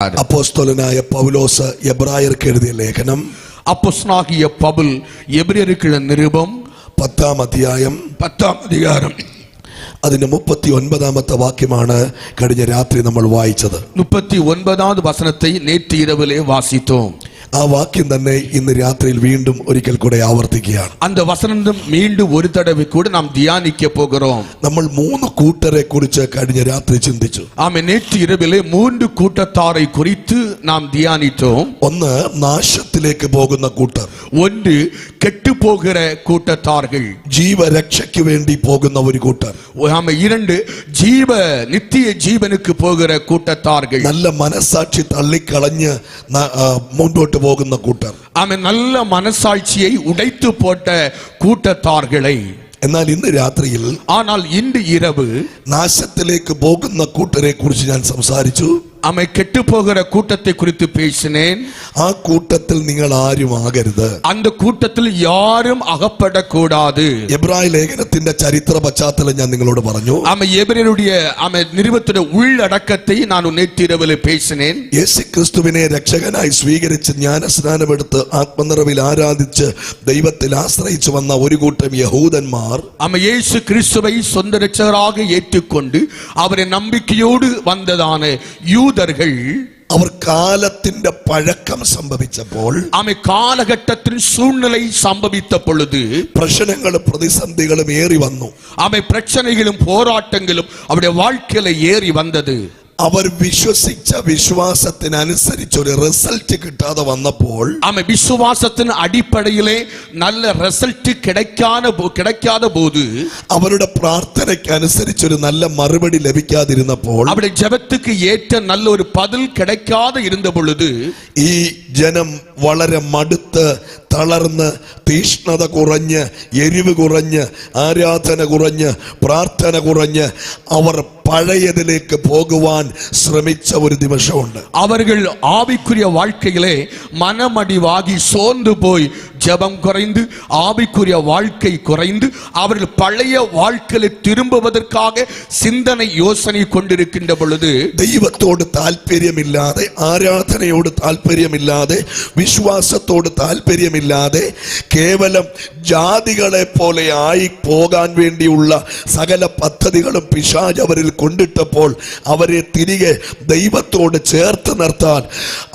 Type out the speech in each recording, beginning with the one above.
അപ്പോസ്തലനായ പൗലോസ് എബ്രായർക്ക് എഴുതിയ ലേഖനം, അപ്പോസ്തലനായ പൗൽ എബ്രായർക്കുള്ള നിരുപം 10-ാം അധ്യായം അതിന്റെ 39-ാമത്തെ വാക്യമാണ് കഴിഞ്ഞ രാത്രി നമ്മൾ വായിച്ചത്. 39வது വചനത്തെ നേற்று இரவிலே வாசித்தோம். ആ വാക്യം തന്നെ ഇന്ന് രാത്രിയിൽ വീണ്ടും ഒരിക്കൽ കൂടെ ആവർത്തിക്കുകയാണ്. அந்த வசனம் மீண்டும் ஒரு தடவை கூட நாம் தியானிக்க போகிறோம். നമ്മൾ 3 കൂട്ടരെ കുറിച്ച് കഴിഞ്ഞ രാത്രി ചിന്തിച്ചു. ആമേൻ. നേற்று இரவிலே 3 കൂട്ടത്താரை குறித்து நாம் தியானித்தோம். ഒന്ന്, നാശത്തിലേക്ക് പോകുന്ന കൂട്ടർ. ഒന്ന്, കെട്ടുപോകുന്ന കൂട്ടത്താர்கள். ജീവരക്ഷയ്ക്ക് വേണ്ടി പോകുന്ന ഒരു കൂട്ടർ. ആമേൻ. இரண்டு, നിത്യ ജീവനുക്ക് പോകുന്ന കൂട്ടത്താர்கள். നല്ല മനസാക്ഷി തള്ളിക്കളഞ്ഞ് മുന്നോട്ട് പോകുന്ന കൂട്ടർ. ആമേൻ. നല്ല മനസാட்சியை ഉടൈത്തു പോട്ട കൂട്ടത്താർகளை. എന്നാൽ ഇന്ന് രാത്രിയിൽ, ஆனால் இன்று இரவு നാശത്തിലേക്ക് പോകുന്ന കൂട്ടരെ കുറിച്ച് ഞാൻ സംസാരിച്ചു. അമ്മ കെട്ടുപോകുന്ന കൂട്ടത്തെ കുറിച്ച് പേശിനേൻ. ആ കൂട്ടത്തിൽ നിങ്ങൾ ആരും ആകരുത്. அந்த കൂട്ടത്തിൽ யாரும் அகப்படக்கூடாது. എബ്രായ ലേഖനത്തിന്റെ ചരിത്ര പശ്ചാത്തലം ഞാൻ നിങ്ങളോട് പറഞ്ഞു. ആമ എബ്രായരുടെ നിരുപത്തിന്റെ ഉള്ളടക്കത്തെ ഞാൻ നേற்று இரவிலே പേശിനേൻ. യേശുക്രിസ്തുവിനെ രക്ഷകനായി സ്വീകരിച്ച് ജ്ഞാനസ്നാനമെടുത്ത് ആത്മനിറവിൽ ആരാധിച്ച് ദൈവത്തിൽ ആശ്രയിച്ചു വന്ന ഒരു കൂട്ടം യഹൂദന്മാർ, ആമ യേശു ക്രിസ്തുவை சொந்த இரட்சகராக ஏற்றுக்கொண்டு அவரை நம்பிக்கையோடு வந்ததான അവർ കാലത്തിന്റെ പഴക്കം സംഭവിച്ചപ്പോൾ, ആമേ കാലഘട്ടത്തിൽ സൂழ்நிலை സംഭവിച്ച പൊഴുത് പ്രശ്നങ്ങളും പ്രതിസന്ധികളും ഏറി വന്നു. ആമേ പ്രശ്നങ്ങളും പോരാട്ടങ്ങളും അവരുടെ வாழ்க்கையில ഏറി വന്നത്. അവർ വിശ്വസിച്ച വിശ്വാസത്തിനനുസരിച്ച് ഒരു റിസൾട്ട് കിട്ടാതെ വന്നപ്പോൾ, ആമേ വിശ്വാസത്തിന് അടിപ്പടയിലെ നല്ല റിസൾട്ട് കിടക്കാതെ പോത്, അവരുടെ പ്രാർത്ഥനയ്ക്ക് അനുസരിച്ച് ഒരു നല്ല മറുപടി ലഭിക്കാതിരുന്നപ്പോൾ, അവരുടെ ജപത്തിക്ക് ഏറ്റ നല്ല ഒരു പതിൽ കിടക്കാതെ ഇരുന്ന പൊഴുത്, ഈ ജനം വളരെ മടുത്ത് തളർന്ന് തീഷ്ണത കുറഞ്ഞ് എരിവ് കുറഞ്ഞ് ആരാധന കുറഞ്ഞ് പ്രാർത്ഥന കുറഞ്ഞ് അവർ പഴയതിലേക്ക് പോകുവാൻ ശ്രമിച്ച ഒരു നിമിഷമുണ്ട്. அவர்கள் ஆவிக்குரிய வாழ்க்கையிலே மனமடிவாகி சோர்ந்து போய் ஜெபம் குறைந்து ஆவிக்குரிய வாழ்க்கை குறைந்து அவர்கள் பழைய வாழ்க்கையில் திரும்புவதற்காக சிந்தனை யோசனை கொண்டிருக்கின்ற பொழுது, ദൈവത്തോട് താല്പര്യമില്ലാതെ, ആരാധനയോട് താല്പര്യമില്ലാതെ, വിശ്വാസത്തോട് താല്പര്യമില്ലാതെ, കേവലം ജാതികളെ പോലെ ആയി പോകാൻ വേണ്ടിയുള്ള സകല പദ്ധതികളും പിശാച് അവരിൽ കൊണ്ടിട്ടപ്പോൾ അവരെ തിരികെ ദൈവത്തോട് ചേർത്ത് നിർത്താൻ,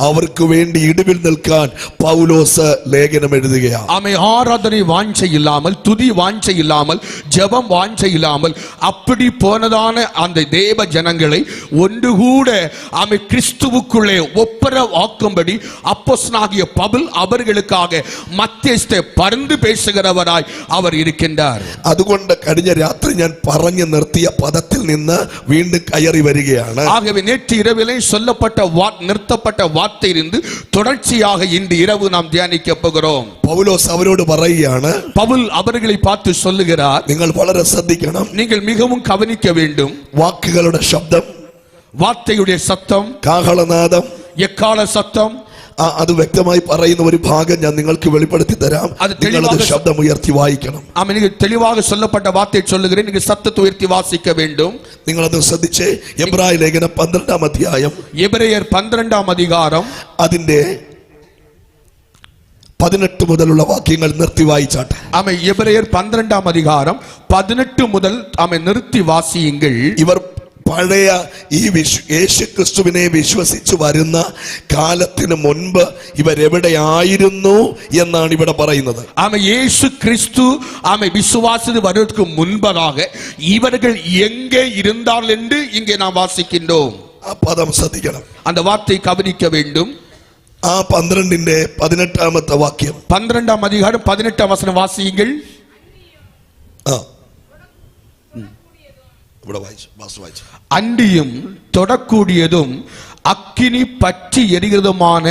അവർക്ക് വേണ്ടി ഇടിവിൽ നിൽക്കാൻ പൗലോസ് ലേഖനം എഴുതുകയാണ്. ആമേ. ആരാധന വാഞ്ചை இல்லாமல், துதி வாஞ்சை இல்லாமல், ஜெபம் வாஞ்சை இல்லாமல் அப்படி போனதான அந்த தேவ ஜனங்களை ஒன்று கூட ஆமே கிறிஸ்துவுக்குள்ளே ஒப்புரவாக்கும்படி அப்போஸ்தலனாகிய பவுல் அவர்களுக்காக மத்தியஸ்தை பரிந்து பேசுகிறவராய் அவர் இருக்கின்றார். അതുകൊണ്ട് കഴിഞ്ഞ രാത്രി ഞാൻ പറഞ്ഞു നിർത്തിയ പദത്തിൽ നിന്ന് വീണ്ടും കയറി വരികയാണ്. ஆகவே நேற்று இரவிலே சொல்லப்பட்ட நிறுத்தப்பட்ட வார்த்தையிலிருந்து தொடர்ச்சியாக இன்று இரவு நாம் தியானிக்க போகிறோம். പൗലോസ് അവരോട് പറയുകയാണ്, பவுல் அவர்களை பார்த்து சொல்லுகிறார், നിങ്ങൾ വളരെ ശ്രദ്ധിക്കണം. நீங்கள் மிகவும் கவனிக்க வேண்டும். വാക്കുകളുടെ ശബ്ദം, വാർത്തയുടെ സത്തം, കാഹളനാദം, എക്കാല സത്തം, അത് വ്യക്തമായി പറയുന്ന ഒരു ഭാഗം ഞാൻ നിങ്ങൾക്ക് വെളിപ്പെടുത്തി തരാം. നിങ്ങളത് ശബ്ദം ഉയർത്തി വായിക്കണം. തെളിവാக சொல்லப்பட்ட வார்த்தையை சொல்லுகிறேன், நீங்கள் சத்தத்தை உயர்த்தி வாசிக்க வேண்டும். നിങ്ങളത് ശ്രദ്ധിച്ചേ. എബ്രായ ലേഖനം 12-ാം അധ്യായം, എബ്രായർ 12-ാം അധികാരം അതിന്റെ 18 മുതലുള്ള വാക്യങ്ങൾ നിർത്തി വായിച്ചാട്ടെ. ആമേ. എബ്രായർ 12-ാം അധികാരം 18 മുതൽ ആമേ നിർത്തി വാസിയുங்கள். ഇവർ പഴയ ഈ യേശുക്രിസ്തുവിനെ വിശ്വസിച്ചു വരുന്ന കാലത്തിന് മുൻപ് ഇവരെവിടെയായിരുന്നു എന്നാണ് ഇവിടെ പറയുന്നത്. ആമേ. യേശു ക്രിസ്തു ആമേ വിശ്വാസത്തിൽ വരുவதற்கு മുൻപാக ഇവர்கள் எங்கே இருந்தார்கள் என்று இங்கே நாம் வாசிக்கின்றோம். ആ പദം ശ്രദ്ധിക്കണം. அந்த வார்த்தை கவனிக்க வேண்டும். ആ 12-ന്റെ 18-ാമത്തെ വാക്യം, 12-ാം അധികാരം 18-ാം വചനം വാസിയുங்கள். அண்டியும் தொடக்கூடியதும் அக்கினி பற்றி எரிகிறதுமான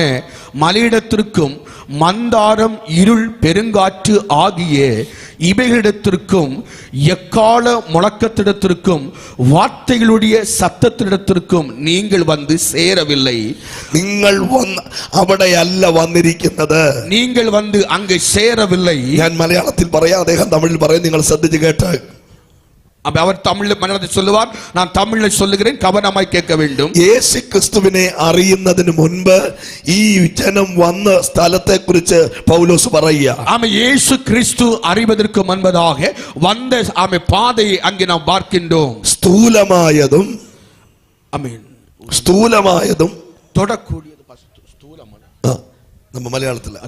மலையிடத்திற்கும் மந்தாரம் இருள் பெருங்காற்று ஆகிய இவைகளிடத்திற்கும் எக்கால முழக்கத்திடத்திற்கும் வார்த்தைகளுடைய சத்தத்திடத்திற்கும் நீங்கள் வந்து சேரவில்லை. നിങ്ങൾ അവിടെയല്ല വന്നിരിക്കുന്നത്. நீங்கள் வந்து அங்கே சேரவில்லை. ഞാൻ മലയാളത്തിൽ പറയാം, അദ്ദേഹം തമിഴിൽ പറയും. നിങ്ങൾ ശ്രദ്ധിച്ച് കേട്ട് அவர் தமிழ்ல மனதில் சொல்லுவார், நான் தமிழில் சொல்லுகிறேன், கவனமாய் கேட்க வேண்டும். യേശു ക്രിസ്തുവിനെ അറിയുന്നതിന് മുൻപ് ഈ ജനം വന്ന സ്ഥലത്തെ കുറിച്ച് പൗലോസ് പറയുക. ஆமை இயேசு கிறிஸ்து அறிவதற்கு முன்பதாக வந்த ஆமை பாதையை அங்கே நாம் பார்க்கின்றோம். സ്ഥൂലമായതും ஆமென். സ്ഥൂലമായതും தொடக்கூடியது ஸ்தூலமான നമ്മ മലയാളത്തിൽ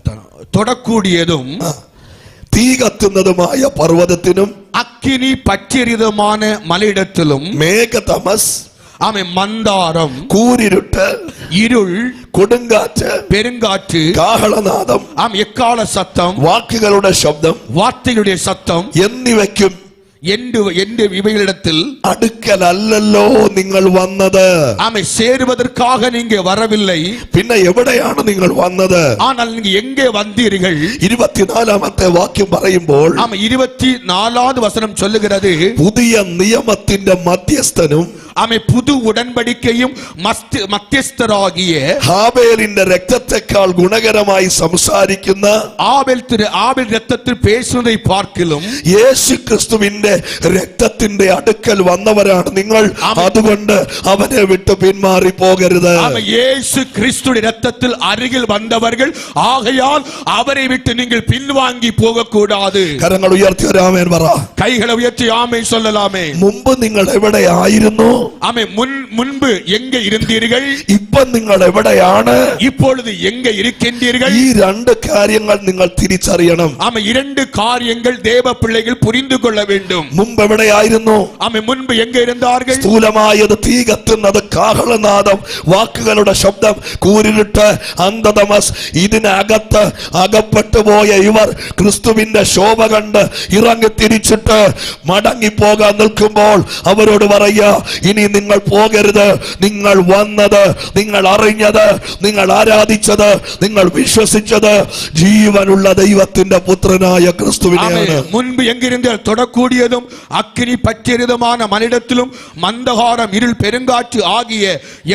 தொடக்கூடியதும் തീ കത്തുന്നതുമായ പർവ്വതത്തിനും அக்கினி பற்றியதுமான மலையிடத்திலும் മേഘതമസ് ஆமை மந்தாரம் കൂരിരുട്ട് இருள் കൊടുങ്കാറ്റ് பெருங்காற்று കാഹളനാദം ஆம் எக்கால சத்தம் വാക്കുകളുടെ ശബ്ദം வார்த்தையுடைய சத்தம் എന്നിവയ്ക്കും என்று இவைகளிடத்தில் അടുക്കലല്ലോ നിങ്ങൾ വന്നത്. ஆமை சேருவதற்காக நீங்க வரவில்லை. പിന്നെ എവിടെയാണ് നിങ്ങൾ വന്നത്? ஆனால் நீங்க எங்கே வந்தீர்கள்? 24ാമത്തെ വാക്യം പറയുമ്പോൾ ஆமா 24வது வசனம் சொல்லுகிறது, പുതിയ നിയമത്തിന്റെ മധ്യസ്ഥനും ஆமை புது உடன்படிக்கையும் மத்தியஸ்தராகிய ഹാബേലിന്റെ രക്തത്തെക്കാൾ ഗുണകരമായി സംസാരിക്കുന്ന ആബേൽ രക്തത്തിൽ പേசுவதை பார்க்கிலும் യേശു ക്രിസ്തുവിന്റെ രക്തത്തിന്റെ അടുക്കൽ വന്നവരാണ് നിങ്ങൾ. അതുകൊണ്ട് അവനെ വിട്ട് പിന്മാറി പോകരുത്. இயேசு கிறிஸ்துவின் இரத்தத்தில் அருகில் வந்தவர்கள், ஆகையால் அவரை விட்டு நீங்கள் பின்வாங்கி போக கூடாது. കരങ്ങൾ ഉയർത്തി ഒരു ആമേൻ പറ. கைகளை உயர்த்தி ஆமென் சொல்லலாமே. മുമ്പ് നിങ്ങൾ എവിടെയായിരുന്നു? ஆமென். முன்பு எங்கே இருந்தீர்கள்? ഇപ്പൊ നിങ്ങൾ എവിടെയാണ്? இப்பொழுது எங்கே இருக்கின்றீர்கள்? ഈ രണ്ട് കാര്യങ്ങൾ നിങ്ങൾ തിരിച്ചറിയണം. ஆமென். இரண்டு காரியங்கள் தேவ பிள்ளைகள் புரிந்து கொள்ள வேண்டும். മുമ്പ് എവിടെയായിരുന്നു? ஆமென். മുൻപ് எங்கே இருந்தார்கள்? സ്ഥൂലമായത് തീ കത്തുന്നത്, കാഹളനാദം, വാക്കുകളുടെ ശബ്ദം, കൂരിരുട്ട്, അന്ധതമസ്. ഇതിനകത്ത് അകപ്പെട്ടു പോയ ഇവർ ക്രിസ്തുവിന്റെ ശോഭ കണ്ട് ഇറങ്ങി തിരിച്ചിട്ട് മടങ്ങിപ്പോകാൻ നിൽക്കുമ്പോൾ അവരോട് പറയുക, ഇനി നിങ്ങൾ പോകരുത്. നിങ്ങൾ വന്നത്, നിങ്ങൾ അറിഞ്ഞത്, നിങ്ങൾ ആരാധിച്ചത്, നിങ്ങൾ വിശ്വസിച്ചത് ജീവനുള്ള ദൈവത്തിന്റെ പുത്രനായ ക്രിസ്തുവിനെയാണ്. മുൻപ് എങ്കിരുந்தாൽ தொடக்கூடியதும் அக்கினி பற்றியதுமான மனிதத்திலும் மந்தகாரம் இருள் பெருங்காற்று ஆகிய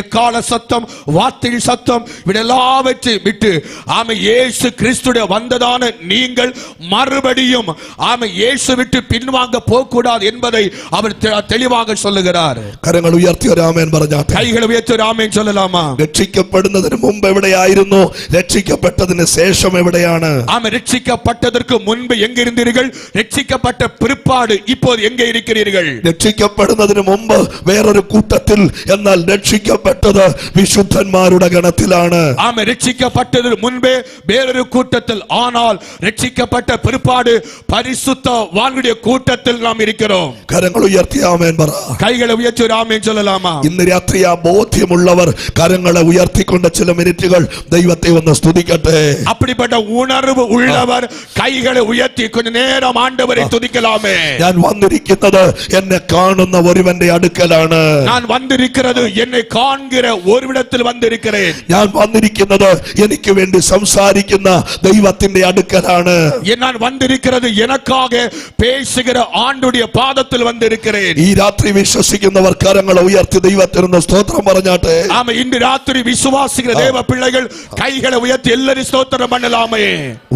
எக்கால சத்தம் வார்த்தை சத்தம் இவெல்லாவற்றையும் விட்டு ஆமை இயேசு கிறிஸ்துடைய வந்ததான நீங்கள் மறுபடியும் ஆமை இயேசு விட்டு பின்வாங்க போகக்கூடாது என்பதை அவர் தெளிவாக சொல்லுகிறார். കരങ്ങൾ ഉയർത്തി ഒരു ആമേൻ പറഞ്ഞാട്ടെ. கைகளை உயர்த்தி ஒரு ஆமென் சொல்லலாமா? രക്ഷിക്കപ്പെടുന്നതിന് മുമ്പ് എവിടെയായിരുന്നു? രക്ഷിക്കപ്പെട്ടതിന് ശേഷം എവിടെയാണ്? ஆமை രക്ഷിക്കപ്പെട്ടதற்கு മുൻപ് എങ്ങിരുந்தீர்கள்? രക്ഷിക്കപ്പെട്ട பிற்பாடு இப்போது எங்கே இருக்கிறீர்கள்? രക്ഷിക്കപ്പെടുന്നതിന് മുമ്പ് വേറൊരു കൂട്ടത്തിൽ, എന്നാൽ രക്ഷിക്കപ്പെട്ടത് വിശുദ്ധന്മാരുടെ ഗണത്തിലാണ്. ஆமை രക്ഷിക്കപ്പെട്ടതിന് മുൻപേ വേറൊരു കൂട്ടത്തിൽ, ஆனால் രക്ഷിക്കപ്പെട്ട பிற்பாடு பரிசுத்தவான்களுடைய கூட்டத்தில் நாம் இருக்கிறோம். കരങ്ങൾ ഉയർത്തി ആമേൻ പറ. கைகளை உயர்த்தி ஒரு ஆமென் சொல்லலாமா? ഇന്ന് രാത്രി ആ ബോധ്യമുള്ളവർ കരങ്ങളെ ഉയർത്തിക്കൊണ്ട് ചില മിനിറ്റുകൾ ദൈവത്തെ ഒന്ന് സ്തുതിക്കട്ടെ. அப்படிப்பட்ட உணர்வு உள்ளவர் கைகளை உயர்த்தி கொஞ்ச நேரம் ஆண்டவரை துதிக்கலாமே. ഞാൻ വന്നിരിക്കുന്നത് എന്നെ കാണുന്ന ഒരുവന്റെ അടുക്കലാണ്. நான் வந்திருக்கிறது என்னை காண்கிற ஒருவிடத்தில் வந்திருக்கிறேன். ഞാൻ വന്നിരിക്കുന്നത് എനിക്ക് വേണ്ടി സംസാരിക്കുന്ന ദൈവത്തിന്റെ അടുക്കലാണ്. நான் வந்திருக்கிறது எனக்காக பேசுகிற ஆண்டுடைய பாதத்தில் வந்திருக்கிறேன். ഈ രാത്രി വിശ്വസിക്കുന്നവർ കരങ്ങളെ ഉയർത്തി ദൈവത്തിന് സ്തോത്രം പറഞ്ഞാട്ടെ. ஆமா, இன்று ராத்திரி விசுவாசிக்கிற தேவ பிள்ளைகள் கைகளை உயர்த்தி எல்லாரும் ஸ்தோத்திரம் பண்ணலாமே.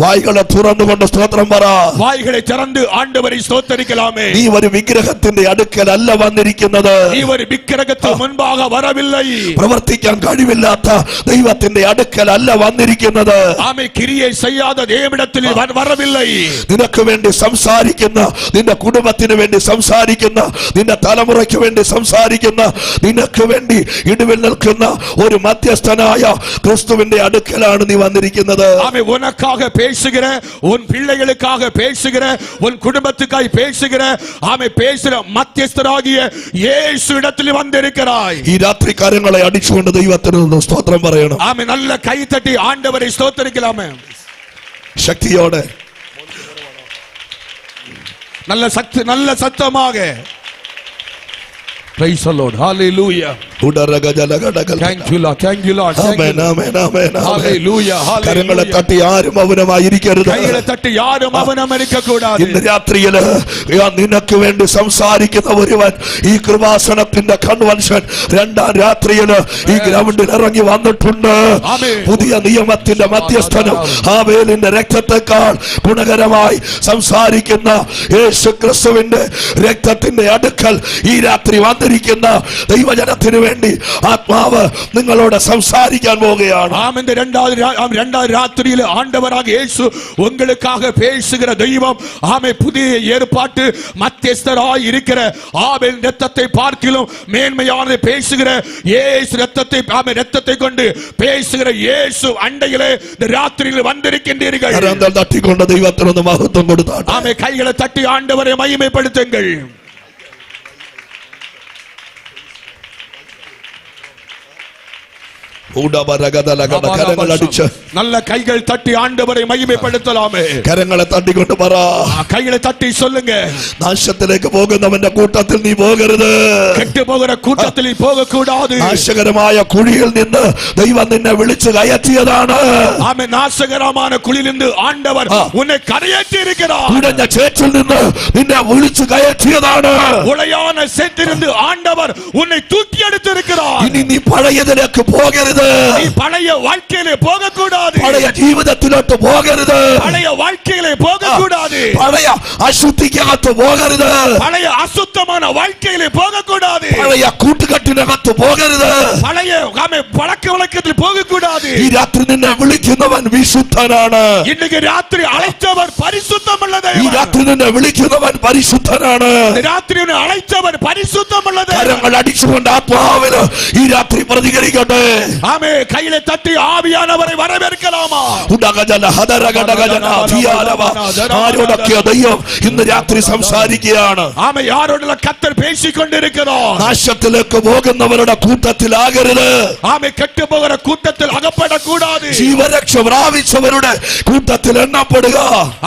വായ്കളെ തുറന്നുകൊണ്ട് സ്തോത്രം പറ. வாய்களை திறந்து ஆண்டவரை ஸ்தோத்தரிக்கலாமே. നീ ഒരു വിഗ്രഹത്തിന്റെ അടുക്കലല്ല വന്നിരിക്കുന്നത്. நீ ஒரு விக்கிரகத்துக்கு முன்பாக வரவில்லை. പ്രവർത്തിക്കാൻ കഴിവില്ലാത്ത ദൈവത്തിന്റെ അടുക്കലല്ല വന്നിരിക്കുന്നത്. ஆமை, கிரியை செய்யாத தேவனிடத்தில் வரவில்லை. നിനക്ക് വേണ്ടി സംസാരിക്കുന്ന, നിന്റെ കുടുംബത്തിന് വേണ്ടി സംസാരിക്കുന്ന, നിന്റെ തലമുറയ്ക്ക് വേണ്ടി സംസാരിക്കുന്ന, നിനക്ക് വേണ്ടി ഇടിവിൽ നിൽക്കുന്ന ഒരു മധ്യസ്ഥനായ ക്രിസ്തുവിന്റെ അടുക്കലാണ് നീ വന്നിരിക്കുന്നത്. ஆமை, உனக்காக பேசுகிற, உன் பிள்ளைகளுக்காக பேசுகிற, உன் குடும்பத்துக்காக பேசுகிற, ஆமை பேசுகிற மத்தியஸ்தராகிய இயேசு இடத்தில் வந்திருக்கிறாய். ഈ രാത്രി കരങ്ങളെ അടിച്ചുകൊണ്ട് ദൈവത്തിന് സ്തോത്രം പറയണം. ஆமை, நல்ல கை தட்டி ஆண்டவரை ஸ்தோத்தரிக்கலாமே. ശക്തിയോടെ, நல்ல சத்தமாக. Praise the Lord. Hallelujah. Thank you, Lord. Thank you, Lord. Thank you, Amen, Lord. amen, amen, amen. Hallelujah. കരങ്ങളെ Hallelujah. തട്ടി ആരും മൗനമായിരിക്കരുത്. കൈകളെ തട്ടി ആരും മൗനമായിരിക്ക കൂടാതെ. ഇന്ന് രാത്രിയിൽ നിനക്ക് വേണ്ടി സംസാരിക്കുന്ന ഒരുവൻ ഈ കൃപാസനത്തിന്റെ കൺവെൻഷൻ രണ്ടാം രാത്രിയിൽ ഈ ഗ്രൗണ്ടിൽ ഇറങ്ങി വന്നിട്ടുണ്ട്. പുതിയ നിയമത്തിന്റെ മധ്യസ്ഥനും ഹാബേലിന്റെ രക്തത്തെക്കാൾ ഗുണകരമായി സംസാരിക്കുന്ന യേശു ക്രിസ്തുവിന്റെ രക്തത്തിന്റെ അടുക്കൽ ഈ രാത്രി വന്നിരിക്കുന്ന ദൈവജനത്തിന് വേണ്ടി ആത്മാവ് നിങ്ങളോട് സംസാരിക്കാൻ പോവുകയാണ്. ஆமென். இரண்டாவது ராத்திரியில் ஆண்டவராக இயேசு உங்களுக்காக பேசுகிற தெய்வம். ஆமென். புதிய ஏற்பாட்டு மத்தியஸ்தராய் இருக்கிற ஆபேல் இரத்தத்தை பார்க்கிலும் மேன்மையானதை பேசுகிற இயேசு இரத்தத்தை ஆமென் இரத்தத்தை கொண்டு பேசுகிற இயேசு அண்டையிலே இந்த ராத்திரியில் வந்திருக்கின்றீர்கள். கரங்கள் தட்டிக்கொண்ட தெய்வத்திற்கு மகத்துவம் கொடுத்தார். ஆமென். கைகளை தட்டி ஆண்டவரை மகிமைப்படுத்துங்கள். கரங்கள் அடிச்சு நல்ல கைகள் தட்டி ஆண்டவரை மகிமைப்படுத்தலாமே. கரங்களை தட்டிக்கொண்டு പറ. கைகளை தட்டி சொல்லுங்க. നാശത്തിലേക്ക് പോകുന്നവന്റെ കൂട്ടത്തിൽ നീ പോകരുത്. കെട്ടു പോകുന്ന കൂട്ടത്തിൽ നീ പോകக்கூடாது. നാശകരമായ കുഴിയിൽ നിന്ന് ദൈവം നിന്നെ വിളിച്ചു കയറ്റിയതാണ്. ആമേൻ. നാശകരമായ കുഴിയിൽ നിന്ന് ആണ്ടവർ ഉന്നെ കരയേറ്റി இருக்கிறார். ഉടഞ്ഞ ചേറ്റിൽ നിന്ന് നിന്നെ വിളിച്ചു കയറ്റിയതാണ്. ഉളയാന சேற்றிலிருந்து ஆண்டவர் உன்னை தூக்கி எடுத்திருக்கிறார். ഇനി നീ പഴയതിലേക്ക് പോകരുത്. நீ பழைய வாழ்க்கையிலே போக கூடாது. പഴയ ജീവിതത്തിലോട്ട് പോകരുത്. பழைய வாழ்க்கையிலே போக கூடாது. പഴയ അശുദ്ധിക്കകത്ത് പോകരുത്. பழைய அசுத்தமான வாழ்க்கையிலே போக கூடாது. പഴയ കൂട്ടുകെട്ടിനകത്ത് പോകരുത്. பழைய பழக்க வழக்கத்தில் போக கூடாது. ഈ രാത്രി നിന്നെ വിളിക്കുന്നവൻ വിശുദ്ധനാണ്. இன்னைக்கு ராத்திரி அழைத்தவர் பரிசுத்தமுள்ள ഈ தேவன். രാത്രി നിന്നെ വിളിക്കുന്നവൻ പരിശുദ്ധനാണ്. ராத்திரி உன்னை அழைத்தவர் பரிசுத்தமுள்ள தேவன். കരങ്ങൾ അടിച്ചുകൊണ്ട് ആത്മാവിൽ ഈ രാത്രി പ്രതികരിക്കട്ടെ. ஆமே. கையில தட்டி ஆவியானவரை வரவேற்கலாமா? ആരോടൊക്കെ ദൈവം ഇന്ന് രാത്രി സംസാരിക്കുകയാണ്. ஆமே. யாரோட கர்த்தர் பேசிக் கொண்டிருக்கிறார். നാശത്തിലേക്ക് പോകുന്നവരുടെ കൂട്ടത്തിലാകരുത്. ஆமே. கெட்டு போகிற கூட்டத்தில் அகப்படக்கூடாது. ജീവരക്ഷ പ്രാപിച്ചവരുടെ കൂട്ടത്തിൽ എണ്ണപ്പെടുക.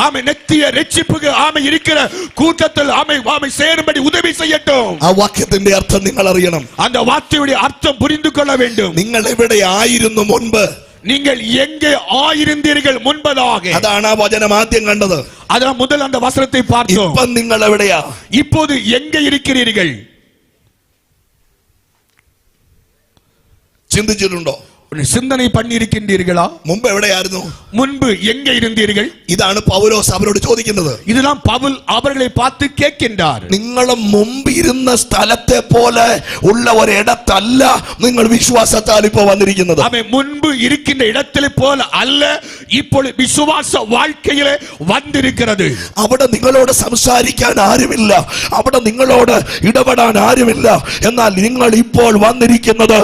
ஆமே. நித்திய ரட்சிப்புக்கு ஆமே இருக்கிற கூட்டத்தில் ஆமே ஆமே சேரும்படி உதவி செய்யட்டும். ആ വാക്യത്തിന്റെ അർത്ഥം നിങ്ങൾ അറിയണം. அந்த வார்த்தையுடைய அர்த்தம் புரிந்து கொள்ள வேண்டும். നിങ്ങൾ എവിടെ ആയിരുന്നു മുൻപ്? நீங்கள் எங்கே ஆயிருந்தீர்கள் முன்பதாக. അതാണ് ആ വചനം ആദ്യം കണ്ടത്. அதான் முதல் அந்த வசனத்தை பார்த்தோம். ഇപ്പം നിങ്ങൾ എവിടെയാ? இப்போது எங்கே இருக்கிறீர்கள்? ചിന്തിച്ചിട്ടുണ്ടോ? சிந்தனை பண்ணி இருக்கின்றீர்களா? മുമ്പ് എവിടെയായിരുന്നു? முன்பு எங்கே இருந்தீர்கள்? ഇതാണ് പൗലോസ് അവരോട് ചോദിക്കുന്നത്. இதெல்லாம் பவுல் அவர்களை பார்த்து கேட்கின்றார். നിങ്ങൾ മുമ്പ് ഇരുന്ന സ്ഥലത്തെ പോലെ ഉള്ള ഒരിടത്തല്ല നിങ്ങൾ വിശ്വാസത്താൽ ഇപ്പോൾ വന്നിരിക്കുന്നത്. அவன் முன்பு இருக்கின்ற இடத்திலே போல அல்ல இப்பொழுது விசுவாச வாழ்க்கையிலே வந்திருக்கிறது. അവിടെ നിങ്ങളോട് സംസാരിക്കാൻ ആരുമില്ല. അവിടെ നിങ്ങളോട് ഇടപെടാൻ ആരുമില്ല. എന്നാൽ നിങ്ങൾ ഇപ്പോൾ വന്നിരിക്കുന്നത്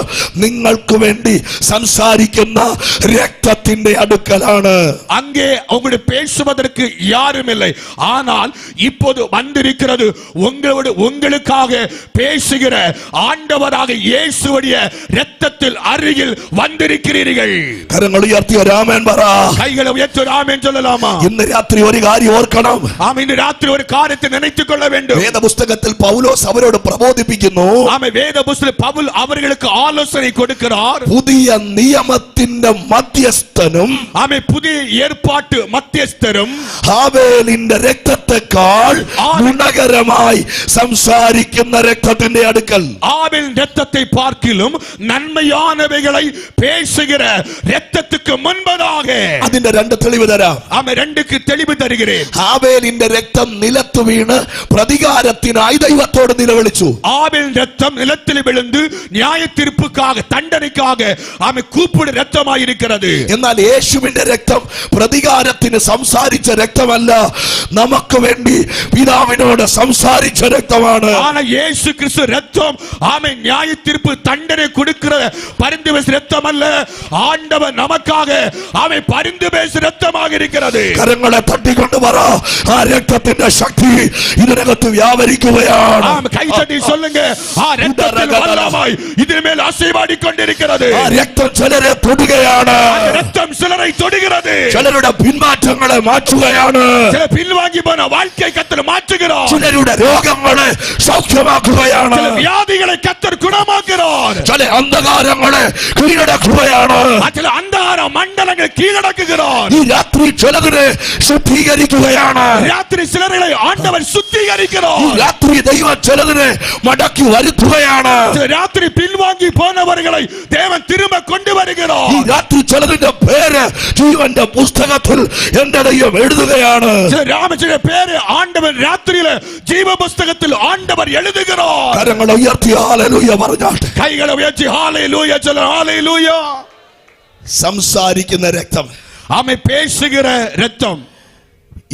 നിങ്ങൾക്ക് വേണ്ടി സംസാരിക്കുന്ന രക്തത്തിന്റെ അടുക്കലാണ്. அங்கே உங்களோடு பேசுவதற்கு யாரும் இல்லை. ஆனால் இப்போது வந்திருக்கிறது உங்களுக்காக பேசுகிற ஆண்டவராக இயேசுவுடைய இரத்தத்தில் அருகில் வந்திருக்கிறீர்கள். കരങ്ങൾ ഉയർത്തി ഒരു ആമേൻ പറ. கைகளை உயர்த்தி ஒரு ஆமென் சொல்லலாமா? ഇന്ന് രാത്രി ഒരു കാര്യം ഓർക്കണം. ஆமென். இன்று ராத்திரி ஒரு காரியத்தை நினைத்துக் கொள்ள வேண்டும். വേദപുസ്തകത്തിൽ പൗലോസ് അവരോട് പ്രബോധിപ്പിക്കുന്നു. ஆமென். வேத புஸ்தகத்தில் பவுல் அவர்களுக்கு ஆலோசனை கொடுக்கிறார். പുതിയ നിയമത്തിന്റെ മധ്യസ്ഥനും ஆமென். புதிய ஏற்பாட்டு மத்தியஸ்தரும் ഹാബേലിന്റെ രക്തത്തെക്കാൾ ഗുണകരമായി സംസാരിക്കുന്ന രക്തത്തിന്റെ അടുക്കൽ. ஆபேல் இரத்தத்தை பார்க்கிலும் நன்மையானவைகளை பேசுகிற இரத்தத்துக்கு முன்பதாக. അതിന്റെ രണ്ട് തെളിവ് തരാം. ஆமென். ரெண்டுக்கு தெளிவு தருகிறேன். ഹാബേലിന്റെ രക്തം നിലത്ത് വീണ് പ്രതികാരത്തിനായി ദൈവത്തോട് നിലവിളിച്ചു. ஆபேல் இரத்தம் நிலத்தில் விழுந்து நியாய தீர்ப்புக்காக தண்டனைக்காக ஆமென் கூப்பிடு இரத்தமாய் இருக்கிறது. എന്നാൽ യേശുവിന്റെ രക്തം പ്രതികാരത്തിന് സംസാരിച്ച രക്തമല്ല, നമുക്ക് വേണ്ടി പിതാവിനോട് സംസാരിച്ച രക്തമാണ്. ஆனா இயேசு கிறிஸ்து இரத்தம் ஆமென் நியாய தீர்ப்பு தண்டனை கொடுக்கிற பரிந்து பேசுகிற இரத்தம் அல்ல. ஆண்டவர் நமக்காக ஆமென் பரிந்து பேசுகிற இரத்தமாக இருக்கிறது. കരങ്ങളെ തട്ടിക്കൊണ്ട് പറ, ആ രക്തത്തിന്റെ ശക്തി ഇതിനകത്ത് വ്യാപരിക്കുകയാണ്. ஆமென். கை தட்டி சொல்லுங்க, ஆ இரத்தத்தின் வல்லமை ഇതിന്മേൽ അസൈവാടി കൊണ്ടിരിக்கிறது. ആ രക്തം ചിലരെ തൊടുകയാണ്. இரத்தம் சிலரை തൊടുகிறது. ചിലരുടെ പിന്മാറ്റങ്ങളെ മാറ്റുകയാണ്. ചില പിൻവാങ്ങി പോന வாழ்க்கை കർത്തർ മാറ്റുகிறார். ചിലരുടെ രോഗങ്ങളെ സൗഖ്യമാക്കുകയാണ്. ചില വ്യാധികളെ കർത്തർ ഗുണമാക്കുകയാണ്. ചില അന്ധകാരങ്ങളെ കീഴടക്കുകയാണ്. ചില അന്ധകാര മണ്ഡലങ്ങൾ കീഴടക്കുകയാണ്. ഈ രാത്രി ചിലതിനെ ശുദ്ധീകരിക്കുകയാണ്. രാത്രി ചിലരെ ആണ്ടവൻ ശുദ്ധീകരിക്കുകയാണ്. ഈ രാത്രി ദൈവം ചിലതിനെ മടക്കി വരുത്തുകയാണ്. രാത്രി പിൻവാങ്ങി പോന്നവരെ ദേവൻ തിരുമ്പ കൊണ്ടുവരികയാണ്. ഈ രാത്രി ചിലതിന്റെ പേര് ജീവന്റെ പുസ്തകത്തിൽ എന്റെ ദൈവം എഴുതുകയാണ്. രാമചന്ദ്രന്റെ പേര് ആണ്ടവൻ രാത്രിയിലെ ജീവപുസ്തകത്തിൽ ആണ്ടവർ എഴുതുகிறார். കരങ്ങളെ ഉയർത്തി ഹല്ലേലൂയ പറഞ്ഞാട്ടെ. കൈകളെ ഉയർത്തി ഹല്ലേലൂയ ചൊല്ല. ഹല്ലേലൂയ. സംസാരിക്കുന്ന രക്തം, ആമേ പേശുகிற രക്തം.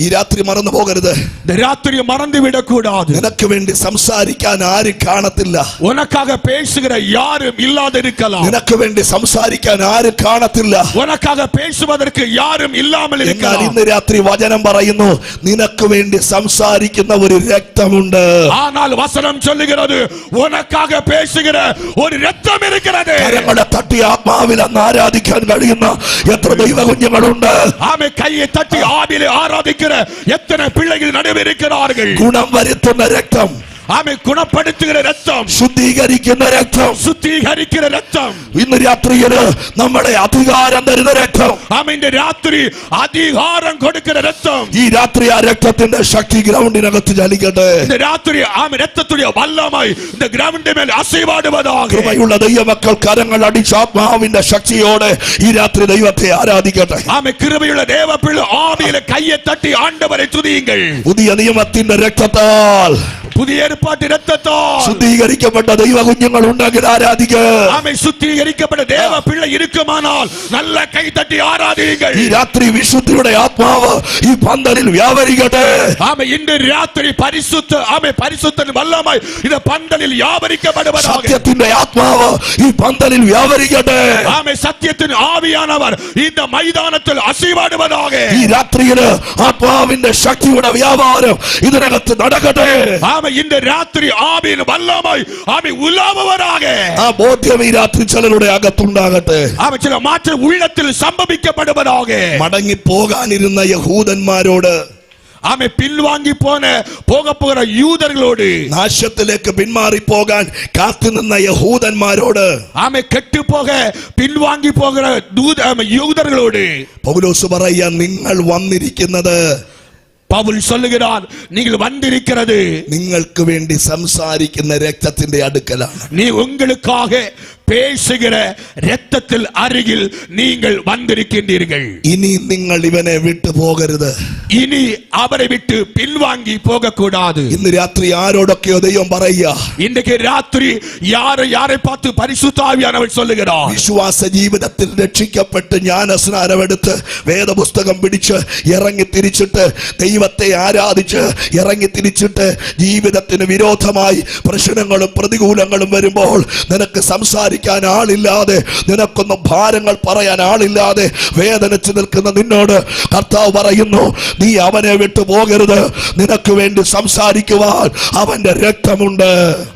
ഈ രാത്രി മറന്നു പോകരുത്. രാത്രി മറന്നു വിടக்கூடாது. നിനക്ക് വേണ്ടി സംസാരിക്കാൻ ആരും കാണത്തില്ല. ഉനക്കാக பேசுகிற யாரும் இல்லாதிருக்கலாம். നിനക്ക് വേണ്ടി സംസാരിക്കാൻ ആരും കാണത്തില്ല. ഉനക്കാக பேசுவதற்கு யாரும் இல்லாமல் இருக்கலாம். എന്നാൽ ഇന്ന് രാത്രി വചനം പറയുന്നു, നിനക്ക് വേണ്ടി സംസാരിക്കുന്ന ഒരു രക്തമുണ്ട്. ஆனால் வசனம் சொல்லுகிறது, உனக்காக பேசுகிற ஒரு இரத்தம் இருக்கிறது. കരങ്ങളെ തട്ടി ആത്മാവിൽ അന്ന് ആരാധിക്കാൻ കഴിയുന്ന എത്ര ദൈവ കുഞ്ഞുങ്ങളുണ്ട്. ആമേ കൈയെ തട്ടി ആവിലെ ആരാധിക്കുന്ന എത്ര പിള്ളകൾ നടുവിൽ இருக்கிறார்கள். ഗുണം വരുത്തുന്ന രക്തം, ആമേ ഗുണപ്പെടുത്തുന്ന രക്തം, ശുദ്ധീകരിക്കുന്ന രക്തം, ശുദ്ധീകരിക്കുന്ന രക്തം. ഇന്ന് രാത്രിയില് നമ്മളെ അധികാരം തരുന്ന രക്തം. ആമേ ഇന്ന് രാത്രി അധികാരം കൊടുക്കുന്ന രക്തം. ഈ രാത്രി ആ രക്തത്തിന്റെ ശക്തി ഗ്രൗണ്ടിനകത്ത് ചലിക്കട്ടെ. ഇന്ന് രാത്രി ആമേ രക്തത്തിന്റെ വല്ലമായി ഇന്ന് ഗ്രൗണ്ടിന്റെ മേൽ അസൈവാടുവதாக. കൃപയുള്ള ദൈവമക്കൾ കരങ്ങൾ അടിച്ച് ആത്മാവിന്റെ ശക്തിയോടെ ഈ രാത്രി ദൈവത്തെ ആരാധിക്കട്ടെ. ആമേ കൃപയുള്ള ദേവപിള്ള ആവിയിലെ കൈയെ തട്ടി ആണ്ടവരെ തുതിയുங்கள். പുതിയ നിയമത്തിന്റെ രക്തത്താൽ, പുതിയ ഏർപ്പാട്ട് രക്തത്താൽ ശുദ്ധീകരിക്കപ്പെട്ട ദൈവ കുഞ്ഞുങ്ങൾ ഉണ്ടെങ്കിൽ ആരാധിക്കുക. ആമേ ശുദ്ധീകരിക്കപ്പെട്ട ദേവ പിള്ള ഇരിക്കുമാനാൽ നല്ല കൈ തട്ടി ആരാധിക്കുക. ഈ രാത്രി വിശുദ്ധിയുടെ ആത്മാവ് ഈ പന്തലിൽ വ്യാപരിക്കട്ടെ. ആമേ ഇന്ന് രാത്രി പരിശുദ്ധ ആമേ പരിശുദ്ധൻ വല്ലമായി ഇത് പന്തലിൽ വ്യാപരിക്കപ്പെടുവதாக. സത്യത്തിന്റെ ആത്മാവ് ഈ പന്തലിൽ വ്യാപരിക്കട്ടെ. ആമേ സത്യത്തിന് ആവിയാനവർ இந்த മൈതാനത്തിൽ അസൈവാടുവதாக. ഈ രാത്രിയിൽ ആത്മാവിന്റെ ശക്തിയുടെ വ്യാപാരം ഇതിനകത്ത് നടക്കട്ടെ. ആമേ ഇന്ന് രാത്രി ആവിൻ വല്ലമായി ആമേ ഉലാവുവதாக. ആ ബോധ്യം ഈ രാത്രി ചിലരുടെ അകത്തുണ്ടാകട്ടെ. ആമേ ചില മാറ്റം ഉള്ളത്തിൽ സംഭവിക്കപ്പെടുവதாக. മടങ്ങി പോകാനിരുന്ന യഹൂദന്മാരോട്, ആമേ പിൻവാങ്ങി പോകപ്പോകുന്ന യൂദர்களോട്, നാശത്തിലേക്ക് പിന്മാറി പോകാൻ കാത്തുനിന്ന യഹൂദന്മാരോട്, ആമേ കെട്ടുപോക പിൻവാങ്ങി പോകുന്ന യൂദர்களോട് പൗലോസ് പറയാൻ, നിങ്ങൾ വന്നിരിക്കുന്നത്, പൗൽ சொல்லுகிறார், நீங்கள் வந்திருக்கிறது നിങ്ങൾക്ക് വേണ്ടി സംസാരിക്കുന്ന രക്തത്തിന്റെ അടുക്കലാണ്. நீ உங்களுக்காக பேசுகிற രക്തത്തിൽ അരികിൽ നിങ്ങൾ വന്നിരിக்கின்றீர்கள். ഇനി നിങ്ങൾ ഇവനെ വിട്ടു പോകരുത്. ഇനി അവരെ വിട്ട് പിൻവാങ്ങി പോകக்கூடாது. ഇന്ന് രാത്രി ആരോടൊക്കെയോ ദൈവം പറയുക, ഇന്നേക്ക് രാത്രി யாரை பார்த்து பரிசுத்த ஆவியானவர் சொல்லுகிறார், വിശ്വാസ ജീവിതത്തിൽ രക്ഷിക്കപ്പെട്ട് ജ്ഞാനസ്നാനമെടുത്ത് വേദപുസ്തകം പിടിച്ച് ഇറങ്ങി തിരിച്ചിട്ട് ദൈവത്തെ ആരാധിച്ച് ഇറങ്ങി തിരിച്ചിട്ട് ജീവിതത്തിന് വിരോധമായി പ്രശ്നങ്ങളും പ്രതികൂലങ്ങളും വരുമ്പോൾ നിനക്ക് സംസാരിക്കാൻ ആളില്ലാതെ, നിനക്കൊന്നും ഭാരങ്ങൾ പറയാൻ ആളില്ലാതെ വേദനിച്ച് നിൽക്കുന്ന നിന്നോട് കർത്താവ് പറയുന്നു, നീ അവനെ വിട്ടു പോകരുത്. നിനക്ക് വേണ്ടി സംസാരിക്കുവാൻ അവന്റെ രക്തമുണ്ട്.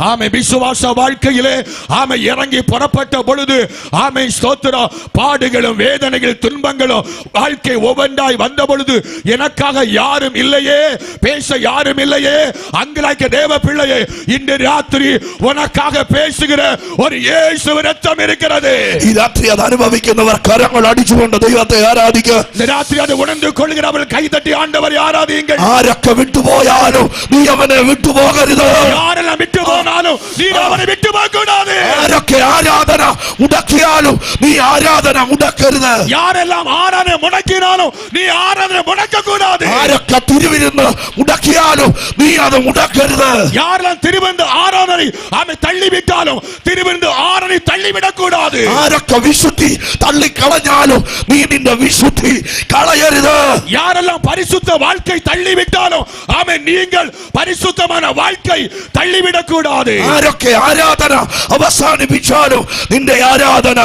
ആമേ വിശ്വാസ வாழ்க்கையிலே ആമേ ഇറങ്ങി പുറപ്പെട്ട பொழுது ആമേ സ്തോത്ര പാടുകളും വേദനകളും തുன்பங்களும் வாழ்க்கை ஒவ்வொன்றாய் வந்த பொழுது எனக்காக யாரும் இல்லையே, பேச யாரும் இல்லையே, அங்கலாய்க்க தேவ பிள்ளையே, இன்று ராத்திரி உனக்காக பேசுகிற ஒரு இயேசு രക്തം இருக்கிறது. ഈ രാത്രി അത് അനുഭവിക്കുന്നവർ കരങ്ങൾ അടിച്ചുകൊണ്ട് ദൈവത്തെ ആരാധിക്കുക. இந்த രാത്രി അത് ഉണർന്നു കൊള്ളുகிறവർ കൈതട്ടി ആണ്ടവരെ ആരാധിക്കുക. ആരൊക്കെ വിട്ടുപോയാലും നീ അവനെ വിട്ടുപോകരുത്. ആരെല്ലാം വിട്ടുപോയാലും നീ അവനെ വിട്ടുപോകരുത്. ആരൊക്കെ ആരാധന മുടക്കിയാലും നീ ആരാധന മുടക്കരുത്. யாரெல்லாம் ஆராதனை முடக்கினாலும் நீ ஆராதனை முடக்கக்கூடாது. ആരൊക്കെ തിരുവിരുന്ന് മുടക്കിയാലും നീ അത് മുടക്കരുത്. யாரெல்லாம் திருவிருந்து ஆராதனை ஆமை தள்ளிவிட்டாலும் திருவிருந்து ஆராதனை தள்ளிவிடக்கூடாது. ആരൊക്കെ വിശുദ്ധി തള്ളിക്കളഞ്ഞാലും നീ നിന്റെ വിശുദ്ധി കളയരുത്. யாரெல்லாம் பரிசுத்த வாழ்க்கை தள்ளிவிட்டாலும் ஆமை நீங்கள் பரிசுத்தமான வாழ்க்கை தள்ளிவிடக்கூடாது. ആരൊക്കെ ആരാധന അവസാനിപ്പിച്ചാലും നിന്റെ ആരാധന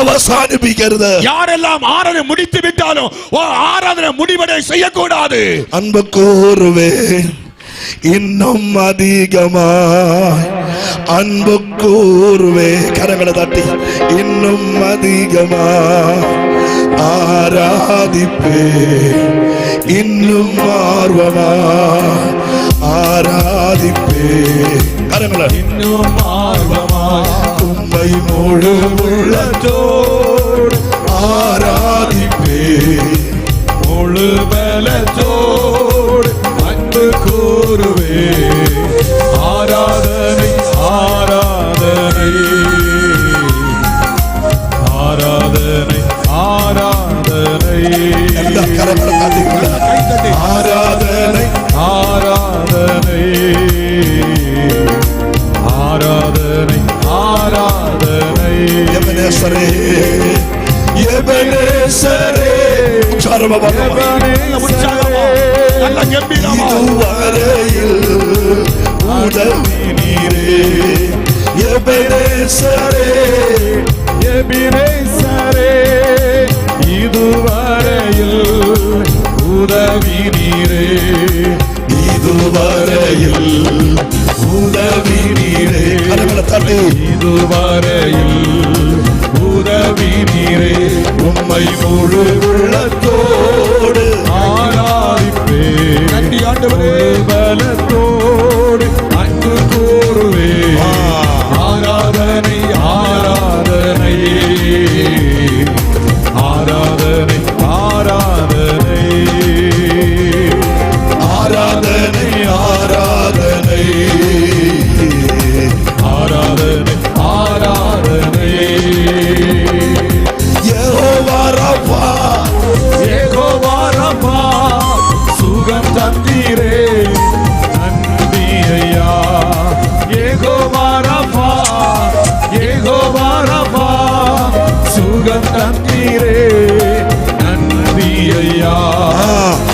അവസാനിപ്പിക്കരുത്. யாரெல்லாம் ஆராதனை முடித்து விட்டாலும் ஆராதனை முடிவடை செய்யக்கூடாது. அன்பு கூறுவேன் இன்னும் அதிகமாய் அன்பு கூறுவே. கரங்களை தட்டி இன்னும் அதிகமாய் ஆராதிப்பே, இன்னும் ஆர்வமாய் ஆராதிப்பே. கரங்களை இன்னும் ஆர்வமாய் உம்மை முழு உள்ளத்தோடு ஆராதிப்பே, முழு பலத்தோடு அன்பு கூறுவே. ஆராதனை ஆராதனை ஆராதனை ஆராதனை. ஆராதனை ஆராதனை ஆராதனை ஆராதனை. எபனேசரே எபனேசரே இதுவரையில் உதவி நீரே. எபனேசரே எபினேசரே இதுவரையில் உதவி நீரே. இதுவரையில் உதவி நீரே. தட்டி இதுவரையில் உதவி நீரே. உம்மை முழு உள்ளத்தோடு ஆராதிப்பே, முழு பலத்தோடு அன்பு கூறுவே. ஆராதனை ஆராதனை ஆராதனை ஆராதனை ஆராதனை ஆராதனை ஆராதனை ஆராதனை. யெகோவா ரப்பா, யெகோவா ரப்பா சுகம் தந்தீரே, நன்றி ஐயா. யெகோவா ரப்பா, யெகோவா ரப்பா சுகம் தந்தீரே, நன்றி ஐயா.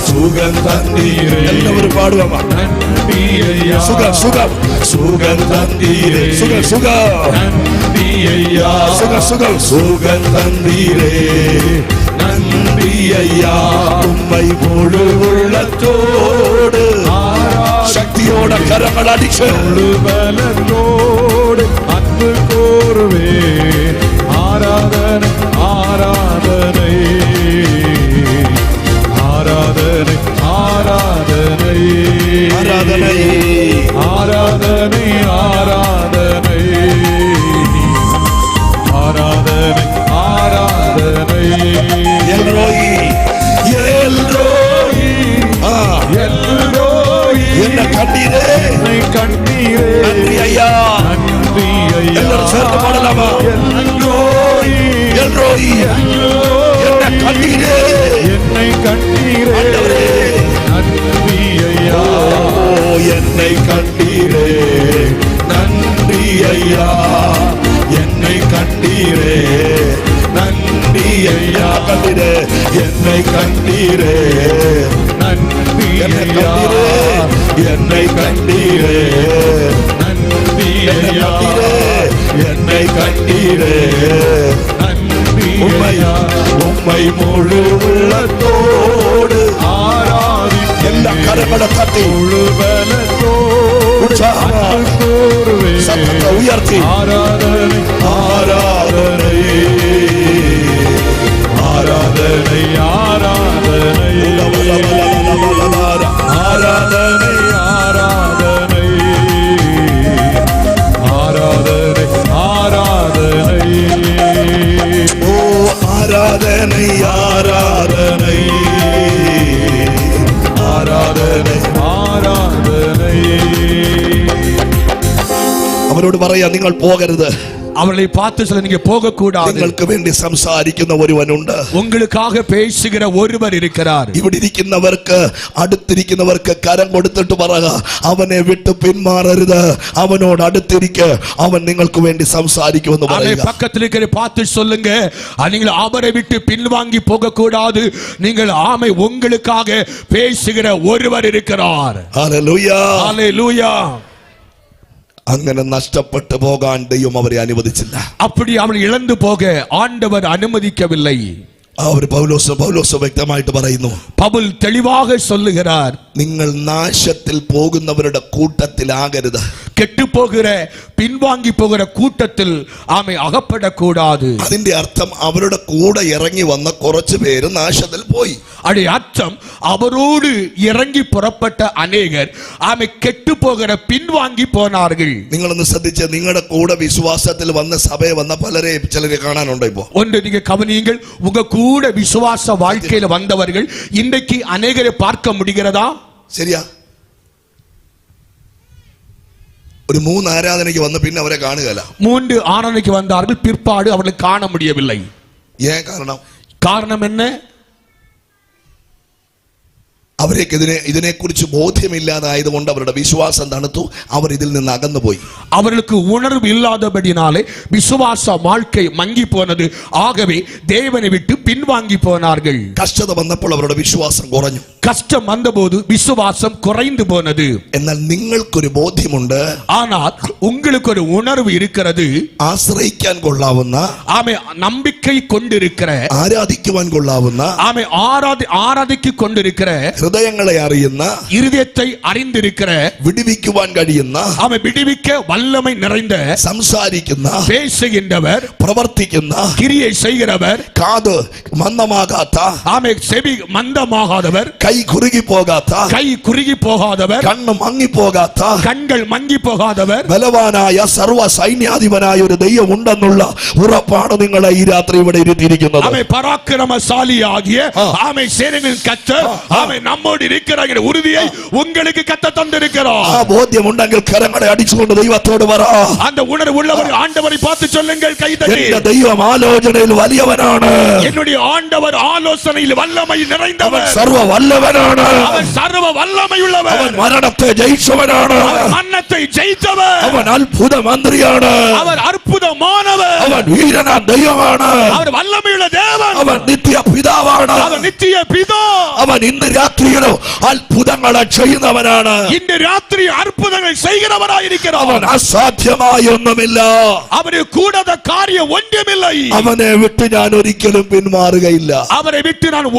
சுகம் தந்தீரே. எல்லாரும் பாடுவாமா. நன்றி ஐயா. சுகம் சுகம் சுகம் தந்தீரே. சுகம் சுகம் நன்றி ஐயா. சுகம் சுகம் சுகம் தந்தீரே. நன்றி ஐயா. உம்மை முழு உள்ளத்தோடு சக்தியோட கரங்கள் அடிச்சு முழு பலத்தோடு அன்பு கூறுவே. ஆராதனை ஆராதனை ஆராதனை ஆராதனை ஆராதனை ஆராதனை ஆராதனை ஆராதனை ஆராதனை. எல்ரோயி எல்ரோயி எல்லோய் என்ன கண்டீரே. என்னை கண்டீரே. நன்றி ஐயா. நன்றி ஐயா. எல்லாரும் சேர்ந்து பாடலாமா. எல்லோய் எல்ரோயி என்ன கண்டீரே. என்னை கண்டீரே. ஆண்டவரே. நன்றி ஐயா. ஓ என்னை கண்டீரே. நன்றி ஐயா. என்னை கண்டீரே. நன்றி ஐயா. கண்டீரே. என்னை கண்டீரே. நன்றி என்னை ஐயா. கண்டீரே. என்னை கண்டீரே. நன்றி என்னை ஐயா. கண்டீரே. என்னை கண்டீரே. நன்றி உம்மை ஐயா. உம்மை முழு உள்ளத்தோடு ஆராதிப்பே. எல்லா கரங்களை தட்டி முழு பலத்தோடு உற்சாகமா அன்பு கூறுவே. சத்தத்தை உயர்த்தி ஆராதனை ஆராதனை ஆராதனை ஆராதனை ஆராதனை ஆராதனை ஆராதனை ஆராதனை. ஓ ஆராதனை ஆராதனை ஆராதனை. ஆராதனை. അവരോട് പറയാ നിങ്ങൾ പോകരുത്. அவர்களை பார்த்து சொல்ல நீங்க போக கூடாது. നിങ്ങൾക്ക് വേണ്ടി സംസാരിക്കുന്ന ഒരുവനുണ്ട്. உங்களுக்காக பேசுகிற ஒருவர் இருக்கிறார். ഇവിടെ ഇരിക്കുന്നവർക്ക് അടുത്തിരിക്കുന്നവർക്ക് കരം കൊടുത്തിട്ട് പറയുക, അവനെ വിട്ട് പിന്മാറരുത്, അവനോട് അടുത്തിരിക്ക്, അവൻ നിങ്ങൾക്ക് വേണ്ടി സംസാരിക്കുമെന്ന് പറയുക. பக்கத்தில் இருக்கிற பார்த்து சொல்லுங்க, நீங்கள் அவரை விட்டு பின்வாங்கி போக கூடாது. நீங்கள் ஆமை உங்களுக்காக பேசுகிற ஒருவர் இருக்கிறார். ഹല്ലേലൂയ. ஹல்லேலூயா. അങ്ങനെ നഷ്ടപ്പെട്ടു പോകാൻ ദൈവം അവരെ അനുവദിച്ചില്ല. அப்படி அவன் இழந்து போக ஆண்டவர் அனுமதிக்கவில்லை. ആ ഒരു പൗലോസ് വ്യക്തമായിട്ട് പറയുന്നു, பவுல் தெளிவாக சொல்லுகிறார், നിങ്ങൾ നാശത്തിൽ പോകുന്നവരുടെ കൂട്ടത്തിലാകരുത്. கெட்டுப்போகிற பின்வாங்கி போகிற கூட்டத்தில் ஆமை அகப்படக்கூடாது. അതിന്റെ അർത്ഥം അവരുടെ കൂടെ ഇറങ്ങി വന്ന കുറച്ചു പേര് നാശത്തിൽ പോയി. அதே அர்த்தம் அவரோடு இறங்கி புறப்பட்ட அநேகர் ஆமை கெட்டு போகிற பின்வாங்கி போனார்கள். നിങ്ങളൊന്ന് ശ്രദ്ധിച്ച്, നിങ്ങളുടെ കൂടെ വിശ്വാസത്തിൽ വന്ന സഭയെ വന്ന ചിലരെ കാണാനുണ്ടോ ഇപ്പോ? ஒன்று நீங்க கவனியுங்கள், உங்க கூட விசுவாச வாழ்க்கையில வந்தவர்கள் இன்றைக்கு அநேகரை பார்க்க முடிகிறதா? ശരിയാ? ഒരു 3 ആരാധനയ്ക്ക് വന്ന് പിന്നെ അവരെ കാണുകയില്ല. 3 ஆராதனைக்கு வந்தார்கள், பிற்பாடு அவர்களை காண முடியவில்லை. ஏன் காரணம் என்ன? അവർക്ക് ഇതിനെക്കുറിച്ച് ബോധ്യമില്ലാതായതുകൊണ്ട് അവരുടെ വിശ്വാസം തണുത്തു, അവർ ഇതിൽ നിന്ന് അകന്നുപോയി. அவர்களுக்கு உணர்வு இல்லாதபடினாலே விசுவாச வாழ்க்கை மங்கி போனது. ஆகவே தேவனை விட்டு பின்வாங்கி போனார்கள். കഷ്ടത വന്നപ്പോൾ അവരുടെ വിശ്വാസം കുറഞ്ഞു. கஷ்டம் வந்தபோது விசுவாசம் குறைந்து போனது. എന്നാൽ നിങ്ങൾക്കൊരു ബോധ്യമുണ്ട്, ஆனால் உங்களுக்கு ஒரு உணர்வு இருக்கிறது. ആശ്രയിക്കാൻ കൊള്ളാവുന്ന, ஆமே நம்பிக்கை கொண்டிருக்கிற, ആരാധിക്കുവാൻ കൊള്ളാവുന്ന, ஆமே ஆராதிக்கு கொண்டிருக்கிற, ഹൃദയങ്ങളെ അറിയുന്ന, இருதயத்தை அறிந்திருக்கிற, വിടുവിക്കുവാൻ കഴിയുന്ന, ஆமே விடுவிக்க வல்லமை நிறைந்த, സംസാരിക്കുന്ന, பேசுகின்றவர், പ്രവർത്തിക്കുന്ന, கிரியை செய்கிறவர், കാത് മന്ദമാകാത്ത, ஆமே செவி மந்தமாகாதவர், കൈ കുറുകി പോകാത്ത, கை குறுகி போகாதவர், കണ്ണ് മങ്ങി പോകാത്ത, கண்கள் மங்கி போகாதவர், ബലവാനായ സർവ്വ സൈന്യാധിപനായ ഒരു ദൈവം ഉണ്ടെന്നുള്ള ഉറപ്പാണ് നിങ്ങളെ ഈ രാത്രി ഇവിടെ ഇരുത്തിയിരിക്കുന്നത്. ஆமே பராக்கிரமசாலியாகிய ஆமே சேனைகளின் கர்த்தர் ஆமே நம்மோடு இருக்கிறார் என்ற உறுதியை உங்களுக்கு கர்த்தர் தந்திருக்கிறார். ആ ബോധ്യമുണ്ടെങ്കിൽ കരങ്ങളെ അടിച്ചുകൊണ്ട് ദൈവത്തോട് പറ. அந்த உணர்வு உள்ளவர் ஆண்டவரை பார்த்து சொல்லுங்கள், கைதட்டி. എന്റെ ദൈവം ആലോചനയിൽ വലിയവനാണ്. என்னுடைய ஆண்டவர் ஆலோசனையில் வல்லமை நிறைந்தவர். സർവ്വ വല്ലവനാണ്. அவர் சர்வ வல்லமை உள்ளவர். അവൻ മരണത്തെ ജയിച്ചവനാണ്. அவர் மரணத்தை ஜெயித்தவர். അവൻ അത്ഭുത മന്ത്രിയാണ്. அவர் அற்புதமானவர். അവൻ വീരനാ ദൈവമാണ്. அவர் വല്ലமைയുള്ള தேவன். അവൻ നിത്യ പിതാവാണ്. அவர் நித்திய பிதா. അവൻ ഇന്ന് രാത്രിയിലോ അത്ഭുതങ്ങളെ ചെയ്യുന്നവനാണ്. இந்த ராத்திரி அற்புதங்களை செய்கிறவராயிருக்கிறார். അവൻ അസാധ്യമായ ഒന്നുമില്ല. அவருக்கு கூடாத காரியம் ஒன்றுமில்லை. അവനെ വിട്ട് ഞാൻ ഒരിക്കലും പിന്മാറുകയില്ല. அவரை விட்டு நான்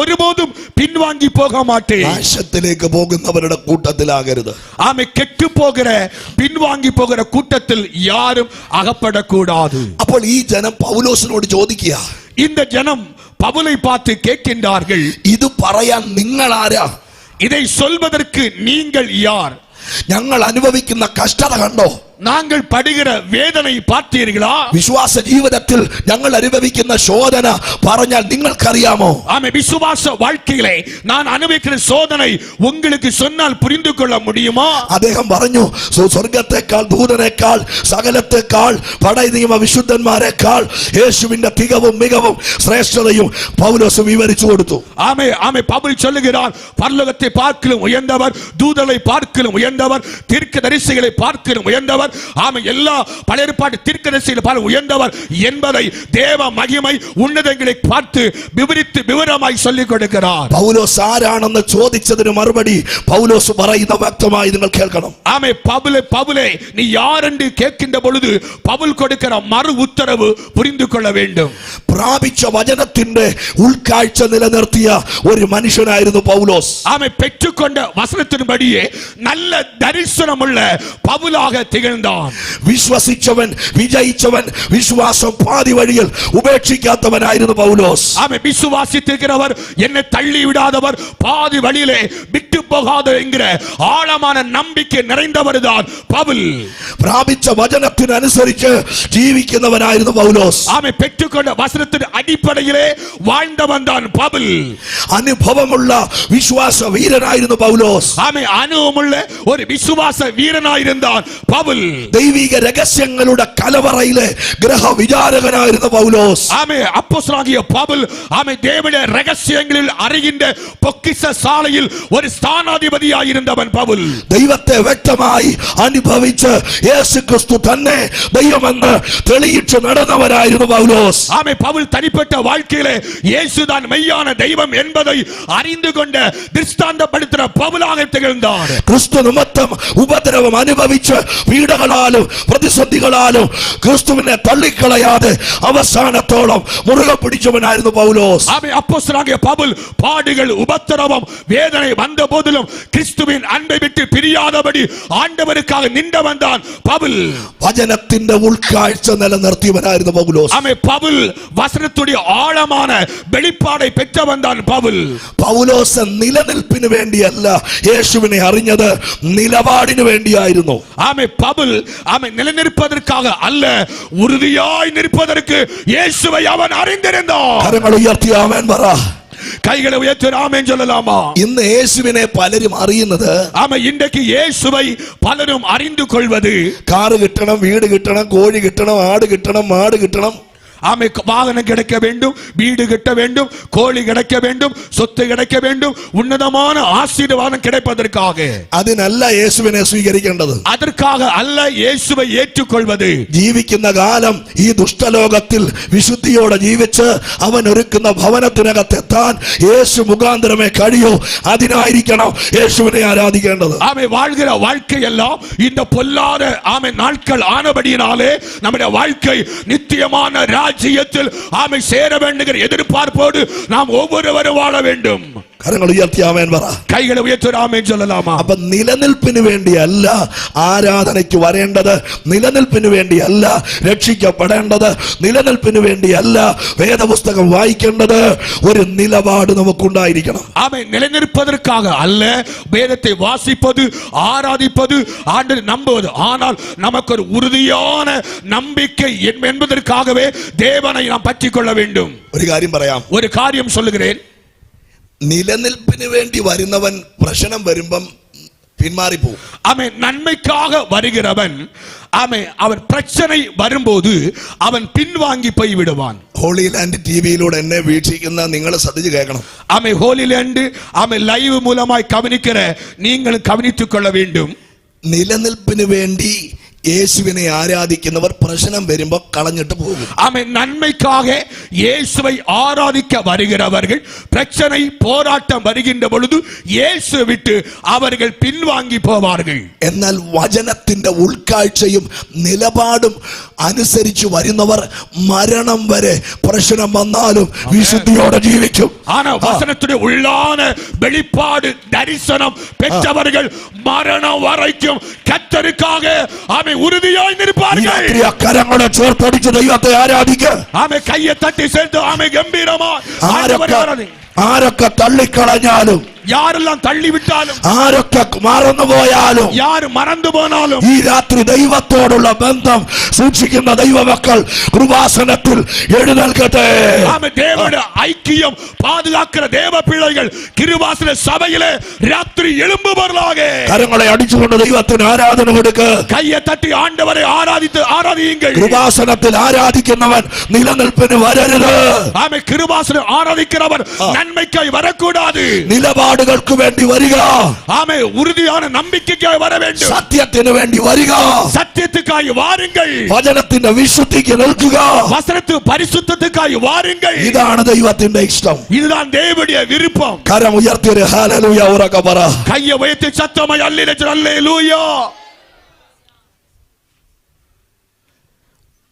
ஒருபோதும் பின்வாங்கி போக மாட்டேன். നാശത്തിലേക്ക് പോകുന്നവരുടെ കൂട്ടത്തിലാകരുത്. ஆமை கெட்டு போகிற பின்வாங்கி போகிற கூட்டத்தில் யாரும் அகப்படக்கூடாது. അപ്പോൾ ഈ ജനം പൗലോസിനോട് ചോദിക്കുക, இந்த ஜனம் பவுலை பார்த்து கேட்கின்றார்கள், ഇത് പറയാൻ നിങ്ങൾ ആരാ? இதை சொல்வதற்கு நீங்கள் யார்? ഞങ്ങൾ അനുഭവിക്കുന്ന കഷ്ടത കണ്ടോ? நாங்கள் படுகிற வேதனை பார்த்தீர்களா? വിശ്വാസ ജീവിതത്തിൽ ഞങ്ങൾ അനുഭവിക്കുന്ന ശോധന പറഞ്ഞാൽ നിങ്ങൾക്കറിയാമോ? ஆமே விசுவாச வாழ்க்கையிலே நான் அனுபவிக்கிற சோதனை உங்களுக்கு சொன்னால் புரிந்து கொள்ள முடியுமா? അദ്ദേഹം പറഞ്ഞു, സ്വർഗത്തെക്കാൾ ദൂതനേക്കാൾ സകലത്തെക്കാൾ പഴയ നിയമ വിശുദ്ധന്മാരെക്കാൾ യേശുവിന്റെ തികവും മികവും ശ്രേഷ്ഠതയും പൗലോസ് വിവരിച്ചു കൊടുത്തു. ஆமே ஆமே பவுல் சொல்லுகிறார், பரலோகத்தை பார்க்கிலும் உயர்ந்தவர், தூதரை பார்க்கிலும் உயர்ந்தவர், தீர்க்கதரிசிகளை பார்க்கிலும் உயர்ந்தவர், ஆமே எல்லா பழைய ஏற்பாட்டு தீர்க்கதரிசிகளை பார்க்கிலும் உயர்ந்தவர் என்பதை தேவ மகிமை உன்னதங்களை பார்த்து விவரித்து விவரமாய் சொல்லிக் கொடுக்கிறார். പൗലോസ് ആരാണെന്ന് ചോദിച്ചതിന് മറുപടി പൗലോസ് പറയുന്ന വ്യക്തമായി നിങ്ങൾ കേൾക്കണം. ஆமே பவுலே நீ யார் என்று கேட்கின்ற பொழுது பவுல் கொடுக்கிற மறு உத்தரவு புரிந்து கொள்ள வேண்டும். പ്രാപിച്ച വചനത്തിന്റെ ഉൾക്കാഴ്ച നിലനിർത്തിയ ഒരു മനുഷ്യനായിരുന്നു പൗലോസ്. ஆமே பெற்றுக்கொண்ட வசனத்தின்படியே நல்ல தரிசனமுள்ள பவுலாக திகழ்ந்தான். വിശ്വസിച്ചവൻ വിജയിച്ചവൻ, വിശ്വാസം പാതി വഴിയിൽ ഉപേക്ഷിക്കാത്തവനായിരുന്നു പൗലോസ്. ஆமே விசுவாசித்திருக்கிறவர், என்னை தள்ளி விடாதவர், பாதி வழியிலே விட்டு போகாத என்கிற ஆழமான நம்பிக்கை நிறைந்தவர் தான் பவுல். പ്രാപിച്ച വചനത്തിനനുസരിച്ച് ജീവിക്കുന്നവനായിരുന്നു പൗലോസ്. ஆமே பெற்றுக்கொண்ட வசனத்தின் அடிப்படையிலே வாழ்ந்தவன் தான் பவுல். അനുഭവമുള്ള വിശ്വാസ വീരനായിരുന്നു പൗലോസ്. ஆமே அனுபவமுள்ள ஒரு விசுவாச வீரனாயிருந்தான் பவுல். ദൈവിക രഹസ്യങ്ങളുടെ കലവറയിലെ ഗ്രഹവിചാരകനായിരുന്നു പൗലോസ്. ஆமே அப்போஸ்தலனாகிய பவுல் ஆமே தேவனுடைய ரகசியங்களில் அறிகின்ற பொக்கிஷ சாலையில் ஒரு ஸ்தானாதிபதியாய் இருந்தவன் பவுல். ദൈവത്തെ വ്യക്തമായി അനുഭവിച്ച് യേശുക്രിസ്തു തന്നെ ദൈവമെന്ന് തെളിയിച്ചു നടന്നവനായിരുന്നു പൗലോസ്. ஆமே பவுல் தனிப்பட்ட வாழ்க்கையிலே இயேசுதான் மெய்யான தெய்வம் என்பதை அறிந்து கொண்ட திருஷ்டாந்தப்படுத்துகிற பவுலாக திகழ்ந்தார். ക്രിസ്തു നിമിത്തം ഉപദ്രവം അനുഭവിച്ച് പീഡ പീഡകളാലും പ്രതിസന്ധികളാലും ക്രിസ്തുവിനെ തള്ളിക്കളയാതെ അവസാനത്തോളം മുറുകെ പിടിച്ചവനായിരുന്നു പൗലോസ്. அப்போஸ்தலனாகிய பவுல் பாடுகள் உபத்திரவம் வேதனை வந்த போதிலும் கிறிஸ்துவின் அன்பை விட்டு பிரியாதபடி ஆண்டவருக்காக நின்றவன் தான் பவுல். വചനത്തിന്റെ ഉൾക്കാഴ്ച നിലനിർത്തിയവനായിരുന്നു പൗലോസ്. பவுல் வசனத்துடைய ஆழமான வெளிப்பாடை பெற்றவன் தான் பவுல். പൗലോസ് നിലനിൽപ്പിന് വേണ്ടിയല്ല യേശുവിനെ അറിഞ്ഞത്, നിലപാടിന് വേണ്ടിയായിരുന്നു. பவுல் நிலைநிற்பதற்காக அல்ல, உறுதியாய் நிற்பதற்கு இயேசுவை அவன் அறிந்திருந்தான். കരങ്ങൾ ഉയർത്തി ആമേൻ പറ. கைகளை உயர்த்தி ஆமென் சொல்லலாமா? ഇന്ന് യേശുവിനെ പലരും അറിയുന്നത്, இன்றைக்கு இயேசுவை பலரும் அறிந்து கொள்வது, കാറ് കിട്ടണം, വീട് കിട്ടണം, കോഴി കിട്ടണം, ആട് കിട്ടണം, മാട് കിട്ടണം, வாகனம் கிடைக்க வேண்டும், வீடு கட்ட வேண்டும், கோழி கிடைக்க வேண்டும், சொத்து கிடைக்க வேண்டும், உன்னதமான ஆசீர்வாதம் கிடைப்பதற்காக. അതിനല്ല യേശുവിനെ സ്വീകരിക്കേണ്ടത്. அதற்காக அல்ல இயேசுவை ஏற்றுக்கொள்வது. ജീവിക്കുന്ന കാലം ഈ ദുഷ്ടലോകത്തിൽ വിശുദ്ധിയോടെ ജീവിച്ച് അവൻ ഒരുക്കുന്ന ഭവനത്തിനകത്തെത്താൻ യേശു മുഖാന്തരമേ കഴിയൂ. അതിനായിരിക്കണം യേശുവിനെ ആരാധിക്കേണ്ടത്. வாழ்கிற வாழ்க்கையெல்லாம் இந்த பொல்லாத நாட்கள் ஆனபடியினாலே நம்முடைய வாழ்க்கை நித்தியமான ராஜ்யத்தில் சேர வேண்டுகிற எதிர்பார்ப்போடு நாம் ஒவ்வொருவரும் வாழ வேண்டும். കരങ്ങൾ ഉയർത്തി ആമേൻ പറ. കൈകളെ ഉയർത്തി ആമേൻ ചൊല്ലലാമാ? അപ്പൊ നിലനിൽപ്പിന് വേണ്ടിയല്ല ആരാധനയ്ക്ക് വരേണ്ടത്, നിലനിൽപ്പിന് വേണ്ടിയല്ല രക്ഷിക്കപ്പെടേണ്ടത്, നിലനിൽപ്പിന് വേണ്ടിയല്ല വേദപുസ്തകം വായിക്കേണ്ടത്. ഒരു നിലപാട് നമുക്കുണ്ടായിരിക്കണം. நிலைநிற்பதற்காக அல்ல வேதத்தை வாசிப்பது, ஆராதிப்பது, ஆண்டவரை நம்புவது. ஆனால் நமக்கு ஒரு உறுதியான நம்பிக்கை என்பதற்காகவே தேவனை நாம் பற்றிக் கொள்ள வேண்டும். ഒരു കാര്യം പറയാം, ஒரு காரியம் சொல்லுகிறேன். നിലനിൽപ്പിന് വേണ്ടി വരുന്നവൻ പ്രശ്നം വരുമ്പം പിന്മാറിപ്പോവും. நன்மைக்காக வருகிறவன் அவன் பிரச்சனை வரும்போது அவன் பின்வாங்கி போய் விடுவான். ഹോളി ലാൻഡ് ടിവിയിലൂടെ എന്നെ വീക്ഷിക്കുന്ന നിങ്ങൾ ശ്രദ്ധിച്ച് കേൾക്കണം. ஹோலி லேண்ட் லைவ் மூலமாய் கவனிக்கிற நீங்களும் கவனித்துக் கொள்ள வேண்டும். നിലനിൽപ്പിന് വേണ്ടി യേശുവിനെ ആരാധിക്കുന്നവർ പ്രശ്നം വരുമ്പോൾ കളഞ്ഞിട്ട് പോകും. நன்மைக்காக இயேசுவை ஆராதிக்க வருகிறவர்கள் பிரச்சனை போராட்டம் வருகின்ற பொழுது இயேசு விட்டு அவர்கள் பின்வாங்கி போவார்கள். എന്നാൽ വചനത്തിന്റെ ഉൾക്കാഴ്ചയും നിലപാടും അനുസരിച്ച് വരുന്നവർ മരണം വരെ പ്രശ്നം വന്നാലും വിശുദ്ധിയോടെ ജീവിക്കും. ஆனா வசனத்துடைய உள்ளான வெளிப்பாடு தரிசனம் பெற்றவர்கள் மரணம் வரைக்கும் கர்த்தருக்காக உறுதியாய் நிற்பார்கள். കരങ്ങളെ ചേർത്തടിച്ച് ദൈവത്തെ ആരാധിക്കുക. கையை தட்டி சேர்த்து கம்பீரமா ആരൊക്കെ തള്ളിക്കളഞ്ഞാലും, யாரெல்லாம் தள்ளி விட்டாலும், ആരൊക്കെ മറന്നു പോയാലും, யார் மறந்து போனாலும், ഈ രാത്രി ദൈവത്തോടുള്ള ബന്ധം സൂക്ഷിക്കുന്ന ദൈവമക്കൾ കൃപാസനത്തിൽ എഴുന്നേൽക്കട്ടെ. தேவனுடைய ஐக்கியம் பாதுகாக்கிற தேவ பிள்ளைகள் கிருபாசன சபையிலே ராத்திரி எழும்புவார்களாக. കരങ്ങളെ അടിച്ചുകൊണ്ട് ദൈവത്തിന് ആരാധന കൊടുക്കുക. கையை தட்டி ஆண்டவரை ஆராதியுங்கள். കൃപാസനത്തിൽ ആരാധിക്കുന്നവൻ നിലനിൽപ്പിന് വരരുത്. கிருபாசனம் ஆராதிக்கிறவர் நன்மைக்காய் வரக்கூடாது. നിലപാടുകൾക്ക് വേണ്ടി വരിക. உறுதியான நம்பிக்கைக்காய் வர வேண்டும். സത്യത്തിന് വേണ്ടി വരിക. சத்தியத்துக்காய் வாருங்கள். വചനത്തിന്റെ വിശുദ്ധിക്ക് നിൽക്കുക. வசனத்து பரிசுத்தத்துக்காய் வாருங்கள். ഇതാണ് ദൈവത്തിന്റെ ഇഷ്ടം. இதுதான் தேவனுடைய விருப்பம். കരം ഉയർത്തി ഒരു ഹല്ലേലൂയ ഉറക്കെ പറ. கையை உயர்த்தி சத்தமாய் அல்லேலൂயா.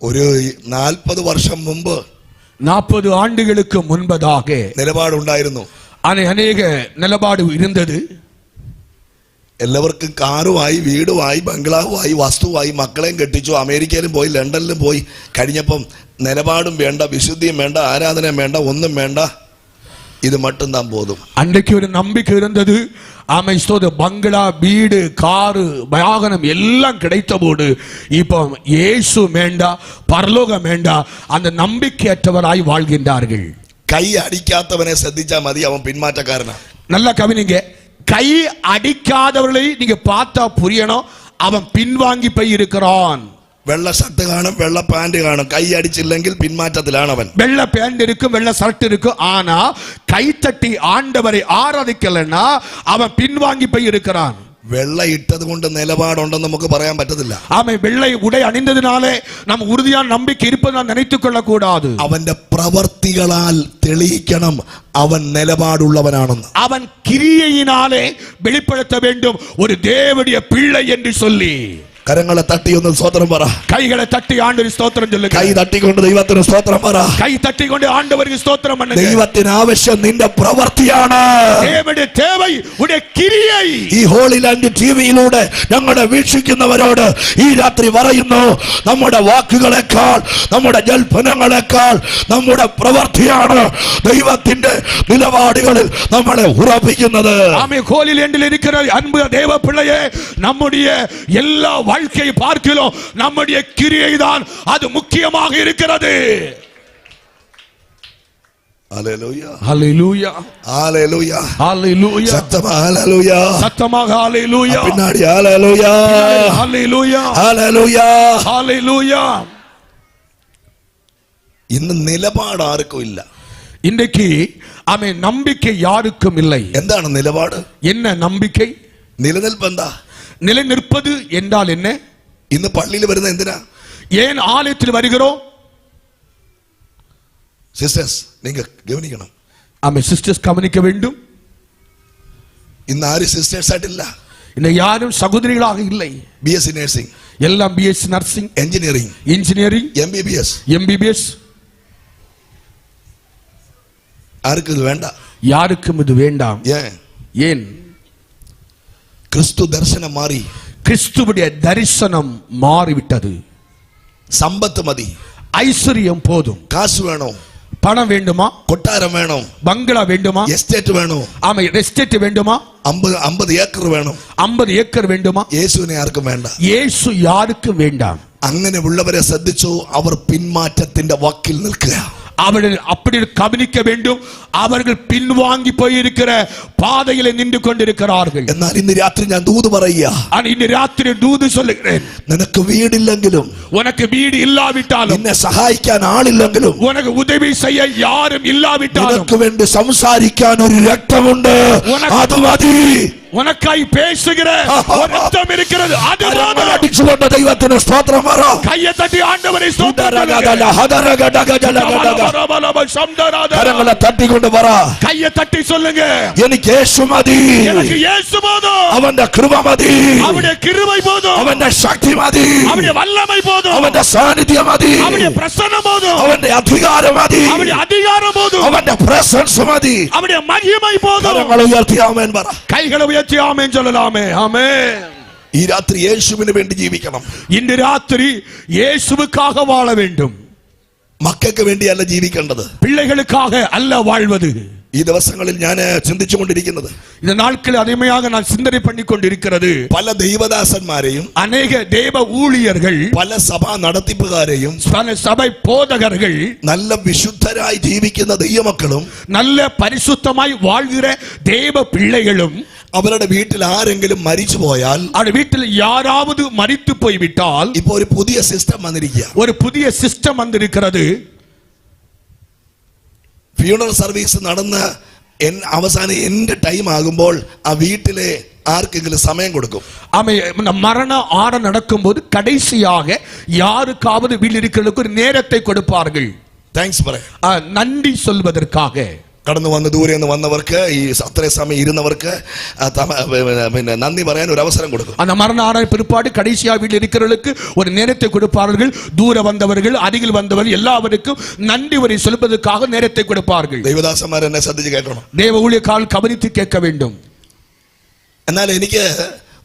ഒരു 40 വർഷം മുമ്പ് 40 ஆண்டுகளுக்கு முன்பதாக നിലപാടുണ്ടായിരുന്നു. അനേക നിലപാട് ഇരുന്നത്. എല്ലാവർക്കും കാറുമായി, വീടുമായി, ബംഗ്ലാവുമായി, വസ്തുവായി, മക്കളെയും കെട്ടിച്ചു, അമേരിക്കയിലും പോയി, ലണ്ടനിലും പോയി കഴിഞ്ഞപ്പം നിലപാടും വേണ്ട, വിശുദ്ധിയും വേണ്ട, ആരാധനയും വേണ്ട, ഒന്നും വേണ്ട, ഇത് மட்டும் தான் போதும். அன்றைக்கு ஒரு நம்பிக்கை இருந்தது. பங்களா, வீடு, காரு, வாகனம் எல்லாம் கிடைத்த போது இப்போ இயேசு வேண்டா, பரலோகம் வேண்டா, அந்த நம்பிக்கையற்றவராய் வாழ்கின்றார்கள். കൈ അടിക്കാത്തവനെ ശ്രദ്ധിച്ചാൽ മതി, അവൻ പിന്മാറ്റക്കാരനാ. நல்லா கவனிங்க. கை அடிக்காதவர்களை நீங்க பார்த்தா புரியணும், அவன் பின்வாங்கி போய் இருக்கிறான். വെള്ള ഷർട്ട് കാണും, വെള്ള പാന്റ് കാണും, കൈ അടിച്ചില്ലെങ്കിൽ പിന്മാറ്റത്തിലാണ് അവൻ. வெள்ள பேண்ட் இருக்கும், வெள்ள ஷர்ட் இருக்கும், ஆனா கைத்தட்டி ஆண்டவரை ஆராதிக்கலன்னா அவன் பின்வாங்கி போய் இருக்கிறான். വെള്ള ഇട്ടത് കൊണ്ട് നിലപാടുണ്ടെന്ന് നമുക്ക് പറയാൻ പറ്റത്തില്ല. வெள்ளை உடை அணிந்ததினாலே நம்ம உறுதியான நம்பிக்கை இருப்பதை நாம் நினைத்துக் கொள்ள கூடாது. അവന്റെ പ്രവർത്തികളാൽ തെളിയിക്കണം അവൻ നിലപാടുള്ളവനാണെന്ന്. அவன் கிரியையினாலே வெளிப்படுத்த வேண்டும் ஒரு தேவனுடைய பிள்ளை என்று சொல்லி. കരങ്ങളെ തട്ടി ഒന്ന് സ്തോത്രം പറ. கைகளை தட்டி ஆண்டவருக்கு ஸ்தோத்திரம் சொல்லுங்க. കൈ തട്ടിക്കൊണ്ട് ദൈവത്തിന് സ്തോത്രം പറ. கை தட்டிக்கொண்டு ஆண்டவருக்கு ஸ்தோத்திரம் பண்ணுங்க. ദൈവത്തിന് ആവശ്യം നിന്റെ പ്രവൃത്തിയാണ്. தேவனுடைய தேவை உடைய கிரியை. ഈ ഹോളി ലാൻഡ് ടിവിയിലൂടെ ഞങ്ങളെ വീക്ഷിക്കുന്നവരോട് ഈ രാത്രി പറയുന്നു, നമ്മുടെ വാക്കുകളെക്കാൾ നമ്മുടെ ജൽപ്പനങ്ങളെക്കാൾ നമ്മുടെ പ്രവൃത്തിയാണ് ദൈവത്തിന്റെ നിലപാടുകളിൽ നമ്മളെ ഉറപ്പിക്കുന്നത്. ஆமென். ஹோலி லேண்டில் இருக்கிற அன்பு தேவ பிள்ளையே, நம்முடைய எல்லா வாழ்க்கையை பார்க்கிறோம், நம்முடைய கிரியை தான் அது முக்கியமாக இருக்கிறது. ஹல்லேலூயா, ஹல்லேலூயா, ஹல்லேலூயா, ஹல்லேலூயா. சத்தமா ஹல்லேலூயா, சத்தமாக ஹல்லேலூயா, பின்னாடி ஹல்லேலூயா, ஹல்லேலூயா, ஹல்லேலூயா, ஹல்லேலூயா. ഇന്ന് നിലപാട് ആർക്കും ഇല്ല. இன்றைக்கு ஆமென் நம்பிக்கை யாருக்கும் இல்லை. എന്താണ് നിലപാട്? என்ன നம்பிக்கை? നിലനിൽപ്പ് എന്താ? நிலைநிற்பது என்றால் என்ன? ഇന്ന് പള്ളിയിൽ വരുന്ന എന്തിനാ? ஏன் ஆலயத்தில் வருகிறோம்? സിസ്റ്റേഴ്സ്, നിങ്ങൾ ഗവനിക്കണം. ஆமென். சிஸ்டர்ஸ் கவனிக்க வேண்டும். ഇന്ന് ആരും സിസ്റ്റേഴ്സ് ആയിട്ടില്ല. இன்னும் யாரும் சகோதரிகளாக இல்லை. BSc നഴ്സിംഗ്, எல்லாம் BSc nursing, engineering, engineering, MBBS. MBBS. ആർക്കും ഇത് വേണ്ട. யாருக்கும் இது வேண்டாம். ஏன்? ക്രിസ്തു ദർശനം മാറി. கிறிஸ்துவுடைய தரிசனம் மாறிவிட்டது. സമ്പത്ത് മതി, ஐஸ்வர்யம் போதும். കാശ് വേണോ, பணம் வேண்டுமா, കൊട്ടാരം വേണോ, பங்களா வேண்டுமா, എസ്റ്റേറ്റ് വേണോ, ஆமா எஸ்டேட் வேண்டுமா, 50 ഏക്കർ വേണോ, 50 ஏக்கர் வேண்டுமா, യേശുവിനെ ആർക്കും വേണ്ട. இயேசு யாருக்கும் வேண்டாம். അങ്ങനെ ഉള്ളവരെ ശ്രദ്ധിച്ചു, അവർ പിന്മാറ്റത്തിന്റെ വക്കിൽ നിൽക്കുക. அவர்கள் அப்படி கவனிக்க வேண்டும். அவர்கள் பின்வாங்கி போயிருக்கிற பாதையிலே நின்று கொண்டிருக்கிறார்கள். എന്നാൽ ഇന്ന് രാത്രി ഞാൻ ദൂത് പറയുക, இன்று ராத்திரி தூது சொல்லுகிறேன். നിനക്ക് വീടില്ലെങ്കിലും, உனக்கு வீடு இல்லாவிட்டாலும், നിന്നെ സഹായിക്കാൻ ആളില്ലെങ്കിലും, உனக்கு உதவி செய்ய யாரும் இல்லாவிட்டாலும், നിനക്ക് വേണ്ടി സംസാരിക്കാൻ ഒരു രക്തമുണ്ട്, അത് മതി. உனக்காய் பேசுகிற ஒரு ரத்தம் இருக்கிறது, அது போதும். അടിച്ചുകൊണ്ട് ദൈവത്തിന് സ്തോത്രം പറ. கையை തട്ടി ആண்டവരെ സ്തോത്രം കരങ്ങളെ തട്ടിക്കൊണ്ട് പറ. கையை தட்டி சொல்லுங்க, എനിക്ക് യേശു മതി, எனக்கு இயேசு போதும், അവന്റെ കൃപ മതി, அவருடைய கிருபை போதும், അവന്റെ ശക്തി മതി, அவருடைய வல்லமை போதும், അവന്റെ സാന്നിധ്യം മതി, அவருடைய பிரசன்னம் போதும், അവന്റെ അധികാരം മതി, அவருடைய அதிகாரம் போதும், അവന്റെ പ്രസൻസ് മതി. அவருடைய மகிமை போதும். കരങ്ങൾ ഉയർത്തി ആമേൻ പറ. கைகளை உயர்த்தி ஆமென் சொல்லலாமே. ஆமென். ഈ രാത്രി യേശുവിന് വേണ്ടി ജീവിക്കണം. இன்று ராத்திரி இயேசுவுக்காக வாழ வேண்டும். മക്കൾക്ക് വേണ്ടിയല്ല ജീവിക്കേണ്ടത്, பிள்ளைகளுக்காக அல்ல வாழ்வது. ഈ ദിവസങ്ങളിൽ ഞാൻ ചിന്തിച്ചുകൊണ്ടിരിക്കുന്നത്, இந்த நாட்களில் அதிகமாக நான் சிந்தனை பண்ணி கொண்டிருக்கிறது, പല ദൈവദാസന്മാരെയും, அநேக தேவ ஊழியர்கள், പല സഭാ നടത്തിപ്പുകാരെയും, பல சபை போதகர்கள், നല്ല വിശുദ്ധരായി ജീവിക്കുന്ന ദൈവമക്കളും, நல்ல பரிசுத்தமாய் வாழ்கிற தேவ பிள்ளைகளும், അവരുടെ വീട്ടിൽ ആരെങ്കിലും മരിച്ചു പോയാൽ, அவருடைய வீட்டில் யாராவது மரித்து போய்விட்டால், ഇപ്പൊ ഒരു പുതിയ സിസ്റ്റം വന്നിരിക്കുക. ஒரு புதிய சிஸ்டம் வந்திருக்கிறது. ഫ്യൂണറൽ സർവീസ് നടന്ന് അവസാനം എന്റെ ടൈം ആകുമ്പോൾ ആ വീട്ടിലെ ആർക്കെങ്കിലും സമയം കൊടുക്കും. மரண ஆட நடக்கும் போது கடைசியாக யாருக்காவது வீட்டில் இருக்கிறவர்களுக்கு ஒரு நேரத்தை கொடுப்பார்கள். താങ്ക്സ് പറയാം, நன்றி சொல்வதற்காக. കടന്നു വന്ന് ദൂരെ നിന്ന് വന്നവർക്ക്, ഈ അത്രയും സമയം ഇരുന്നവർക്ക് പിന്നെ നന്ദി പറയാൻ ഒരു അവസരം കൊടുക്കും. அந்த மரண ஆட பிற்பாடு கடைசியா வீட்டில் இருக்கிறவர்களுக்கு ஒரு நேரத்தை கொடுப்பார்கள். தூர வந்தவர்கள், அருகில் வந்தவர்கள் எல்லாருக்கும் நன்றி வரை சொல்வதற்காக நேரத்தை கொடுப்பார்கள். ദൈവദാസന്മാർ എന്നെ ശ്രദ്ധിച്ച് കേൾക്കണം. தேவ ஊழியக்காரர்கள் கவனித்து கேட்க வேண்டும். എന്നാൽ എനിക്ക്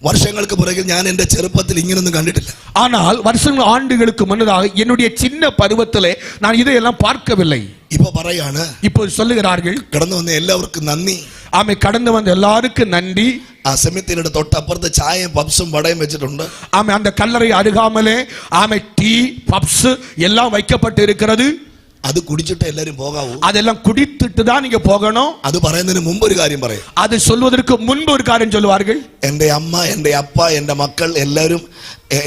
വർഷങ്ങൾക്ക് പുറകിൽ ഞാൻ എന്റെ ചെറുപ്പത്തിൽ ഇങ്ങനൊന്നും കണ്ടിട്ടില്ല. ஆனால் வருஷங்கள் ஆண்டுகளுக்கு முன்னதாக என்னுடைய சின்ன பருவத்திலே நான் இதையெல்லாம் பார்க்கவில்லை. ഇപ്പൊ പറയാണ്, இப்போ சொல்லுகிறார்கள், കടന്നു വന്ന എല്ലാവർക്കും നന്ദി. ஆமை கடந்து வந்த எல்லாருக்கும் நன்றி. ആ സെമിത്തേരിയുടെ തൊട്ടപ്പുറത്ത് ചായയും പപ്സും വടയും വെച്ചിട്ടുണ്ട്. ஆமை அந்த கல்லறை அருகாமலே ஆமை டீ பப்ஸ் எல்லாம் வைக்கப்பட்டு இருக்கிறது. അത് കുടിച്ചിട്ട് എല്ലാരും പോകാവൂ. அதெல்லாம் குடித்துட்டு தான் நீங்க போகணும். അത് പറയുന്നതിന് മുമ്പ് ഒരു കാര്യം പറയും. அது சொல்வதற்கு முன்பு ஒரு காரியம் சொல்வார்கள். എന്റെ അമ്മ, എന്റെ അപ്പ, എന്റെ മക്കൾ എല്ലാവരും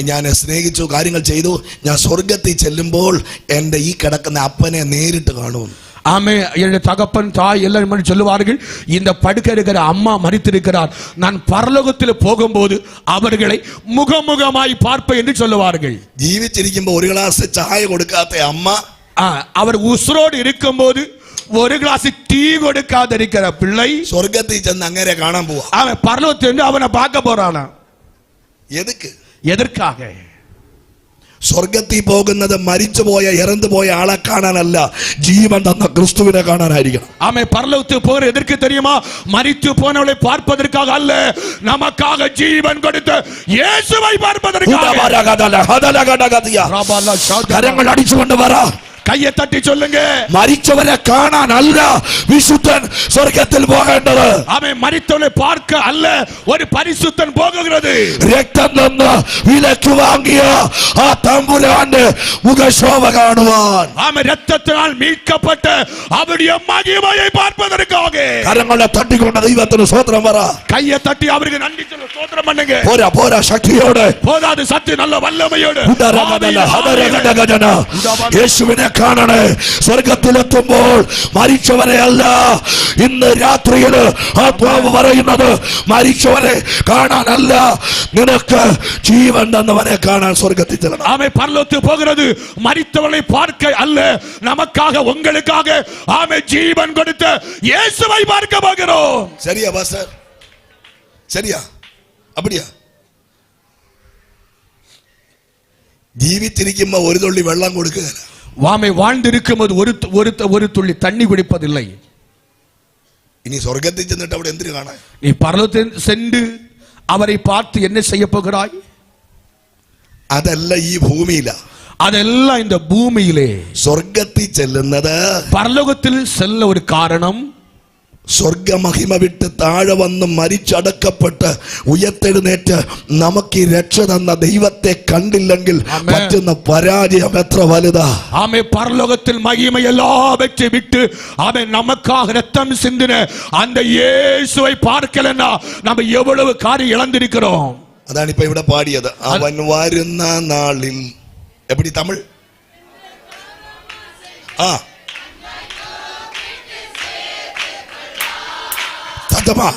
ഞാൻ സ്നേഹിച്ചു, കാര്യങ്ങൾ ചെയ്തു. ഞാൻ സ്വർഗത്തിൽ ചെല്ലുമ്പോൾ എന്റെ ഈ കിടക്കുന്ന അപ്പനെ നേരിട്ട് കാണും. ஆமே, என்னுடைய தகப்பன் தாய் எல்லாரும் சொல்லுவார்கள், இந்த படுக்க இருக்கிற அம்மா மரித்திருக்கிறார், நான் பரலோகத்தில் போகும்போது அவர்களை முகமுகமாய் பார்ப்பேன் என்று சொல்லுவார்கள். ജീവിച്ചിരിക്കുമ്പോൾ ഒരു ഗ്ലാസ് ചായ കൊടുക്കാത്ത അമ്മ, அவர் உசுரோடு இருக்கும்போது ஒரு கிளாஸ் டீ கொடுக்காத இருக்கிற பிள்ளை സ്വർഗത്തിൽ ചെന്ന് അങ്ങനെ കാണാൻ പോവാ. அவன் பரலோகத்தில் அவனை பார்க்க போறானா? எதுக்கு? எதற்காக? സ്വർഗത്തിൽ പോകുന്നത് മരിച്ചുപോയ ഇറന്നുപോയ ആളെ കാണാനല്ല, ജീവൻ തന്ന ക്രിസ്തുവിനെ കാണാനായിരിക്കണം. ஆமே, பரலோகத்துக்கு போகிற எதற்கு தெரியுமா? மரித்து போனவளை பார்ப்பதற்காக அல்ல, நமக்காக ஜீவன் கொடுத்த இயேசுவை பார்ப்பதற்காக. കരങ്ങൾ അടിച്ചുകൊണ്ട് വര, கையை தட்டி சொல்லுங்க. മരിച്ചവരെ കാണാൻ അല്ല വിശുദ്ധൻ സ്വർഗത്തിൽ പോകേണ്ടത്. ആമേൻ. മരിച്ചവരെ பார்க்க அல்ல ഒരു പരിശുദ്ധൻ പോകുന്നത്. രക്തം തന്ന് വിലക്ക് വാങ്ങിയ ആ തമ്പുരാന്റെ മുഖശോഭ കാണുവാൻ. ആമേൻ. രക്തത്താൽ மீட்கப்பட்ட அவருடைய மகிமையை பார்ப்பதற்காக. കരങ്ങളെ തട്ടിക്കൊണ്ട് ദൈവത്തിന് സ്തോത്രം പറ. கையை தட்டி அவருக்கு நன்றி சொல்ல ஸ்தோத்திரம் பண்ணுங்க. പോരാ പോരാ, ശക്തിയോടെ போதாது, சக்தி நல்ல വല്ലമയോടെ. യേശുവിനെ കാണണേ. സ്വർഗത്തിലെത്തുമ്പോൾ മരിച്ചവരെ അല്ല, ഇന്ന് രാത്രിയിൽ ആത്മാവ് പറയുന്നത് മരിച്ചവരെ കാണാനല്ല, നിനക്ക് ജീവൻ തന്നവനെ കാണാൻ സ്വർഗത്തിൽ ചെല്ലണം. ആമേ. പരലോകத்துக்கு போகிறது மரித்தவர்களை பார்க்க அல்ல, நமக்காக உங்களுக்காக ஆமே ஜீவன் கொடுத்த இயேசுவை பார்க்க போகிறோம். சரியா பாஸ்டர்? சரியா? அப்படியா? ജീവിച്ചിരിക്കുമ്പോ ഒരു തുള്ളി വെള്ളം കൊടുക്കുകയില്ല. வாமை வாழ்ந்திருக்கும்போது ஒரு துள்ளி தண்ணி குடிப்பதில்லை. ഇനി സ്വർഗത്തിൽ ചെന്നിട്ട് അവിടെ എന്തിനു കാണാൻ? நீ பரலோகத்தில் சென்று அவரை பார்த்து என்ன செய்ய போகிறாய்? അതല്ല ഈ ഭൂമിയില, அதெல்லாம் இந்த பூமியிலே. സ്വർഗത്തിൽ ചെല്ലുന്നത്, பரலோகத்தில் செல்ல ஒரு காரணம், സ്വർഗമഹിമ വിട്ട് താഴെ വന്ന് മരിച്ചടക്കപ്പെട്ട് ഉയർത്തെഴുന്നേറ്റ് നമുക്ക് രക്ഷ തന്ന ദൈവത്തെ കണ്ടില്ലെങ്കിൽ പറ്റുന്ന പരാജയം എത്ര വലുതാ. ആമേ. பரலோகத்தில் மகிமை எல்லாம் வெற்றி விட்டு ஆமே நமக்காக ரத்தம் சிந்தின அந்த இயேசுவை பார்க்கலன்னா நம்ம எவ்வளவு காரியம் இழந்திருக்கிறோம். അതാണ് ഇപ്പൊ ഇവിടെ പാടിയത്. അവൻ വരുന്ന നാളിൽ. എപ്പടി തമിഴ്? ആ தத்தமா.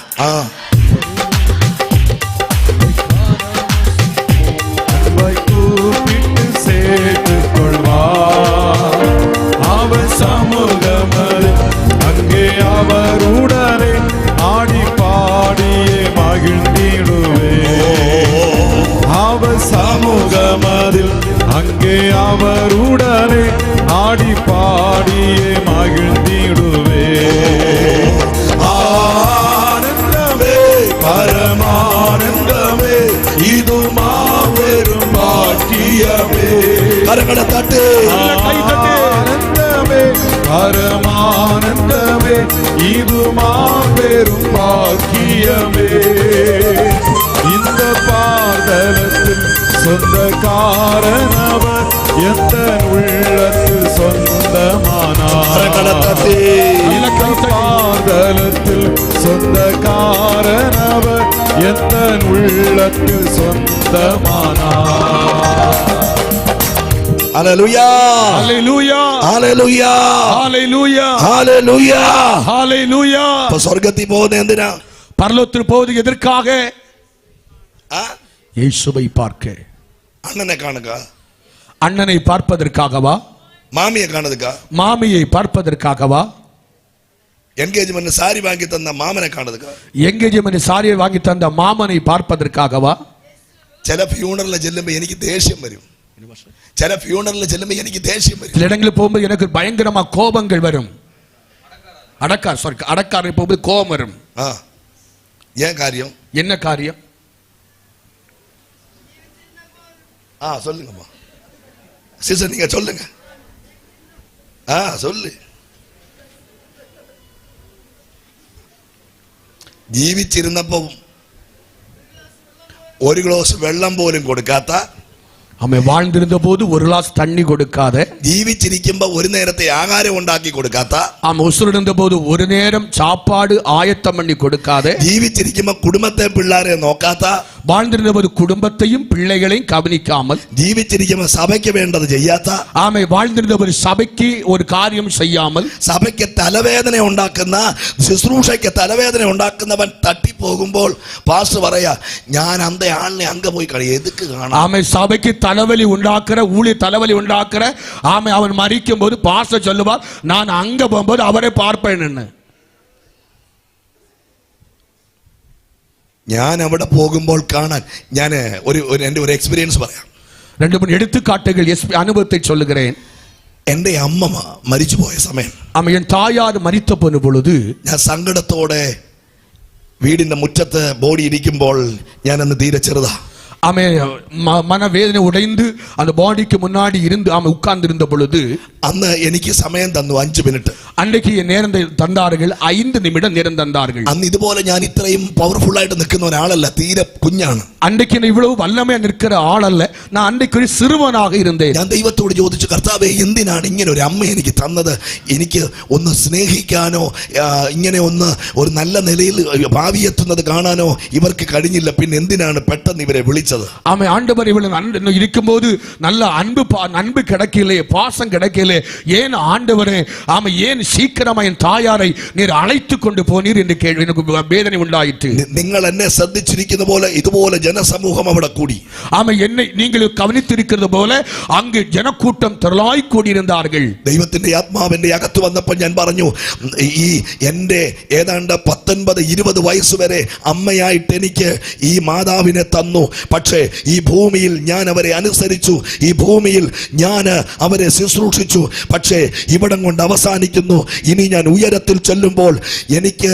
கூப்பிட்டு சேர்த்துக் கொள்வார் அவர் சமூகமது, அங்கே அவருடனே ஆடி பாடியே மகிழ்ந்திடுவே. அவர் சமூகமதில் அங்கே அவருடனே ஆடி பாடியே மகிழ்ந்திடுவே. പരമാനന്ദമേ, ഇതു മാവരും ഭാഗ്യമേ. കരങ്ങളെ തട്ട്. ആനന്ദമേ, പരമാനന്ദമേ, ഇതു മാവരും ഭാഗ്യമേ. இந்த பாதலத்தில் சொந்தக்காரனவர் எந்த உள்ளத்தில் சொந்தமானார். பாதலத்தில் சொந்தக்காரனவர் எந்த உள்ளத்தில் சொந்தமானார். ஹல்லேலூயா, ஹல்லேலூயா, ஹல்லேலூயா, ஹல்லேலூயா, ஹல்லேலூயா, ஹல்லேலூயா. இப்ப സ്വർഗ്ഗത്തിൽ പോകുന്നത് എന്തിനാ? பரலோகத்துக்கு போவது எதற்காக? இயேசுவை பார்க்க. அண்ணனை காணுங்க. அண்ணனை பார்ப்பதற்காகவா? மாமியை காணுதுக்கா? மாமியை பார்ப்பதற்காகவா? என்கேஜ்மென்ட் சாரி வாங்கி தந்த மாமனை காணுதுக்கா? என்கேஜ்மென்ட் சாரியை வாங்கி தந்த மாமனை பார்ப்பதற்காகவா? ചില ഫ്യൂണറലിൽ ചെല്ലുമ്പോൾ എനിക്ക് ദേഷ്യം വരും. ചില ഫ്യൂണറലിൽ ചെല്ലുമ്പോൾ എനിക്ക് ദേഷ്യം വരും. சில இடங்களில் போகும்போது எனக்கு பயங்கரமா கோபங்கள் வரும். அடக்காரை போகும்போது கோபம் வரும். ஏன் காரியம்? என்ன காரியம்? சொல்லுங்கம்மா சிஸ்டர், நீங்க சொல்லுங்க. சொல்லு. ജീവിച്ചിരുന്നപ്പോ ഒരു ഗ്ലാസ് വെള്ളം പോലും കൊടുക്കാത്ത, அவன் வாழ்ந்திருந்த போது ஒரு கிளாஸ் தண்ணி கொடுக்காத, ജീവിച്ചിരിക്കുമ്പോ ഒരു നേരത്തെ ആഹാരം ഉണ്ടാക്കി കൊടുക്കാത്ത, அவன் உசுரிருந்த போது ஒரு நேரம் சாப்பாடு ஆயத்தம் பண்ணி கொடுக்காத, ജീവിച്ചിരിക്കുമ്പോ കുടുംബത്തെ പിള്ളേരെ നോക്കാത്ത, வாழ்ந்திருந்த போது குடும்பத்தையும் பிள்ளைகளையும் கவனிக்காமல், ജീവിച്ചിരിക്കുമ്പോ സഭയ്ക്ക് വേണ്ടത് ചെയ്യാത്ത, ஆமை வாழ்ந்திருந்த ஒரு சபைக்கு ஒரு காரியம் செய்யாமல், സഭയ്ക്ക് തലവേദന ഉണ്ടാക്കുന്ന, ശുശ്രൂഷയ്ക്ക് തലവേദന ഉണ്ടാക്കുന്നവൻ തട്ടിപ്പോകുമ്പോൾ പാസ്റ്റർ പറയാ, ഞാൻ അന്ത ആളിനെ അങ്ക പോയി കളി എതുക്ക് കാണാം. ஆமை சபைக்கு தலைவலி உண்டாக்குற, ஊழிய தலைவலி உண்டாக்குற, ஆமை அவன் மரிக்கும் போது பாஸ்டர் சொல்லுவார், நான் அங்க போகும்போது அவரை பார்ப்பேன். ഞാൻ അവിടെ പോകുമ്പോൾ കാണാൻ ഞാൻ എൻ്റെ ഒരു എക്സ്പീരിയൻസ് പറയാം. 2-3 எடுத்துக்காட்டுகள் அனுபவத்தை சொல்லுகிறேன். എൻ്റെ അമ്മ മരിച്ചുപോയ സമയം, என் தாயார் மரித்த போன பொழுது ഞാൻ സങ്കടത്തോടെ വീടിന്റെ മുറ്റത്ത് ബോഡി ഇരിക്കുമ്പോൾ ഞാൻ അന്ന് തീരെ ചെറുതാ. மனவேதனை உடைந்து அந்த பாடிக்கு முன்னாடி இருந்து உட்கார்ந்து இருந்த பொழுது അന്ന് എനിക്ക് സമയം തന്നു 5 മിനിറ്റ്. அன்றைக்கு நேரம் தந்தார்கள், 5 நிமிடம் நேரம் தந்தார்கள். അന്ന് ഇതുപോലെ ഞാൻ ഇത്രയും പവർഫുൾ ആയിട്ട് നിൽക്കുന്ന ഒരാളല്ല, തീരെ കുഞ്ഞാണ്. அன்றைக்கு இவ்வளவு வல்லமையா நிற்கிற ஆள் அல்ல, நான் அன்றைக்கு ஒரு சிறுவனாக இருந்தேன். ഞാൻ ദൈവത്തോട് ചോദിച്ചു, കർത്താവേ എന്തിനാണ് ഇങ്ങനെ ഒരു അമ്മ എനിക്ക് തന്നത്? എനിക്ക് ഒന്ന് സ്നേഹിക്കാനോ ഇങ്ങനെ ഒരു നല്ല നിലയിൽ ഭാവി എത്തുന്നത് കാണാനോ ഇവർക്ക് കഴിഞ്ഞില്ല, പിന്നെ എന്തിനാണ് പെട്ടെന്ന് ഇവരെ വിളിച്ചത്? ஆமே, ஆண்டவர் இவ்வளவு இருக்கும்போது நல்ல அன்பு கிடைக்கலே, பாசம் கிடைக்கலே, ஏன் ஆண்டவரே ஆமா ஏன் சீக்கிரமா என் தாயாரை நீர் அழைத்து கொண்டு போனீர் என்று கேள்வி எனக்கு வேதனை உண்டாயிற்று. നിങ്ങൾ എന്നെ ശ്രദ്ധിച്ചിരിക്കുന്ന പോലെ ഇതുപോലെ ജനസമൂഹം അവിടെ കൂടി. ஆமா, என்னை நீங்கள் கவனித்திருக்கிறது போல அங்கு ஜனக்கூட்டம் திரளாய் கூடியிருந்தார்கள். ദൈവത്തിന്റെ ആത്മാവിന്റെ അകത്ത് വന്നപ്പോൾ ഞാൻ പറഞ്ഞു, ഈ എൻ്റെ ഏതാണ്ട് 19-20 വയസ്സ് വരെ അമ്മയായിട്ട് എനിക്ക് ഈ മാതാവിനെ തന്നു. പക്ഷേ ഈ ഭൂമിയിൽ ഞാൻ അവരെ അനുസരിച്ചു, ഈ ഭൂമിയിൽ ഞാൻ അവരെ ശുശ്രൂഷിച്ചു. പക്ഷേ ഇവിടം കൊണ്ട് അവസാനിക്കുന്നു. ഇനി ഞാൻ ഉയരത്തിൽ ചെല്ലുമ്പോൾ എനിക്ക്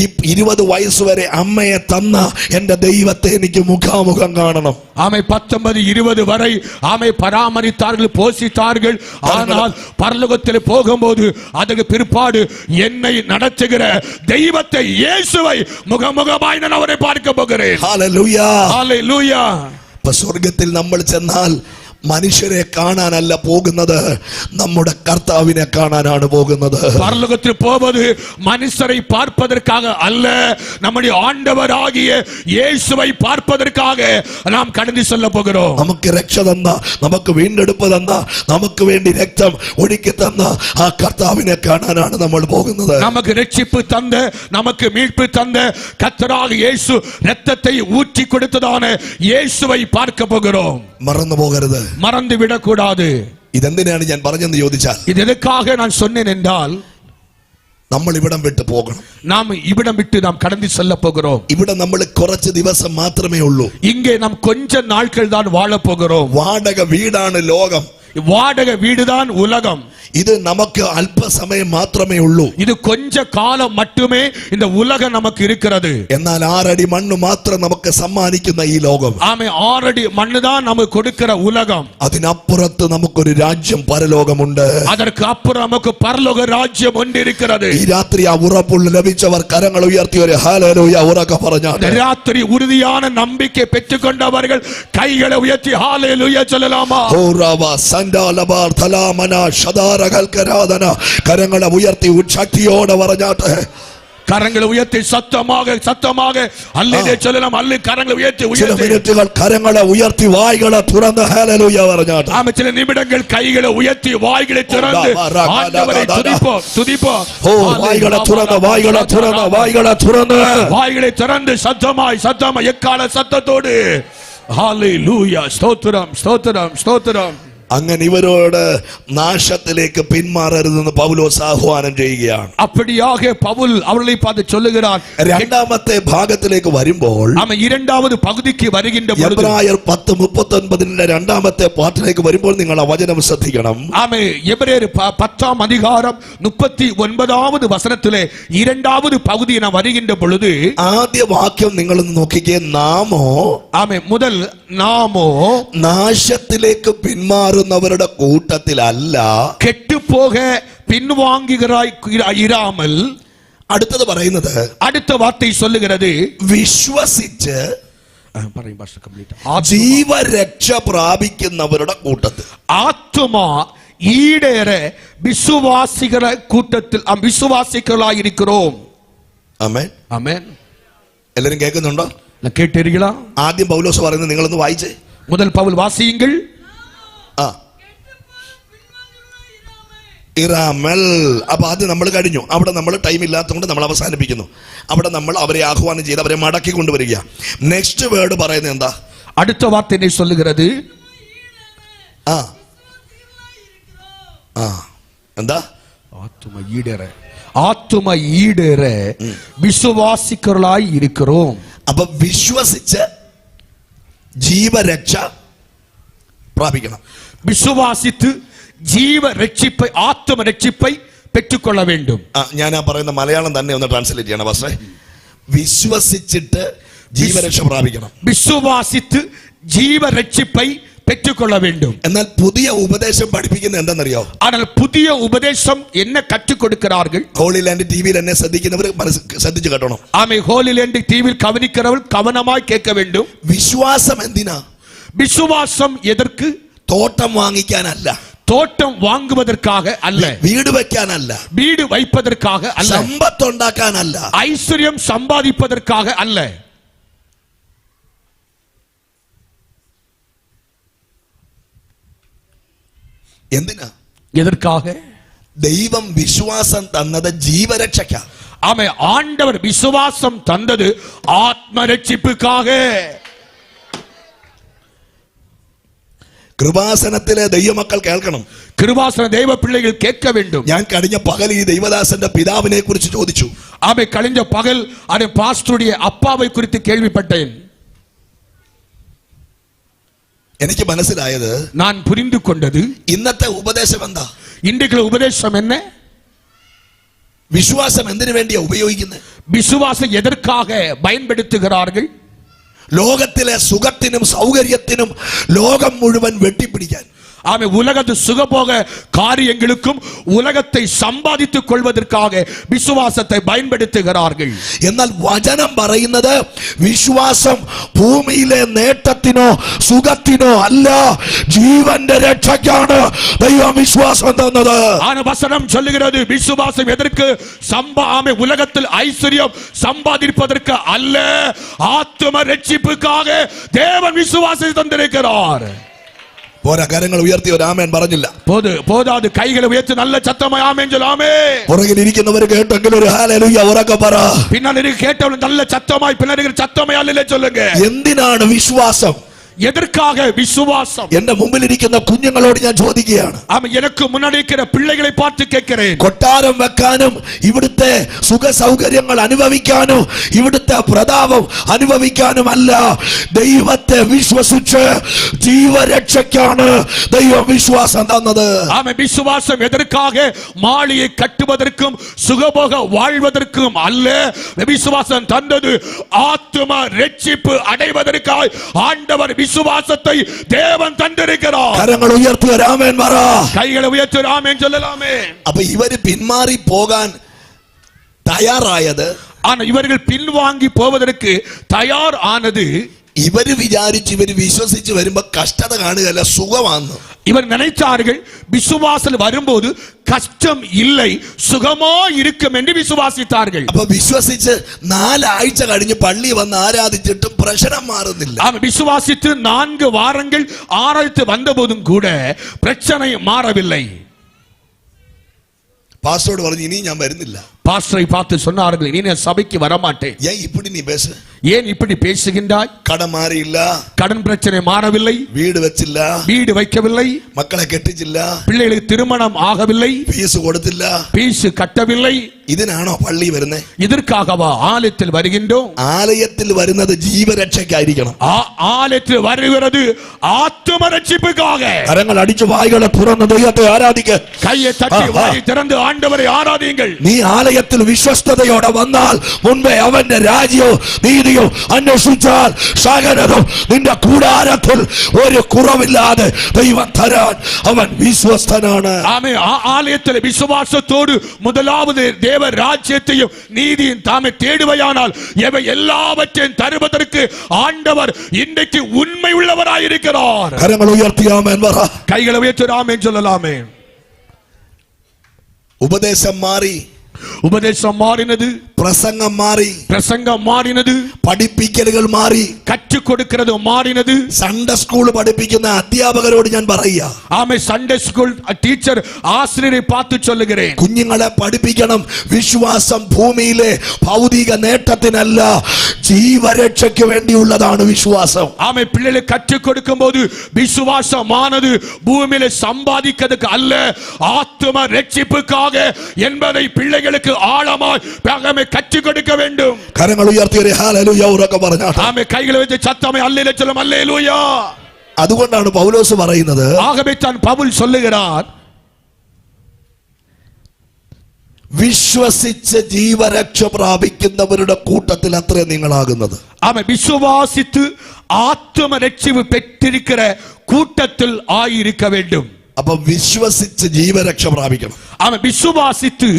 ഈ 20 വയസ്സ് വരെ അമ്മയെ തന്ന എൻ്റെ ദൈവത്തെ എനിക്ക് മുഖാമുഖം കാണണം. ஆமை 19-20 வரை ஆமை பராமரித்தார்கள், போஷித்தார்கள். ஆனால் பரலோகத்தில் போகும்போது அதுக்கு பிற்பாடு என்னை நடத்துகிற தெய்வத்தை இயேசுவை முகமுகமாய் நான் அவரை பார்க்க போகிறேன். Hallelujah, hallelujah. സ്വർഗത്തിൽ നമ്മൾ ചെന്നാൽ മനുഷ്യരെ കാണാനല്ല പോകുന്നത്, നമ്മുടെ കർത്താവിനെ കാണാനാണ് പോകുന്നത്. பரலோகத்தில் போவது மனுஷரை பார்ப்பதற்காக அல்ல, நம்முடைய ஆண்டவராகிய இயேசுவை பார்ப்பதற்காக நாம் கடந்து செல்ல போகிறோம். നമുക്ക് രക്ഷ തന്ന, നമുക്ക് വീണ്ടെടുപ്പ് തന്ന, നമുക്ക് വേണ്ടി രക്തം ഒഴുക്കി തന്ന ആ കർത്താവിനെ കാണാനാണ് നമ്മൾ പോകുന്നത്. நமக்கு ரட்சிப்பு தந்த, நமக்கு மீட்பு தந்த கர்த்தராகிய இயேசு இரத்தத்தை ஊற்றி கொடுத்ததான இயேசுவை பார்க்க போகிறோம். മറന്നു പോകരുത്, மறந்து விடக்கூடாது. ഇതെന്തിനാണ് ഞാൻ പറഞ്ഞെന്ന് ചോദിച്ചാൽ, இது எதற்காக நான் சொன்னேன் என்றால், നമ്മൾ ഇവിടം വിട്ട് പോകണം. நாம் இவ்விடம் விட்டு நாம் கடந்து செல்ல போகிறோம். ഇവിടെ നമ്മൾ കുറച്ച് ദിവസം മാത്രമേ ഉള്ളൂ. இங்கே நாம் கொஞ்ச நாட்கள் தான் வாழ போகிறோம். വാടക വീടാണ് ലോകം, வாடகை வீடுதான் உலகம். ഇത് നമുക്ക് അല്പസമയം മാത്രമേ ഉള്ളൂ. இது கொஞ்ச காலம் மட்டுமே இந்த உலகம் நமக்கு இருக்கிறது. എന്നാൽ 6 അടി മണ്ണ് മാത്രം നമുക്ക് സമ്മാനിക്കുന്ന ഈ ലോകം, ஆமே 6 അടി மண்ணு தான் நமக்கு கொடுக்கிற உலகம். അതിനപ്പുറത്ത് നമുക്കൊരു രാജ്യം പരലോകമുണ്ട്. அதற்கு அப்புறம் நமக்கு பரலோக ராஜ்யம் ஒன்று இருக்கிறது. ഈ രാത്രി ആ ഉറപ്പുള്ള ലഭിച്ചവർ കരങ്ങൾ ഉയർത്തി ഒരു ഹല്ലേലൂയ ഉറക്കെ പറഞ്ഞാട്ടെ. ராத்திரி உறுதியான நம்பிக்கை பெற்றுக்கொண்டவர்கள் கைகளை உயர்த்தி ஹalleluya சொல்லலாமா? ഓറവ സൻഡാലബാർ തലാമന ശദാരകൽകരാദന, കരങ്ങളെ ഉയർത്തി ശക്തിയോടെ പറഞ്ഞാട്ടെ. கரங்களை உயர்த்தி சத்தமாக அல்லேலூயா சொல்லலாம். அல்ல கரங்களை உயர்த்தி ചില മിനിറ്റുകൾ കരങ്ങളെ ഉയർത്തി വായ്കളെ തുറന്ന് ഹല്ലേലൂയ പറഞ്ഞാട്ടെ. ஆமென். சில நிமிடங்கள் கைகளை உயர்த்தி வாய்களை திறந்து ஆண்டவரை துதிப்போம். ഓ വായ്കളെ തുറന്ന് வாய்களை திறந்து சத்தமாய் எக்கால சத்தத்தோடு ஹalleluya ஸ்தோத்திரம். അങ്ങനെ ഇവരോട് നാശത്തിലേക്ക് പിന്മാറരുതെന്ന് പൗലോസ് ആഹ്വാനം ചെയ്യുകയാണ്. அப்படியாக பவுல் அவர்களை பார்த்து சொல்லுகிறார். രണ്ടാമത്തെ ഭാഗത്തിലേക്ക് വരുമ്പോൾ, ஆமென், இரண்டாவது பகுதிக்கு வருகின்ற பொழுது എബ്രായർ 10:39 രണ്ടാമത്തെ പാർട്ടിലേക്ക് വരുമ്പോൾ നിങ്ങൾ ആ വചനം ശ്രദ്ധിക്കണം. ஆமென், எபிரேயர் 10ஆம் அதிகாரம் 39வது வசனத்திலே இரண்டாவது பகுதியை நான் வருகின்ற பொழுது ആദ്യ വാക്യം നിങ്ങളൊന്ന് നോക്കിക്കേ. നാമോ, ஆமென், முதல் நாமோ നാശത്തിലേക്ക് പിന്മാറുന്നവരുടെ കൂട്ടത്തിലല്ല, கெட்டுப்போக பின்வாங்குகிறாய் இராமல். അടുത്തത് പറയുന്നത്, அடுத்த வார்த்தை சொல்லுகிறது, വിശ്വസിച്ച് ജീവരക്ഷ പ്രാപിക്കുന്നവരുടെ കൂട്ടത്തിൽ. ஆத்துமா ஈடேற விசுவாசிக்கிற கூட்டத்தில் விசுவாசிகளாய் இருக்கிறோம். ആമേൻ. ஆமென். എല്ലാരും കേൾക്കുന്നുണ്ടോ? கேட்டீர்களா? ആദ്യം പൗലോസ് പറയുന്നത് നിങ്ങളൊന്ന് വായിച്ചേ. முதல் பவுல் வாசியுங்கள். ഇറാമൽ. അപ്പൊ അത് നമ്മൾ കഴിഞ്ഞു. അവിടെ നമ്മൾ ടൈം ഇല്ലാത്തതുകൊണ്ട് നമ്മൾ അവസാനിപ്പിക്കുന്നു. അവിടെ നമ്മൾ അവരെ ആഹ്വാനം ചെയ്ത് അവരെ മടക്കി കൊണ്ടുവരിക. നെക്സ്റ്റ് വേർഡ് പറയുന്നത് എന്താ? அடுத்த வார்த்தை சொல்லுகிறது, എന്താ? ஆத்தும ஈடேற விசுவாசிகளாய் இருக்கிறோம். അപ്പൊ വിശ്വസിച്ച് ജീവരക്ഷ പ്രാപിക്കണം. വിശ്വാസിத்து ജീവ രക്ഷിപ്പை ആത്മ രക്ഷിപ്പை പെറ്റുകൊള്ള வேண்டும். ഞാൻ ആ പറയുന്ന മലയാളം തന്നെ ഒന്ന് ട്രാൻസ്ലേറ്റ് ചെയ്യണം പക്ഷേ. വിശ്വസിച്ചിട്ട് ജീവരക്ഷ പ്രാപിക്കണം. വിശ്വാസിத்து ജീവ രക്ഷിപ്പை பெற்றுக்கொள்ள வேண்டும். എന്നാൽ പുതിയ ഉപദേശം പഠിപ്പിക്കുന്നത് എന്താണെന്നറിയോ? ஆனால் புதிய உபதேசம் என்ன கற்றுக் கொடுக்கிறார்கள்? ഹോളി ലാൻഡ് ടിവിയിൽ എന്നെ ശ്രദ്ധിക്കുന്നവർ ശ്രദ്ധിച്ചു കേട്ടണം. ஆமே, ஹோலி லேண்ட் டிவியில் கவனிக்கிறவர்கள் கவனமாய் கேட்க வேண்டும். വിശ്വാസം എന്തിനാ? விசுவாசம் எதற்கு? തോട്ടം വാങ്ങിക്കാനല്ല, தோட்டம் வாங்குவதற்காக அல்ல, വീട് വെക്കാനല്ല, வீடு வைப்பதற்காக அல்ல, സമ്പത്ത് ഉണ്ടാക്കാനല്ല, ஐஸ்வர்யம் சம்பாதிப்பதற்காக அல்ல. എന്തിനാ? எதற்காக? ദൈവം വിശ്വാസം തന്നത് ജീവരക്ഷയ്ക്കാ. ஆமே, ஆண்டவர் விசுவாசம் தந்தது ஆத்ம ரட்சிப்புக்காக. കൃപാസനത്തിലെ ദൈവമക്കൾ കേൾക്കണം. கிருபாசன தெய்வ பிள்ளைகள் கேட்க வேண்டும். ഞാൻ കഴിഞ്ഞ പകൽ ഈ ദൈവദാസന്റെ പിതാവിനെ കുറിച്ച് ചോദിച്ചു. ஆமே, கழிஞ்ச பகல் அந்த பாஸ்டருடைய அப்பாவை குறித்து கேள்விப்பட்டேன். എനിക്ക് മനസ്സിലായത്, நான் புரிந்து கொண்டது, ഇന്നത്തെ ഉപദേശം എന്താ? இன்றைக்கு உபதேசம் என்ன? വിശ്വാസം എന്തിനു വേണ്ടിയാ ഉപയോഗിക്കുന്നത്? விசுவாசம் எதற்காக பயன்படுத்துகிறார்கள்? ലോകത്തിലെ സുഖത്തിനും സൗകര്യത്തിനും ലോകം മുഴുവൻ വെട്ടിപ്പിടിക്കാൻ. ஆமே, உலகத்து சுகபோக காரியங்களுக்கும் உலகத்தை சம்பாதித்துக் கொள்வதற்காக விசுவாசத்தை பயன்படுத்துகிறார்கள். എന്നാൽ വചനം പറയുന്നത് വിശ്വാസം ഭൂമിയിലെ നേട്ടത്തിനോ സുഖത്തിനോ അല്ല, ജീവന്റെ രക്ഷയ്ക്കാണ് ദൈവം വിശ്വാസം തന്നത്. ஆன வசனம் சொல்லுகிறது விசுவாசம் எதற்கு? ஆமே, உலகத்தில் ஐஸ்வர்யம் சம்பாதிப்பதற்கு அல்ல, ஆத்ம ரட்சிப்புக்காக தேவன் விசுவாசத்தை தந்திருக்கிறார். പോരാ, കരങ്ങൾ ഉയർത്തി ഒരു ആമേൻ പറഞ്ഞില്ല. போதாது, கைகளை உயர்த்தி நல்ல சத்தமாய் ஆமென் சொல்லாமே. പുറകിൽ ഇരിക്കുന്നവർ കേട്ടെങ്കിൽ ഒരു ഹല്ലേലൂയ ഉറക്കെ പറ. பின்னாடி கேட்டவங்க நல்ல சத்தமாய், பின்னாடி சத்தமாய் அல்லேலூயா சொல்லுங்க. എന്തിനാണ് വിശ്വാസം? எதற்காக விசுவாசம்? എന്റെ മുമ്പിൽ ഇരിക്കുന്ന കുഞ്ഞുങ്ങളോട് ഞാൻ ചോദിക്കുകയാണ്. ஆமா, எனக்கு முன்னாடி இருக்கிற பிள்ளைகளை பார்த்து கேட்கிறேன். കൊട്ടാരം വെക്കാനും ഇവിടുത്തെ സുഖ സൗകര്യങ്ങൾ അനുഭവിക്കാനും ഇവിടുത്തെ പ്രതാപം അനുഭവിക്കാനും അല്ല, ദൈവത്തെ വിശ്വസിച്ച് ജീവരക്ഷയ്ക്കാണ് ദൈവം വിശ്വാസം തന്നത്. ஆமா, விசுவாசம் எதற்காக? மாளிகை கட்டுவதற்கும் சுகபோக வாழ்வதற்கும் அல்ல, விசுவாசம் தந்தது ஆத்தும ரட்சிப்பு அடைவதற்காக ஆண்டவர் விசுவாசத்தை தேவன் தந்திருக்கிறார். കരങ്ങൾ ഉയർത്തി ഒരു ആമേൻ പറ. கைகளை உயர்த்தி ஒரு ஆமென் சொல்லலாமே. അപ്പൊ ഇവര് പിന്മാറി പോകാൻ തയ്യാറായത്, ஆனா இவர்கள் பின்வாங்கி போவதற்கு தயார் ஆனது, ഇവര് വിചാരിച്ച് ഇവര് വിശ്വസിച്ച് വരുമ്പോ കഷ്ടത കാണുകയല്ല, സുഖമാണെന്ന്. இவர் நினைத்தார்கள் விசுவாசம் வரும்போது கஷ்டம் இல்லை, சுகமா இருக்கும் என்று விசுவாசித்தார்கள். അപ്പൊ വിശ്വസിച്ച് 4 ആഴ്ച കഴിഞ്ഞ് പള്ളി വന്ന് ആരാധിച്ചിട്ടും പ്രശ്നം മാറുന്നില്ല. விசுவாசித்து 4 வாரங்கள் ஆராய்த்து வந்த போதும் கூட பிரச்சனை மாறவில்லை. പാസ്റ്ററോട് പറഞ്ഞു, ഇനി ഞാൻ വരുന്നില്ല. பாஸ்டரை பார்த்து சொன்னார்கள், இனி நான் சபைக்கு வர மாட்டேன். ஏன் இப்படி நீ பேச? ஏன் இப்படி பேசுகின்றாய்? கடன் மாறி இல்ல, கடன் பிரச்சனை மாறவில்லை, வீடு வச்சில்ல, வீடு வைக்கவில்லை, மக்களை கெட்டிச்சில்ல, பிள்ளைகளுக்கு திருமணம் ஆகவில்லை, ஃபீஸ் கொடுத்தில்ல, ஃபீஸ் கட்டவில்லை. ഇതിനാണോ പള്ളി വരുന്നേ? இதற்காகவா ஆலயத்தில் வருகின்றோம்? ആലയത്തിൽ വരുന്നത് ജീവരക്ഷയ്ക്കായിരിക്കണം. ஆலயத்தில் வருகிறது ஆத்தும ரட்சிப்புக்காக. കരങ്ങൾ അടിച്ചു വായ്കളെ തുറന്ന് ദൈവത്തെ ആരാധിക്ക. கையை തട്ടി വായി திறந்து ആண்டവരെ ആരാധിയുங்கள். നീ ആലയത്തിൽ വിശ്വസ്തയോടെ വന്നാൽ മുൻപേ അവന്റെ രാജ്യവും നീതിയും അന്വേഷിച്ചാൽ സകലതും നിന്റെ കൂടാരത്തിൽ ഒരു കുറവില്ലാതെ ദൈവം തരാൻ അവൻ വിശ്വസ്തനാണ്. ആമേൻ. ആലയത്തിൽ വിശ്വാസത്തോடு முதலாவது தேவ ராஜ்யத்தையும் நீதியும் தாமே தேடுவையானால் எவை எல்லாவற்றையும் தருவதற்கு ஆண்டவர் இன்றைக்கு உண்மை உள்ளவராயிருக்கிறார். കരങ്ങൾ ഉയർത്തി ആമേൻ പറ. கைகளை உயர்த்தி ஆமென் சொல்லலாமே. ഉപദേശം മാറി, ഉപദേശം മാറിനது, പ്രസംഗം മാറി, പ്രസംഗം മാറിനது, പഠിപ്പിക്കലുകൾ മാറി, கற்றுக் கொடுக்கிறது மாறினது. സൺഡേ സ്കൂൾ പഠിപ്പിക്കുന്ന അധ്യാപകരോട് ഞാൻ പറയുക, ஆமே, சண்டே ஸ்கூல் டீச்சர் ஆசிரியரை பார்த்து சொல்லுகிறேன், കുഞ്ഞുങ്ങളെ പഠിപ്പിക്കണം. വിശ്വാസം ഭൂമിയിലെ ഭൗതിക നേട്ടത്തിനല്ല, ജീവരക്ഷയ്ക്ക് വേണ്ടിയുള്ളതാണ് വിശ്വാസം. ആമേൻ. പിള്ളേരെ കற்றுக் കൊടുക്കുம்போது விசுவாசமானது பூமியில சம்பாதிக்கிறதுக்கு அல்ல, ஆத்தும ரட்சிப்புக்காக என்பதை பிள்ளைகளுக்கு ஆழமாய் கற்றுக் கொடுக்க வேண்டும். കരങ്ങൾ ഉയർത്തി ഒരു ഹല്ലേലൂയ ഉറക്കെ പറഞ്ഞാട്ടെ. ആമേൻ. കൈകൾ വെച്ച് சத்தமே அல்லேலூயா சொல்லும். அல்லேலூயா. അതുകൊണ്ടാണ് പൗലോസ് പറയുന്നത്, ஆகவே தான் பவுல் சொல்லுகிறார், വിശ്വസിച്ച് ജീവരക്ഷ പ്രാപിക്കുന്നവരുടെ കൂട്ടത്തിൽ അത്രേ നിങ്ങളാകുന്നത്. ஆமென். விசுவாசித்து ஆத்தும ரட்சிப்பு பெற்றிருக்கிற கூட்டத்தில் ஆயிருக்க வேண்டும். അപ്പൊ വിശ്വസിച്ച് ജീവരക്ഷ പ്രാപിക്കണം. ஆமென். விசுவாசித்து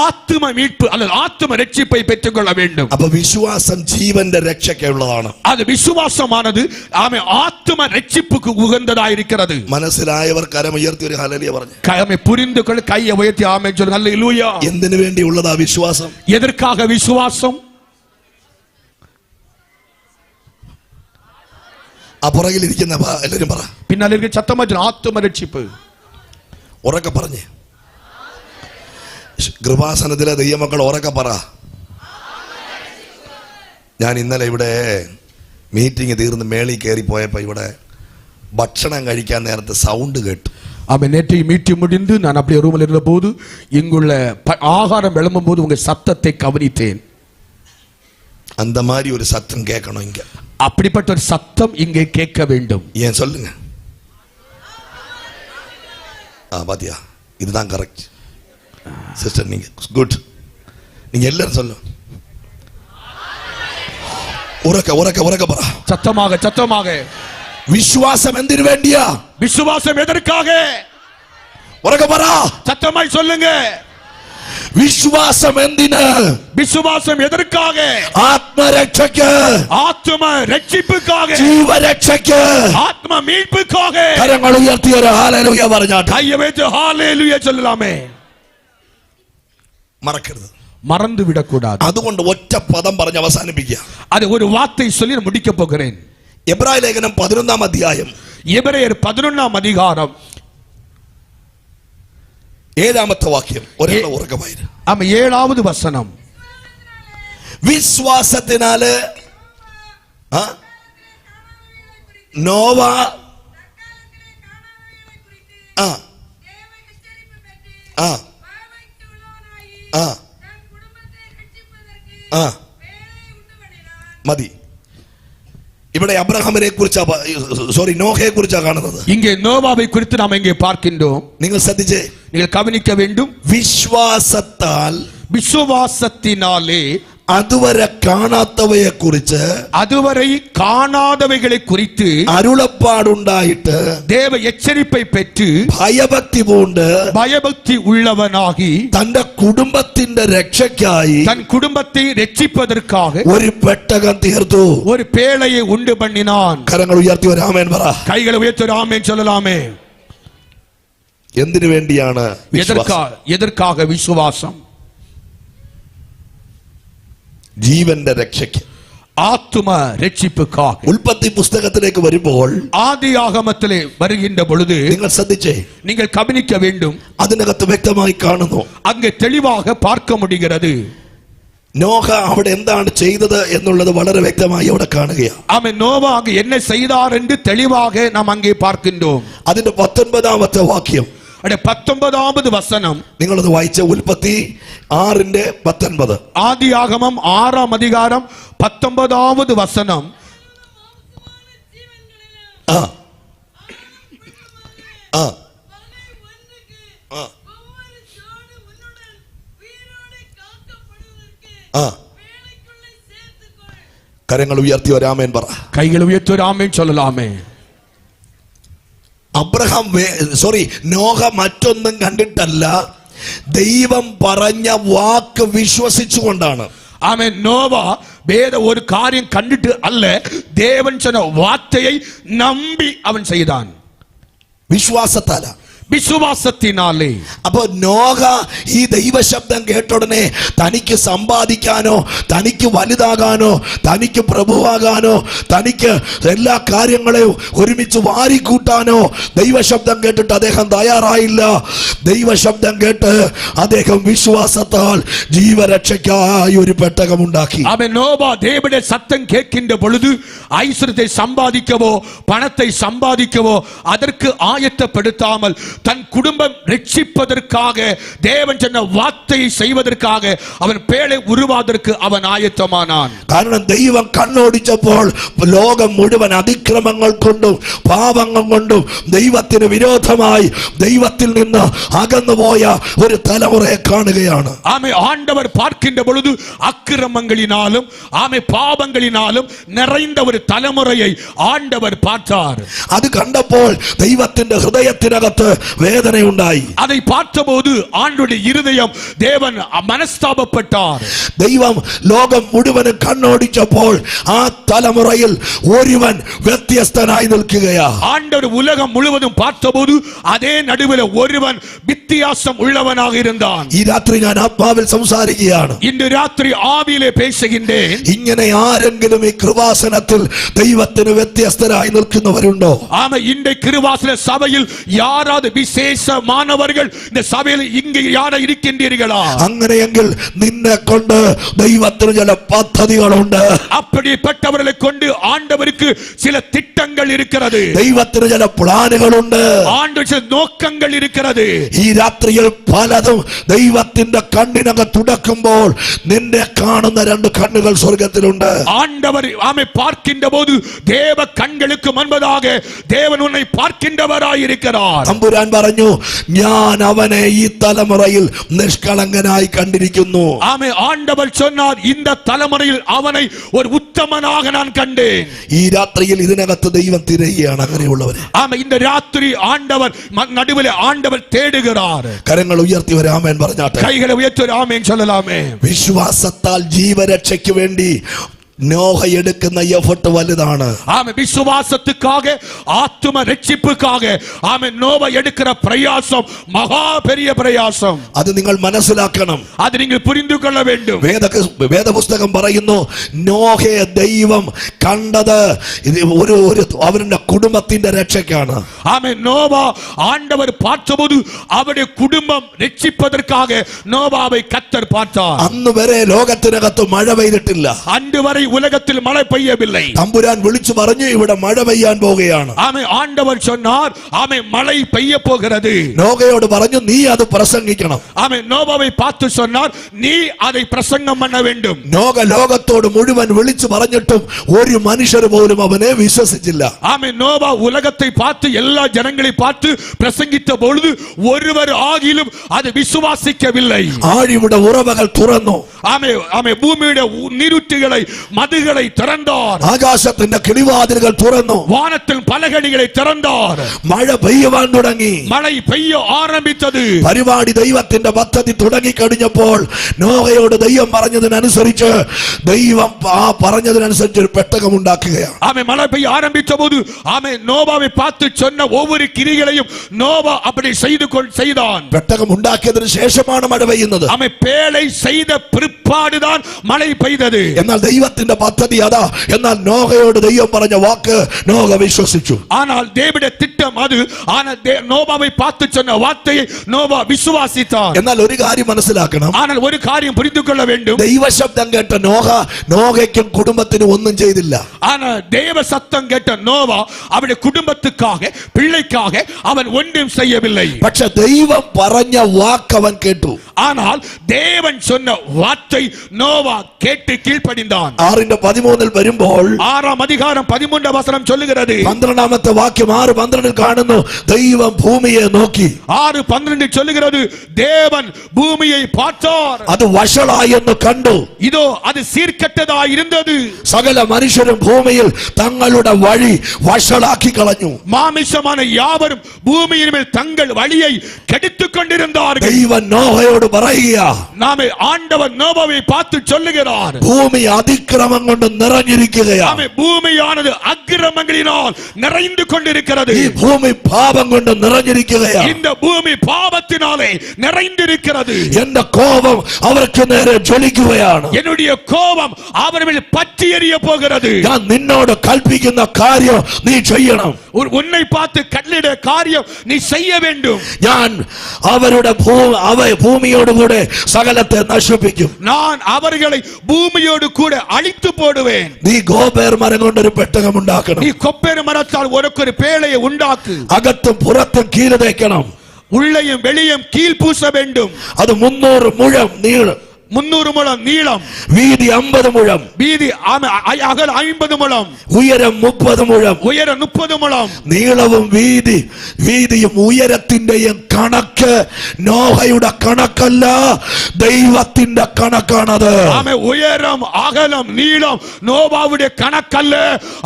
ஆத்தும மீட்பு அல்லது ஆத்தும ரட்சிப்பை பெற்றுக்கொள்ள வேண்டும். അപ്പൊ വിശ്വാസം ജീവന്റെ രക്ഷയ്ക്കുള്ളതാണ്. அது விசுவாசமானது ஆமென் ஆத்தும ரட்சிப்புக்கு உகந்ததாயிருக்கிறது. മനസ്സിലായവർ കരമുയർത്തി ഒരു ഹല്ലേലൂയ പറഞ്ഞു. ஆமென். புரிந்து கொள்ள கையை உயர்த்தி ஆமென் சொல்லுங்க. அல்லேலூயா. എന്തിനു വേണ്ടിയുള്ളതാ വിശ്വാസം? எதற்காக விசுவாசம்? ആ പുറകിലിരിക്കുന്ന എല്ലാവരും പറ, பின்னால் இருக்க சத்தமா ஆத்தும ரட்சிப்பு. ഉറക്കെ പറഞ്ഞേ. കൃപാസനത്തിലെ ദൈവമക്കൾ ഉറക്കെ പറ. ഞാൻ ഇന്നലെ ഇവിടെ മീറ്റിംഗ് തീർന്ന് മേളിൽ കയറി പോയപ്പോൾ ഇവിടെ ഭക്ഷണം കഴിക്കാൻ നേരത്തെ സൗണ്ട് കേട്ടു. ஆமென். நேற்று மீட்டிங் முடிந்து நான் அப்படியே ரூமில் இருந்த போது இங்குள்ள ஆகாரம் விளம்பும் போது உங்க சத்தத்தை கவனித்தேன். அந்த மாதிரி ஒரு சத்தம் கேட்கணும் இங்க. அப்படிப்பட்ட ஒரு சத்தம் இங்கே கேட்க வேண்டும். ஏன் சொல்லுங்க. பாத்தியா, இதுதான் கரெக்ட் சிஸ்டர். நீங்க குட். நீங்க எல்லாரும் சொல்லுங்க. உறக்க உறக்க உறக்க പറ. சத்தமாக சத்தமாக. விசுவாசம் എന്തിനു വേണ്ടിയാ? விசுவாசம் எதற்காக? உறக்க പറ. சத்தமாய் சொல்லுங்க. വിശ്വാസം എന്തിന്? விசுவாசம் எதற்காக? ആത്മരക്ഷയ്ക്ക്, ஆத்தும ரட்சிப்புக்காக, ജീവരക്ഷയ്ക്ക്, ஆத்ம மீட்புக்காக. കരങ്ങൾ ഉയർത്തി ഒരു ഹല്ലേലൂയ പറഞ്ഞാട്ടെ. கையை வைத்து ஹalleluya சொல்லலாமே. മറക്കരുത്, மறந்து விடக்கூடாது. അതുകൊണ്ട് ഒറ്റ പദം പറഞ്ഞ് അവസാനിപ്പിക്കുക. அது ஒரு வார்த்தை சொல்லி நான் முடிக்க போகிறேன். എബ്രായ ലേഖനം 11-ാം അധ്യായം, எபிரேயர் 11-ാം அதிகாரம் 7-ാമത്തെ വാക്യം. ഒരേ ഉറക്കമായിരുന്നു. ஆமா 7வது வசனம். വിശ്വാസത്തിനാല് നോവ മതി. ഇവിടെ അബ്രഹാമിനെ കുറിച്ചാ, സോറി നോഹയെ കുറിച്ചാ കാണുന്നത്. இங்கே நோவாவை குறித்து நாம் இங்கே பார்க்கின்றோம். നിങ്ങൾ ശ്രദ്ധിച്ചേ, நீங்கள் கவனிக்க வேண்டும். വിശ്വാസത്താൽ, விசுவாசத்தினாலே അതുവരെ കാണാത്തവയെ കുറിച്ച്, அதுவரை காணாதவைகளை குறித்து അരുളപ്പാടുണ്ടായിട്ട് தேவ எச்சரிப்பை பெற்று ഭയഭക്തി പൂണ്ട് பயபக்தி உள்ளவனாகி തന്റെ കുടുംബത്തിന്റെ രക്ഷയ്ക്കായി தன் குடும்பத்தை രക്ഷിப்பதற்காக ഒരു പെട്ടകം തീർത്തു. ஒரு பேழையை உண்டு பண்ணினான். കരങ്ങൾ ഉയർത്തി ഒരു ആമേൻ പറ. கைகளை உயர்த்தி ஒரு ஆமென் சொல்லலாமே. എന്തിനു വേണ്ടിയാണ് വിശ്വാസം? எதற்காக விசுவாசம்? ജീവന്റെ രക്ഷയ്ക്ക്, ஆத்தும ரட்சிப்புக்காக. ഉൽപ്പത്തി പുസ്തകത്തിലേക്ക് വരുമ്പോൾ, ஆதியாகமத்திலே வருகின்ற பொழுது നിങ്ങൾ ശ്രദ്ധിച്ചേ, நீங்கள் கவனிக்க வேண்டும். അതിനകത്ത് വ്യക്തമായി കാണുന്നു. அங்கே தெளிவாக பார்க்க முடிகிறது. നോഹ അവിടെ എന്താണ് ചെയ്തത് എന്നുള്ളത് വളരെ വ്യക്തമായി അവിടെ കാണുകയാണ്. ஆமென். நோவா அங்கே என்ன செய்தார் என்று தெளிவாக நாம் அங்கே பார்க்கின்றோம். അതിന്റെ 19-ാമത്തെ വാക്യം, 19வது வசனம். നിങ്ങളത് വായിച്ച ഉൽപ്പത്തി 6:19. ஆதியாகமம் 6-ாம் அதிகாரம் 19வது வசனம். കരങ്ങൾ ഉയർത്തി ഒരാമേൻ പറ. கைகளை உயர்த்தி ஒரு ஆமென் சொல்லலாமே. നോഹ മറ്റൊന്നും കണ്ടിട്ടല്ല, ദൈവം പറഞ്ഞ വാക്ക് വിശ്വസിച്ചുകൊണ്ടാണ്. ஆமென். நோவா வேத ஒரு காரியம் கண்டுட்டு அல்ல, தேவன் சொன்ன வார்த்தையை நம்பி அவன் செய்தான். വിശ്വാസത്താല. വിശ്വാസത്തിനാലേ. അപ്പോ നോഹ ഈ ദൈവശബ്ദം കേട്ട ഉടനെ തനിക്ക് സമ്പാദിക്കാനോ തനിക്ക് വലുതാകാനോ തനിക്ക് പ്രഭുവാകാനോ തനിക്ക് എല്ലാ കാര്യങ്ങളെയും ഒരുമിച്ച് വാരിക്കൂട്ടാനോ ദൈവശബ്ദം കേട്ടിട്ട് അദ്ദേഹം തയ്യാറായില്ല. ദൈവശബ്ദം കേട്ട് അദ്ദേഹം വിശ്വാസത്താൽ ജീവരക്ഷയ്ക്കായി ഒരു പെട്ടകമുണ്ടാക്കി. அவன் நோவா தேவனுடைய சத்தம் கேட்கின்ற பொழுது ஐஸ்வர்யத்தை சம்பாதிக்கவோ பணத்தை சம்பாதிக்கவோ அதற்கு ஆயத்தப்படுத்தாமல் தன் குடும்பம் ரட்சிப்பதற்காக தேவன் சொன்ன வார்த்தையை செய்வதற்காக அவன் பேழை உருவாவதற்கு அவன் ஆயத்தமானான். കാരണം ദൈവം കണ്ണോടിച്ചപ്പോൾ ലോകം മുഴുവൻ അതിക്രമങ്ങൾ കൊണ്ടും പാപങ്ങൾ കൊണ്ടും ദൈവത്തിന് വിരോധമായി ദൈവത്തിൽ നിന്ന് അകന്നുപോയ ഒരു തലമുറയെ കാണുകയാണ്. ஆமை ஆண்டவர் பார்க்கின்ற பொழுது அக்கிரமங்களினாலும் ஆமை பாவங்களினாலும் நிறைந்த ஒரு தலைமுறையை ஆண்டவர் பார்த்தார். അത് കണ്ടപ്പോൾ ദൈവത്തിന്റെ ഹൃദയത്തിനകത്ത് വേദനയുണ്ടായി. அதை பார்த்தபோது ஆண்டவருடைய இருதயம் தேவன் മനസ്താപപ്പെട്ടാர். ദൈവം ലോകം മുഴുവനും കണ്ണോടിച്ചപ്പോൾ ആ തലമുറയിൽ ഒരുവൻ വ്യത്യസ്തനായി നിൽക്കുകയാ. ஆண்டவர் உலகம் முழுவதும் பார்த்தபோது அதே நடுவில் ஒருவன் வித்தியாசம் உள்ளவனாக இருந்தான். ഈ രാത്രി ഞാൻ ആത്മാവിൽ സംസാരിക്കുകയാണ്. இன்று ராத்திரி ஆவியிலே பேசுகின்றேன். ഇങ്ങനെ ആരെങ്കിലും ഈ കൃപാസനത്തിൽ ദൈവത്തിന് വ്യത്യസ്തരായി നിൽക്കുന്നവരുണ്ടോ? ஆமா, இன்றைய கிருபாசன சபையில் யாராவது விசேஷமானவர்கள் இந்த சபையில் இங்கே யார இருக்கின்றீர்களா? അങ്ങനെയെങ്കിൽ നിന്നെ കൊണ്ട് ദൈവത്തിന് ചില പദ്ധതികളുണ്ട്. அப்படிப்பட்டவர்களை கொண்டு ஆண்டவருக்கு சில திட்டங்கள் இருக்கிறது. ദൈവത്തിന് ചില പ്ലാനുകളുണ്ട്. ஆண்டவர் சில நோக்கங்கள் இருக்கிறது. ഈ രാത്രിയിൽ പലതും ദൈവത്തിന്റെ കണ്ണിനകത്ത് തുടക്കുമ്പോൾ നിന്നെ കാണുന്ന രണ്ട് കണ്ണുകൾ സ്വർഗത്തിലുണ്ട്. ஆண்டவர் ஆமை பார்க்கின்ற போது தேவ கண்களுக்கு முன்பதாக தேவன் உன்னை பார்க்கின்றவராய் இருக்கிறார். തമ്പുരാൻ പറഞ്ഞു, ഞാൻ അവനെ ഈ തലമുറയിൽ നിഷ്കളങ്കനായി കണ്ടിരിക്കുന്നു. ஆமை ஆண்டவர் சொன்னார், இந்த தலைமுறையில் அவனை ஒரு உத்தமனாக நான் கண்டேன். ഈ രാത്രിയിൽ ഇതിനകത്ത് ദൈവം തിരയുകയാണ് അങ്ങനെയുള്ളവരെ. ஆமை இந்த ராத்திரி ஆண்டவர் நடுவில் ஆண்டவர் தேடுகிறார். കരങ്ങൾ ഉയർത്തി ഒരു ആമേൻ പറഞ്ഞാട്ടെ. கைகளை உயர்த்தி ஒரு ஆமென் சொல்லலாமே. വിശ്വാസത്താൽ ജീവരക്ഷയ്ക്ക് വേണ്ടി നോഹ എടുക്കുന്ന എഫർട്ട് വലുതാണ്. ஆமென். விசுவாசத்துக்காக ஆத்தும ரட்சிப்புக்காக ஆமென் நோவா எடுக்கிற பிரயாசம் மகா பெரிய பிரயாசம். അത് നിങ്ങൾ മനസ്സിലാക്കണം. அது நீங்கள் புரிந்து கொள்ள வேண்டும். വേദപുസ്തകം പറയുന്നു, നോഹയെ ദൈവം കണ്ടത് അവരുടെ കുടുംബത്തിന്റെ രക്ഷയ്ക്കാണ്. ஆமென். நோவா ஆண்டவர் பார்த்தபோது அவருடைய குடும்பம் ரட்சிப்பதற்காக நோவாவை கர்த்தர் பார்த்தார். അന്ന് വരെ ലോകത്തിനകത്ത് മഴ പെയ്തിട്ടില്ല. அன்று வரை உலகத்தில் மழை பெய்யவில்லை. തമ്പുരാൻ വിളിച്ചു പറഞ്ഞു, ഇവിടെ മഴ പെയ്യാൻ പോവുകയാണ്. ஆமென். ஆண்டவர் சொன்னார், ஆமென், மழை பெய்ய போகிறது. നോഹയോട് പറഞ്ഞു, നീ അത് പ്രസംഗിക്കണം. ஆமென். நோவாவை பார்த்து சொன்னார், நீ அதை பிரசங்கம் பண்ண வேண்டும். നോഹ ലോകത്തോട് മുഴുവൻ വിളിച്ചു പറഞ്ഞിട്ടും ഒരു മനുഷ്യർ പോലും അവനെ വിശ്വസിച്ചില്ല. ஆமென். நோவா உலகத்தை பார்த்து எல்லா ஜனங்களை பார்த்து பிரசங்கித்த பொழுது ஒருவர் ஆகிலும் அதை விசுவாசிக்கவில்லை. ആഴിയുടെ ഉറവകൾ തുറന്നു. ஆமென். ஆமென். பூமியுடைய நீரூற்றுகளை மதுகளை திறந்தார். ആകാശത്തിന്റെ കിളിവാതിലുകൾ തുറന്നു. வானத்தில் பலகணிகளை திறந்தார். മഴ പെയ്യുവാൻ തുടങ്ങി. மழை பெய்ய ஆரம்பித்தது. പരിപാടി ദൈവത്തിന്റെ പദ്ധതി തുടങ്ങിക്കഴിഞ്ഞപ്പോൾ നോഹയോട് ദൈവം പറഞ്ഞതിനനുസരിച്ച് ഒരു പെട്ടകം ഉണ്ടാക്കുകയാണ്. ஆமென். மழை பெய்ய ஆரம்பித்த போது ஆமென் நோவாவை பார்த்து சொன்ன ஒவ்வொரு கிரிகளையும் நோவா அப்படி செய்தான். പെട്ടകം ഉണ്ടാക്കിയതിനു ശേഷമാണ് മഴ പെയ്യുന്നത്. ஆமென். பேழை செய்த பிற்பாடுதான் மழை பெய்தது. എന്നാൽ ദൈവത്തിന്റെ പദ്ധതി അതാ. എന്നാൽ നോഹയോട് ദൈവം പറഞ്ഞ വാക്ക് നോഹ വിശ്വസിച്ചു. ஆனால் தேவனுடைய திட்டம் அது. ஆனால் நோவாவை பார்த்து சொன்ன வார்த்தையை நோவா விசுவாசித்தார். എന്നാൽ ഒരു കാര്യം മനസ്സിലാക്കണം. ஆனால் ஒரு காரியம் புரிந்து கொள்ள வேண்டும். ദൈവശബ്ദം കേട്ട നോഹയ്ക്കും കുടുംബത്തിനും ഒന്നും ചെയ്തില്ല. ஆனால் தேவ சத்தம் கேட்ட நோவா அவருடைய குடும்பத்துக்காக பிள்ளைக்காக அவன் ஒன்றும் செய்யவில்லை. പക്ഷെ ദൈവം പറഞ്ഞ വാക്ക് അവൻ കേട്ടു. ஆனால் தேவன் சொன்ன வார்த்தை நோவா கேட்டு கீழ்ப்படிந்தான். 6:13 വരുമ്പോൾ 6-ാം അധികാരം 13-ാം വചനം ചൊല്ലുகிறது. 12-ാമത്തെ വാക്യം 6:12 കാണുന്നു, ദൈവം ഭൂമിയെ നോക്കി. 6:12 சொல்லுகிறது, தேவன் பூமியை பார்த்தார். അത് വഷളായെന്ന് കണ്ടു. இதோ அது சீர்கெட்டதாய் இருந்தது. സകല മനുഷ്യരും ഭൂമിയിൽ തങ്ങളുടെ വഴി വഷളാക്കി കളഞ്ഞു. மாமிசமான யாவரும் பூமியின் மேல் தங்கள் வழியை கெடுத்துக் கொண்டிருந்தார்கள். ദൈവം നോഹയോട് പറയുക, நாமே ஆண்டவர் நோவாவை பார்த்து சொல்லுகிறார், ഭൂമി അതിക്രമം അക്രമം കൊണ്ട് നിറഞ്ഞിരിക്കുകയാണ്. ഭൂമിയാனது അക്രമങ്ങളിനാൽ நிறைந்து கொண்டிருக்கிறது. ഈ ഭൂമി പാപം കൊണ്ട് നിറഞ്ഞിരിക്കുകയാണ്. இந்த பூமி பாவத்தினாலே நிறைந்திருக்கிறது. എന്റെ കോപം അവർക്ക് നേരെ ജ്വലിക്കുകയാണ്. என்னுடைய கோபம் அவர்கள் பற்றி எரிய போகிறது. ഞാൻ നിന്നോട് കൽപ്പിക്കുന്ന കാര്യം നീ ചെയ്യണം. உன்னை பார்த்து கட்டளையிட காரியம் நீ செய்ய வேண்டும். ഞാൻ അവരുടെ ഭൂമിയോട് കൂടെ സകലത്തെ നശിപ്പിക്കും. நான் അവர்களை பூமியோடு கூட அழித்து போடுவேன். നീ ഗോപേർ മരം കൊണ്ടൊരു പെട്ടകം ഉണ്ടാക്കണം. நீ கொப்பேர் மரத்தால் ஒரு பேழையை உண்டாக்கு. അകത്തും പുറത്തും കീല് തേക്കണം. உள்ளேயும் வெளியும் கீழ் பூச வேண்டும். അത് 300 മുഴം നീളം, 300 முழம் நீளம், വീതി 50 മുഴം, வீதி அகலம் 50 முழம், ഉയരം 30 മുഴം, ഉയരം 30 മുഴം. നീളവും വീതിയും ഉയരത്തിന്റെയും കണക്ക് നോഹയുടെ കണക്കല്ല, ദൈവത്തിന്റെ കണക്കാണത്. ഉയരം അകലം നീളം നോവാവുടെ കണക്കല്ല,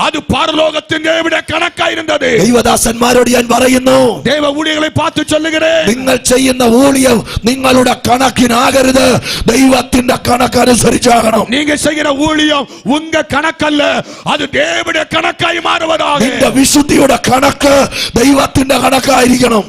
അത് പരലോകത്തിന്റെ കണക്കായിരുന്നത്. ദൈവദാസന്മാരോട് ഞാൻ പറയുന്നു, ദൈവ ഊഴിയങ്ങളെ പാത്തു ചൊല്ലുகிறேன், നിങ്ങൾ ചെയ്യുന്ന ഊഴിയം നിങ്ങളുടെ കണക്കിനാകരുത്, ദൈവത്തിന്റെ കണക്കനുസരിച്ചാകണം. நீங்க செய்கிற ஊழியம் உங்க கணக்கல்ல, அது தேவனுடைய கணக்காய் மாறுவதாக. നിന്റെ വിശുദ്ധിയുടെ കണക്ക് ദൈവത്തിന്റെ കണക്കായിരിക്കണം.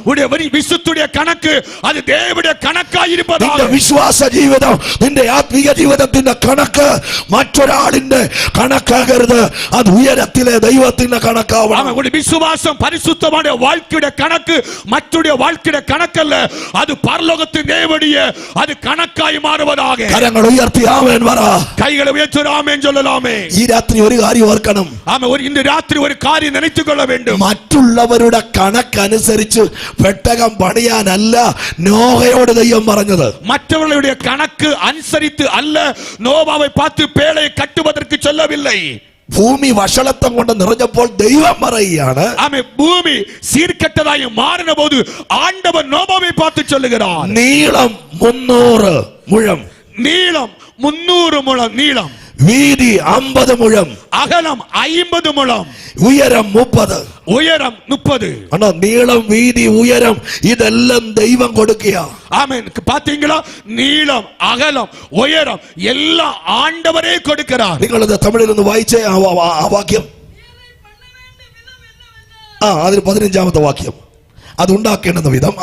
വിശുദ്ധിയുടെ കണക്ക് അത് ദേവന്റെ കണക്കായിരിപ്പതാണ്. നിന്റെ വിശ്വാസ ജീവിതം, നിന്റെ ആത്മീയ ജീവിതത്തിന്റെ കണക്ക് മറ്റൊരാളിന്റെ കണക്കാകരുത്, അത് ഉയരത്തിലെ ദൈവത്തിന്റെ കണക്കാവണം. വിശ്വാസം പരിശുദ്ധമായ வாழ்க்கைയുടെ കണക്ക് മറ്റുடைய வாழ்க்கைയുടെ കണക്കല്ല, അത് പരലോകത്തിൻ ദേവനുடைய അത് കണക്കായി മാറുവதாக. കരങ്ങൾ ഉയർത്തി ആമേൻ പറ. കൈകളെ ഉയർത്തി ആമേൻ ചൊല്ലലാമേ. ഈ രാത്രി ഒരു കാര്യം ഓർക്കണം. ഇന്ന് രാത്രി ഒരു കാര്യം നനച്ചുകൊള്ള വേണ്ടും. മറ്റുള്ളവരുടെ കണക്കനുസരിച്ച് പെട്ടകം പണിയാനല്ല നോഹയോട് ദൈവം പറഞ്ഞത്. മറ്റുള്ളവരുടെ കണക്ക് അനുസരിച്ച് അല്ല നോവാவை பார்த்து பேழையை கட்டுவதற்கு சொல்லவில்லை. ഭൂമി വഷളത്വം കൊണ്ട് നിറഞ്ഞപ്പോൾ ദൈവം പറയുകയാണ്, ഭൂമി സീർകെട്ടതായി മാറിന പോது ஆண்டவர் നോവാவை பார்த்து சொல்லுகிறார், നീളം 300 മുഴം, നീളം 300 മുഴം നീളം, വീതി 50 മുഴം, അകലം 50 മുഴം, ഉയരം 30. ഉയരം 30. ആണോ? നീളം, വീതി, ഉയരം ഇതെല്ലാം ദൈവം കൊടുക്കുക. ആമേൻ. പാത്തീங்களா? നീളം അകലം ഉയരം എല്ലാം ആണ്ടവരേ കൊടുக்கிறார். നിങ്ങളിത് തമിഴിൽ ഒന്ന് വായിച്ചേ ആ വാക്യം. അതിന് 15ാമത്തെ വാക്യം. അത് ഉണ്ടാക്കേണ്ടുന്ന വിധം.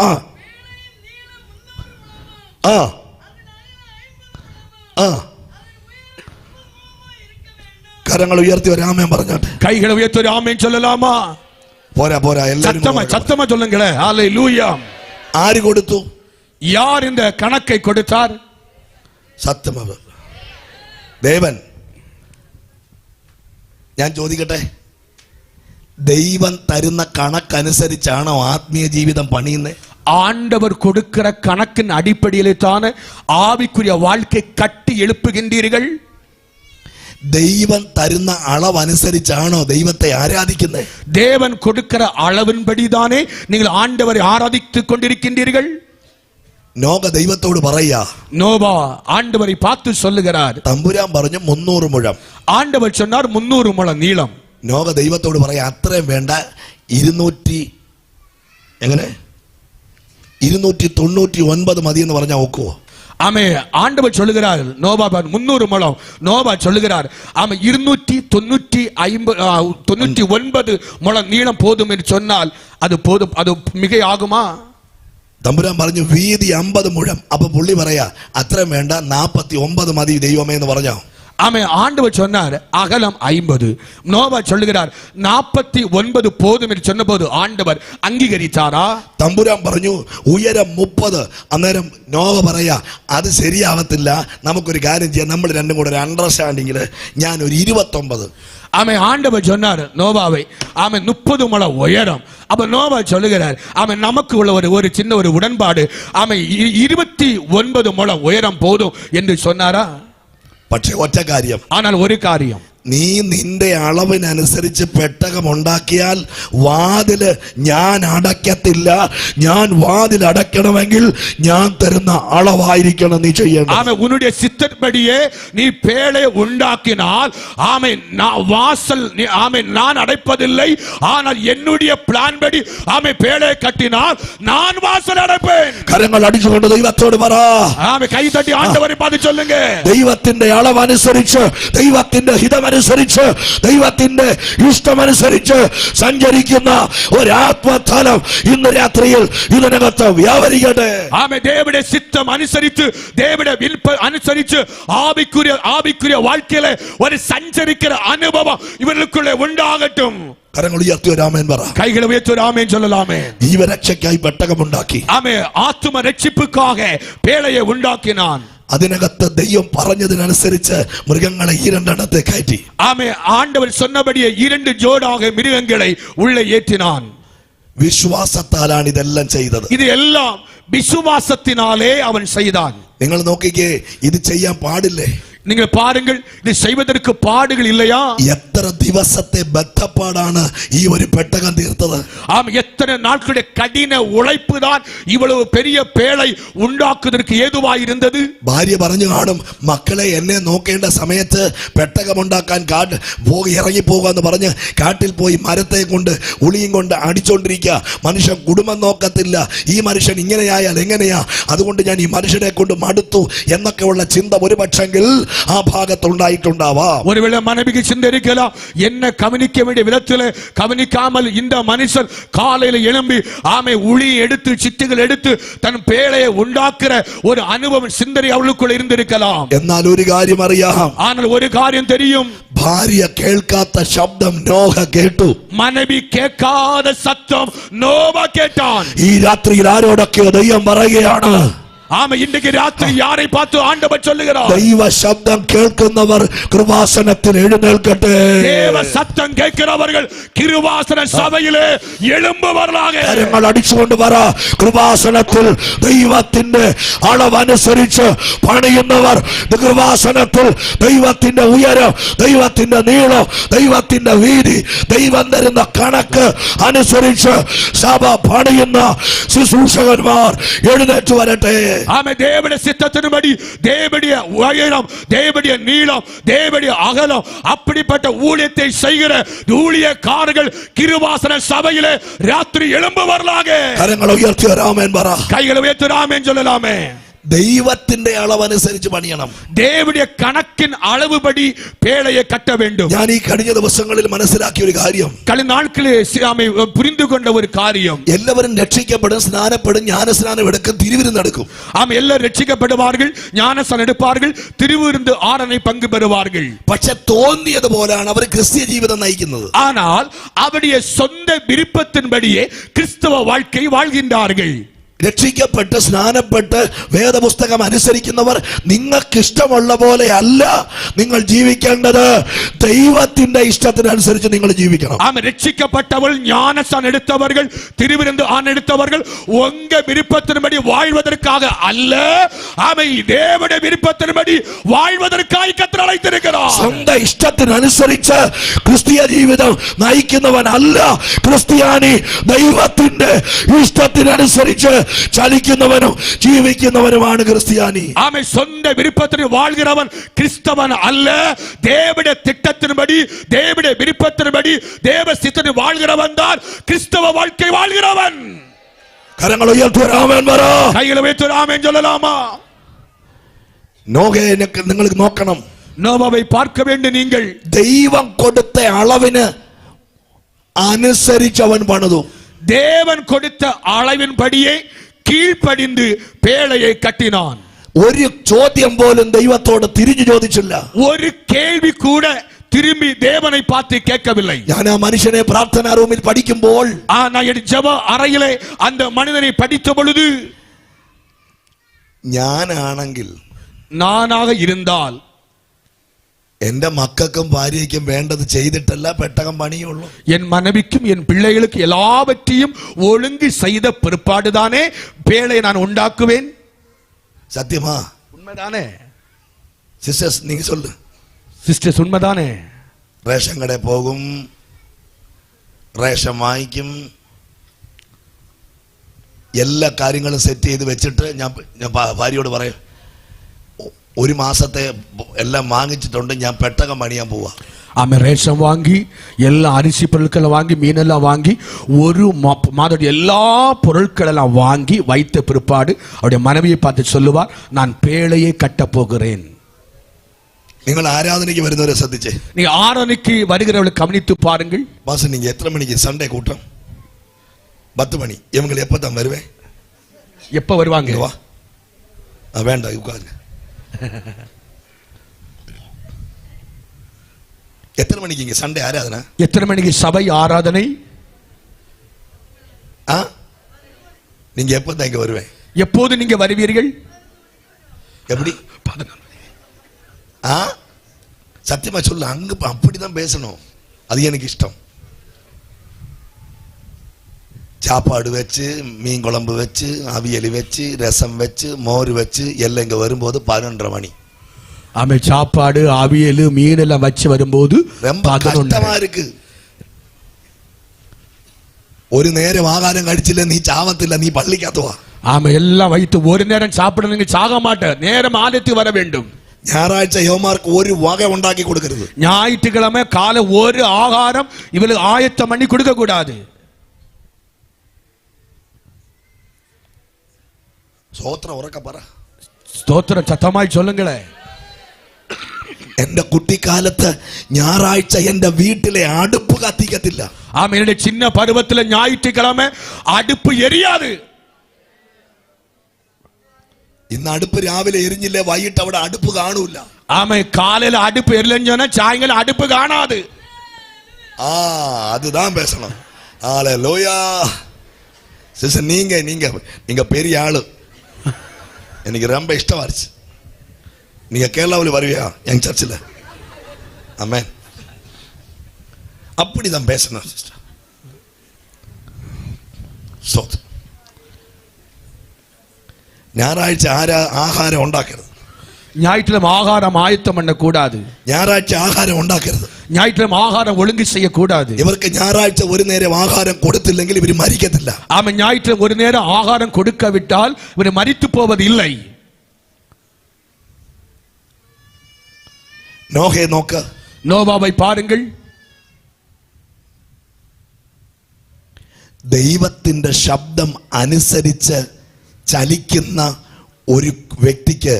കരങ്ങൾ ഉയർത്തി ഒരു ആമേൻ പറഞ്ഞാട്ടെ. കൈകൾ ഉയർത്തി ഒരു ആമേൻ ചൊല്ലലാമാ? പോരാ சத்தமா சொல்லுங்களே. ஹalleluya. ആര് കൊടുത്തു? யார் இந்த கணக்கை கொடுத்தார்? സത്യമവ ദേവൻ. ഞാൻ ചോദിക്കട്ടെ, ദൈവം തരുന്ന കണക്കനുസരിച്ചാണോ ആത്മീയ ജീവിതം പണിയുന്നത്? ஆண்டவர் கொடுக்கிற கணக்கின் அடிப்படையிலே தான் ஆவிக்குரிய வாழ்க்கை கட்டி எழுப்புகின்றீர்கள். ദൈവം തരുന്ന അളവനുസരിച്ചാണോ ദൈവത്തെ ആരാധിക്കുന്നത്? தேவன் கொடுக்கிற அளவின்படிதானே நீங்கள் ஆண்டவரை ஆராதித்துக் கொண்டிருக்கின்றீர்கள். നോഹ ദൈവത്തോട് പറയാ, നോവാ ஆண்டவரை பார்த்து சொல்லுகிறார். തമ്പുരാൻ പറഞ്ഞു 300 മുഴം. ஆண்டவர் சொன்னார் 300 முழம் நீளம். നോഹ ദൈവത്തോട് പറയാ, അത്രയും വേണ്ട, 299 മതി എന്ന് പറഞ്ഞാൽ ഒക്കുവോ? ஆமே. ஆண்டவர் சொல்லுகிறார் நோவா 300 முழம். நோவா சொல்லுகிறார், ஆமே 299 முழம் நீளம் போதும் என்று சொன்னால் அது போதும், அது மிகை ஆகுமா? തമ്പുരാൻ പറഞ്ഞു വീതി 50 മുഴം. അപ്പൊ പുള്ളി പറയാ, അത്രയും വേണ്ട, 49 മതി ദൈവമേ എന്ന് പറഞ്ഞോ? ஆமே. ஆண்டவர் சொன்னார் அகலம் 50. நோவா சொல்லுகிறார் 49 போதும் என்று சொன்னபோது ஆண்டவர் அங்கீகரித்தாரா? തമ്പുരാൻ പറഞ്ഞു ഉയരം 30. അന്നേരം നോവ പറയാ, അത് ശരിയാവത്തില്ല, നമുക്കൊരു കാര്യം ചെയ്യാം, നമ്മൾ രണ്ടും കൂടെ ഒരു അണ്ടർസ്റ്റാൻഡിങ്ങിൽ ഞാൻ ഒരു 29. ஆமே. ஆண்டவர் சொன்னார் நோவாவை, ஆமே 30 முழம் உயரம். அப்ப நோவா சொல்லுகிறார், ஆமே நமக்கு உள்ள ஒரு சின்ன ஒரு உடன்பாடு, ஆமே 29 முழம் உயரம் போதும் என்று சொன்னாரா? പക്ഷെ ഒറ്റ കാര്യം, ஆனால் ஒரு காரியம், നീ നിന്റെ അളവിനനുസരിച്ച് പെട്ടകം ഉണ്ടാക്കിയാൽ വാതില് ഞാൻ അടയ്ക്കത്തില്ല. ഞാൻ വാതിൽ അടയ്ക്കണമെങ്കിൽ ഞാൻ തരുന്ന അളവായിരിക്കണം നീ ചെയ്യേണ്ടത്. ஆமென். உன்னுடைய சித்தப்படியே நீ பேழை உண்டாக்கினால் ஆமென் வாசல் ஆமென் நான் அடைப்பதில்லை. ஆனால் என்னுடைய பிளான் படி ஆமென் பேழை கட்டினால் நான் வாசல் அடைப்பேன். കരങ്ങൾ അടിച്ചുകൊണ്ട് ദൈവത്തോട് പറ. ஆமென். கை தட்டி ஆண்டவரை பார்த்து சொல்லுங்க. ദൈവത്തിന്റെ അളവനുസരിച്ച്, ദൈവത്തിന്റെ ഹിതമനുസരിച്ച്, ദൈവത്തിന്റെ ഇഷ്ടമനുസരിച്ച് സഞ്ചരിക്കുന്ന ഒരാത്മതലം ഇന്ന് രാത്രിയിൽ ഇതിനകത്ത് വ്യാപരിക്കട്ടെ. ஆமென். தேவனுடைய சித்தம் அனுசரித்து, தேவனுடைய விருப்ப அனுசரித்து ஆவிக்குரிய வாழ்க்கையில ஒரு சஞ்சரிக்கிற அனுபவம் இவர்களுக்குள்ளே உண்டாகட்டும். കരങ്ങൾ ഉയർത്തി ഒരു ആമേൻ പറ. கைகளை உயர்த்தி ஒரு ஆமென் சொல்லலாமே. ജീവരക്ഷയ്ക്കായി പെട്ടകമുണ്ടാക്കി. ஆமென். ஆத்தும ரட்சிப்புக்காக பேழையை உண்டாக்கினான். അതിനകത്ത് ദൈവം പറഞ്ഞതിനനുസരിച്ച് മൃഗങ്ങളെ ഈ രണ്ടെണ്ണത്തെ കയറ്റി. ஆமென். ஆண்டவர் சொன்னபடியே 2 ஜோடாக மிருகங்களை உள்ளே ஏற்றினான். വിശ്വാസത്താലാണ് ഇതെല്ലാം ചെയ്തത്. இது எல்லாம் விசுவாசத்தினாலே அவன் செய்தான். നിങ്ങൾ നോക്കിക്കേ, ഇത് ചെയ്യാൻ പാടില്ലേ? நீங்கள் பாருங்கள், இது செய்வதற்கு பாடுகள் இல்லையா? എത്ര ദിവസത്തെ ബദ്ധപ്പാടാണ് ഈ ഒരു പെട്ടകം തീർത്തത്. ஆம், எத்தனை நாட்களுடைய கடின உழைப்பு தான் இவ்வளவு பெரிய பேழை ഉണ്ടാക്കുന്നதற்கு ஏதுவாய் இருந்தது. ഭാര്യ പറഞ്ഞു കാണും, മക്കളെ എന്നെ നോക്കേണ്ട സമയത്ത് പെട്ടകമുണ്ടാക്കാൻ ഇറങ്ങി പോകാന്ന് പറഞ്ഞ് കാട്ടിൽ പോയി മരത്തെ കൊണ്ട് ഉളിയും കൊണ്ട് അടിച്ചോണ്ടിരിക്കുക. മനുഷ്യൻ കുടുംബം നോക്കത്തില്ല. ഈ മനുഷ്യൻ ഇങ്ങനെയായാൽ എങ്ങനെയാ, അതുകൊണ്ട് ഞാൻ ഈ മനുഷ്യനെ കൊണ്ട് മടുത്തു എന്നൊക്കെയുള്ള ചിന്ത ഒരു പക്ഷെങ്കിൽ ആ ഭാഗത്തുണ്ടായിട്ടുണ്ടാവാം. ஒருவேளை மனைவிக்கு சிந்தை இருக்கலாம், என்ன கவனிக்க வேண்டிய விதத்தில் கவனிக்காமல் இந்த மனுஷன் காலையில எழும்பி ஆமை உளி எடுத்து சிட்டுகள் எடுத்து தன் பேழையை உண்டாக்குற ஒரு அனுபவம் சிந்தனை அவளுக்குள்ள இருந்திருக்கலாம். എന്നാൽ ഒരു കാര്യം അറിയാം. ஆனால் ஒரு காரியம் தெரியும். ഭാര്യ കേൾക്കാത്ത ശബ്ദം നോഹ കേട്ടു. மனைவி கேட்காத சத்தம் நோவா கேட்டான். ഈ രാത്രിയിൽ ആരോടൊക്കെയോ ദൈവം പറയുകയാണ്. ஆமா, இன்றைக்கு ராத்திரி யாரை பார்த்து ஆண்டவர் சொல்லுகிறார்? ദൈവ ശബ്ദം കേൾക്കുന്നവർ കൃപാസനത്തിൽ എഴുന്നേൽക്കട്ടെ. தேவ சத்தம் கேட்கிறவர்கள் கிருபாசன சபையிலே எழும்புவார்களாக. കരങ്ങൾ അടിച്ചുകൊണ്ട് പറ, കൃപാസനത്തിൽ ദൈവത്തിന്റെ അളവനുസരിച്ച് പണിയുന്നവർ, കൃപാസനത്തിൽ ദൈവത്തിന്റെ ഉയരം, ദൈവത്തിന്റെ നീളം, ദൈവത്തിന്റെ വീതി, ദൈവം തരുന്ന കണക്ക് അനുസരിച്ച് സഭ പണിയുന്ന ശുശ്രൂഷകന്മാർ എഴുന്നേറ്റ് വരട്ടെ. ஆமே, தேவனுடைய சித்தத்தின்படி தேவனுடைய உயரம், தேவனுடைய நீளம், தேவனுடைய அகலம், அப்படிப்பட்ட ஊழியத்தை செய்கிற ஊழியக்காரர்கள் கிருபாசன சபையிலே ராத்திரி எழும்புவார்களாக. കരങ്ങൾ ഉയർത്തി ആമേൻ പറ. கைகளை உயர்த்தி ஆமென் சொல்லலாமே. ദൈവത്തിന്റെ അളവനുസരിച്ച് പണിയണം. தேவனுடைய கணக்கின் அளவுபடி பேழையை கட்ட வேண்டும். ഞാൻ ഈ കഴിഞ്ഞ ദിവസങ്ങളിൽ മനസ്സിലാക്കിയ ഒരു കാര്യം, കഴിഞ്ഞ നാൾക്കളിൽ புரிந்து கொண்ட ஒரு காரியம், എല്ലാവരും രക്ഷിക്കപ്പെടും, സ്നാനപ്പെടും, ജ്ഞാനസ്നാനം എടുക്കും, തിരുവിരുന്ന് എടുക്കും. ஆம், எல்லாரும் രക്ഷിക്കപ്പെടുவார்கள், ஞானஸ்நானம் எடுப்பார்கள், திருவிருந்து ஆராதனை பங்கு பெறுவார்கள். പക്ഷെ തോന്നിയതുപോലാണ് അവർ ക്രിസ്തീയ ജീവിതം നയിക്കുന്നത്. ஆனால் அவருடைய சொந்த விருப்பத்தின்படியே கிறிஸ்தவ வாழ்க்கை வாழ்கின்றார்கள். രക്ഷിക്കപ്പെട്ട് സ്നാനപ്പെട്ട് വേദപുസ്തകം അനുസരിക്കുന്നവർ നിങ്ങൾക്ക് ഇഷ്ടമുള്ള പോലെ അല്ല നിങ്ങൾ ജീവിക്കേണ്ടത്. ദൈവത്തിന്റെ ഇഷ്ടത്തിനനുസരിച്ച് നിങ്ങൾ ജീവിക്കണം. ஆம், ரட்சிக்கப்பட்டவர்கள், ஞானஸ்நானம் எடுத்தவர்கள், திருவிருந்து ஆராதனை எடுத்தவர்கள் உங்க விருப்பத்தின்படி வாழ்வதற்காக அல்ல, ஆமை தேவனுடைய விருப்பத்தின்படி வாழ்வதற்காக கர்த்தர் அழைத்திருக்கிறார். സ്വന്തം ഇഷ്ടത്തിനനുസരിച്ച് ക്രിസ്തീയ ജീവിതം നയിക്കുന്നവൻ അല്ല ക്രിസ്ത്യാനി. ദൈവത്തിന്റെ ഇഷ്ടത്തിനനുസരിച്ച് ചലിക്കുന്നവനും ജീവിക്കുന്നവനുമാണ് ക്രിസ്ത്യാനി. ஆமை, சொந்த விருப்பத்தில் வாழ்கிறவன் கிறிஸ்தவன் அல்ல. தேவனுடைய திட்டத்தின்படி, தேவனுடைய விருப்பத்தின்படி, தேவ சித்தத்தில் வாழ்கிறவன் தான் கிறிஸ்தவ வாழ்க்கை வாழ்கிறவன். കരങ്ങൾ ഉയർത്തി ആമേൻ പറ. கைகளை வைத்து ஆமென் சொல்லலாமா? നോഹയെ നിങ്ങൾ നോക്കണം. நோவாவை பார்க்க வேண்டும் நீங்கள். ദൈവം കൊടുത്ത അളവിന് അനുസരിച്ച് അവൻ പണിതു. தேவன் கொடுத்த அளவின்படியே கீழ்ப்படிந்து பேழையை கட்டினான். ഒരു ചോദ്യം പോലും ദൈവത്തോട് തിരിഞ്ഞു ചോദിച്ചില്ല. ஒரு கேள்வி கூட திரும்பி தேவனை பார்த்து கேட்கவில்லை. ഞാൻ ആ മനുഷ്യനെ പ്രാർത്ഥനാ റൂമിൽ പഠിക്കുമ്പോൾ, நான் ஜெப அறையிலே அந்த மனிதனை படித்த பொழுது, ഞാനാണെങ്കിൽ நானாக இருந்தால் എന്റെ മക്കൾക്കും ഭാര്യയ്ക്കും വേണ്ടത് ചെയ്തിട്ടല്ല പെട്ടകം പണിയുള്ളൂ. என் மனைவிக்கும் என் பிள்ளைகளுக்கு எல்லாவற்றையும் ஒழுங்கு செய்த பிற்பாடுதானே பேழை நான் உண்டாக்குவேன். സത്യമാ? உண்மைதானே സിസ്റ്റേഴ്സ്, നീ சொல்லு. சிஸ்டர்ஸ், உண்மைதானே? റേഷൻ കടയിൽ പോകും, റേഷൻ വാങ്ങിക്കും, എല്ലാ കാര്യങ്ങളും സെറ്റ് ചെയ്ത് വെച്ചിട്ട് ഞാൻ ഭാര്യയോട് പറയും, ഒരു മാസത്തെ എല്ലാം വാങ്ങിച്ചിട്ടുണ്ട്, ഞാൻ പെട്ടകം പണിയാൻ പോവാ. ആമേ റേഷൻ വാങ്ങി எல்லா அரிசி பொருட்களை வாங்கி மீனெல்லாம் வாங்கி ஒரு மாதம் எல்லா பொருட்களெல்லாம் வாங்கி வைத்த பிற்பாடு அவருடைய மனைவியை பார்த்து சொல்லுவார், நான் பேழையை கட்ட போகிறேன். നിങ്ങൾ ആരാധനയ്ക്ക് വരുന്നവരെ ശ്രദ്ധിച്ചേ, நீங்க ஆராதனைக்கு வருகிறவர்களை கவனித்து பாருங்கள். பாஸ் நீங்க எத்தனை மணிக்கு சண்டே கூட்டம்? 10 மணி. இவங்க எப்ப தான் வருவேன்? எப்ப வருவாங்க? வா, வேண்டாம் உட்காருங்க. எத்தனை மணிக்கு இங்க சண்டே ஆராதனை? எத்தனை மணிக்கு சபை ஆராதனை? நீங்க எப்ப தான் இங்க வருவேன்? எப்போது நீங்க வருவீர்கள்? எப்படி? சத்தியமா சொல்ல, அங்க அப்படிதான் பேசணும். அது எனக்கு இஷ்டம். சாப்பாடு வச்சு, மீன் குழம்பு வச்சு, அவியல் வச்சு, ரசம் வச்சு, மோர் வச்சு எல்லாம் இங்க வரும்போது 11:30 மணி. ஆமே, சாப்பாடு அவியல் மீன் எல்லாம் வச்சு வரும்போது ரொம்ப கஷ்டமா இருக்கு. ஒரு நேரம் ஆகாரம் கழிச்சில்ல, நீ சாவத்தில்ல, நீ பள்ளிக்காத்து வா. ஆமா, எல்லாம் வைத்து ஒரு நேரம் சாப்பிட நீங்க சாக மாட்ட, நேரம் ஆலயத்துக்கு வர வேண்டும். ഞായറാഴ്ച യോമാർക്ക് ഒരു വക ഉണ്ടാക്കി കൊടുക്കരുത്. ஞாயிற்றுக்கிழமை காலை ஒரு ஆகாரம் இவளுக்கு ஆயத்தம் பண்ணி கொடுக்க கூடாது. സ്തോത്രം ഉറക്കെ പറ. സ്തോത്രം சத்தமாய் சொல்லுங்களேன். എന്റെ കുട്ടിക്കാലത്ത് ഞായറാഴ്ച എന്റെ വീട്ടിലെ അടുപ്പ് കത്തിക്കത്തില്ല. ஆமா, என்னுடைய சின்ன பருவத்துல ஞாயிற்றுக்கிழமை அடுப்பு எரியாது. ഇന്ന് അടുപ്പ് രാവിലെ എരിഞ്ഞില്ലേ, വൈകിട്ട് അവിടെ അടുപ്പ് കാണൂല. ஆமா, காலையில அடுப்பு எரியலன்னு சொன்னா சாயங்காலம் அடுப்பு காணாது. அதுதான் பேசணும். ஹல்லேலூயா. சிஸ்டர், நீங்க நீங்க நீங்க பெரிய ஆளு, எனக்கு ரொம்ப இஷ்டமா இருந்துச்சு. நீங்க கேரளாவில் வருவியா எங்க சர்ச்சில்? ஆமென். அப்படிதான் பேசணும் சிஸ்டர். சோத் ഞായറാഴ്ച ആഹാരം ഉണ്ടാക്കരുത്. ஞாயிற்றுக்கிழமை ஆகாரம் ஆயத்தம் பண்ண கூடாது. ഞായറാഴ്ച ആഹാരം ഉണ്ടാക്കരുത്. ஞாயிற்றுக்கிழமை ஆகாரம் ஒழுங்கு செய்ய கூடாது. ഇവർക്ക് ഞായറാഴ്ച ഒരു നേരം ആഹാരം കൊടുത്തില്ലെങ്കിൽ ഇവർ മരിക്കത്തില്ല. ஆமா, ஞாயிற்று ஒரு நேரம் ஆகாரம் கொடுக்காவிட்டால் இவர் மரித்து போவது இல்லை. നോഹയെ നോക്ക്, നോവാவை பாருங்கள். ദൈവത്തിന്റെ ശബ്ദം അനുസരിച്ച് ചലിക്കുന്ന ഒരു വ്യക്തിക്ക്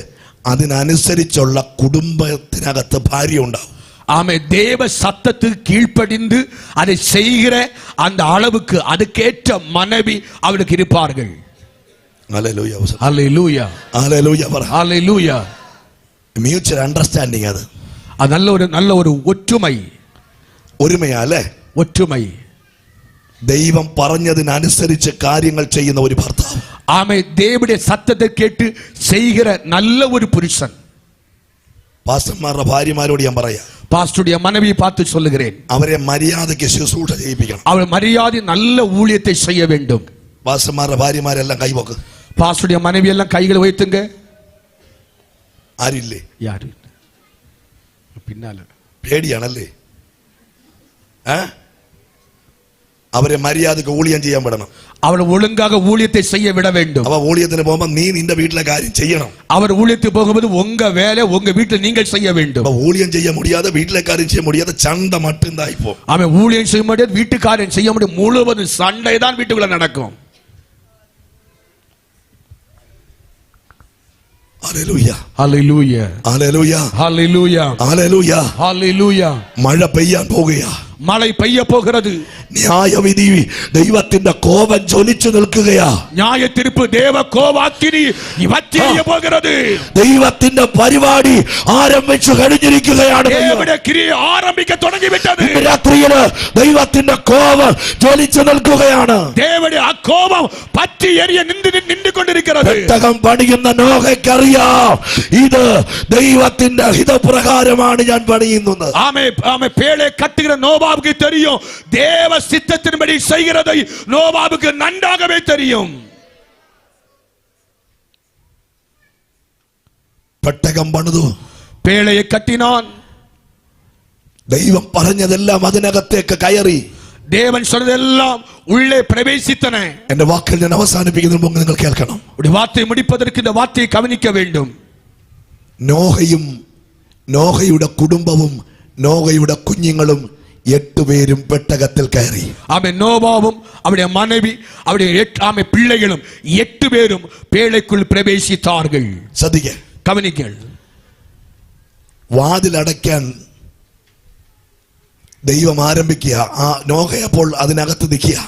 അതിനനുസരിച്ചുള്ള കുടുംബത്തിനകത്ത് ഭാര്യ ഉണ്ടാവും. ஆமே, தேவ சத்தத்துக்கு கீழ்ப்படிந்து அதை செய்கிற அந்த அளவுக்கு அதுக்கேற்ற மனைவி அவளுக்கு இருப்பார்கள். ஹல்லேலூயா. ஹல்லேலூயா. ஹல்லேலூயா. ஹல்லேலூயா. மியூச்சுவல் அண்டர்ஸ்டாண்டிங், அது நல்ல ஒரு ஒற்றுமை. ഒരുമയാ അല്ലേ? ஒற்றுமை. ദൈവം പറഞ്ഞതിനനുസരിച്ച് കാര്യങ്ങൾ ചെയ്യുന്ന ഒരു ഭർത്താവ്. ஆமே, தேவனுடைய சத்தத்தை கேட்டு செய்கிற நல்ல ஒரு புருஷன். പാസ്റ്റർമാരുടെ ഭാര്യമാരോട് ഞാൻ പറയാം, பாஸ்டருடைய மனைவியை பார்த்து சொல்லுகிறேன், അവരെ മര്യാദയ്ക്ക് ശുശ്രൂഷ ചെയ്യിപ്പിക്കണം. அவள் மரியாதை நல்ல ஊழியத்தை செய்ய வேண்டும். പാസ്റ്റർമാരുടെ ഭാര്യമാരെല്ലാം കൈവക്ക്. பாஸ்டருடைய மனைவி எல்லாம் கைகளை வைத்துங்க. ആരില്ലേ? யாரு பின்னால? പേടിയാണല്ലേ? അവരെ മര്യാദയ്ക്ക് ഊഴിയം ചെയ്യാൻ വിടണം. அவள் ஒழுங்காக ஊழியத்தை செய்ய விட வேண்டும். അവ ഊഴിയത്തിന് പോകുമ്പോൾ നീ നിന്റെ വീട്ടിലെ കാര്യം ചെയ്യണം. அவர் ஊழியத்துக்கு போகும்போது உங்க வேலை உங்க வீட்டில் நீங்கள் செய்ய வேண்டும். ஊழியம் செய்ய முடியாத, வீட்டிலே காரியம் செய்ய முடியாத, சண்டை மட்டும்தான் இப்போ. அவன் ஊழியம் செய்ய முடியாது, வீட்டுக்காரன் செய்ய முடியாது, முழுவதும் சண்டை தான் வீட்டுக்குள்ள நடக்கும். ஹல்லேலூயா. ஹல்லேலூயா. ஹல்லேலூயா. ஹல்லேலூயா. ஹல்லேலூயா. ஹல்லேலூயா. மழை பெய்யான் போகுயா, மழை பெய்ய போகிறது. ന്യായവിധി ദൈവത്തിന്റെ കോപം ജ്വലിച്ചു നിൽക്കുകയാ. ന്യായ തീർപ്പ് ദേവ കോപാഗ്നി ഇവറ്റിയ പോകുന്നത്. ദൈവത്തിന്റെ പരിപാടി ആരംഭിച്ചു കഴിഞ്ഞിരിക്കുകയാണ്. ദേവന്റെ ക്രിയ ആരംഭിക്കാൻ തുടങ്ങിവിട്ടത്. രാത്രിയിൽ ദൈവത്തിന്റെ കോപം ജ്വലിച്ചു നിൽക്കുകയാണ്. ദേവന്റെ ആ കോപം പറ്റി എരിയ നിന്നുകൊണ്ടിരിക്കുന്നത്. പെട്ടകം പണിയുന്ന നോഹയ്ക്കറിയാം, ഇത് ദൈവത്തിന്റെ ഹിതപ്രകാരമാണ് ഞാൻ പണിയുന്നത്. ആമേ, ആമേ, പേളെ കട്ടുകിற நோவாவுக்கு தெரியும், தேவ சித்தத்தின்படி செய்கிறதை நோவாவுக்கு நன்றாகவே தெரியும். പെട്ടകം പണിതു, பேழையை கட்டினான். ദൈവം പറഞ്ഞതെല്ലാം അതിനകത്തേക്ക് കയറി. தேவன் சொன்னதெல்லாம் உள்ளே பிரவேசித்தன. എന്റെ വാക്കുകൾ ഞാൻ അവസാനിപ്പിക്കുന്നതിന് മുമ്പ് നിങ്ങൾ കേൾക്കണം. ஒரு வார்த்தை முடிப்பதற்கு இந்த வார்த்தையை கவனிக்க வேண்டும். നോഹയുടെ കുടുംബവും നോഹയുടെ കുഞ്ഞുങ്ങളും 8 പേരും പെട്ടകത്തിൽ കയറി. ആമേൻ. നോവാവും അവരുടെ മனைவி അവരുടെ ആമേൻ പിള്ളകളും 8 പേരും പേഴയ്ക്കുள் പ്രവേശിத்தார்கள். ശ്രദ്ധിക്കുക, കവനിക്കുക. വാതിലടയ്ക്കാൻ ദൈവം ആരംഭിക്കുക. ആ നോഹ അപ്പോൾ അതിനകത്ത് നിൽക്കുക.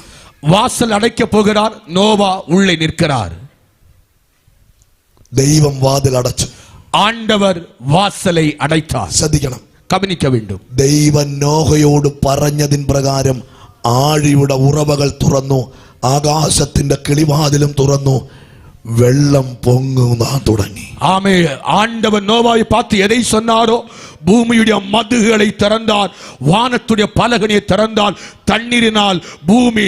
வாசல் அடைக்க போகிறார். நோவா உள்ளே நிற்கிறார். ദൈവം വാതിലടച്ചു. ஆண்டவர் வாசலை அடைத்தார். ശ്രദ്ധിക്കണം, கவனிக்க வேண்டும். ദൈവം നോഹയോട് പറഞ്ഞതിൻ പ്രകാരം ആഴിയുടെ ഉറവകൾ തുറന്നു, ആകാശത്തിന്റെ കിളിവാതിലും തുറന്നു, വെള്ളം പൊങ്ങുവാൻ തുടങ്ങി. ஆமே. ஆண்டவர் நோவாவை பார்த்து எதை சொன்னாரோ, பூமியுடைய மதுகளை திறந்தார், வானத்துடைய பலகணியை திறந்தால் தண்ணீரினால் பூமி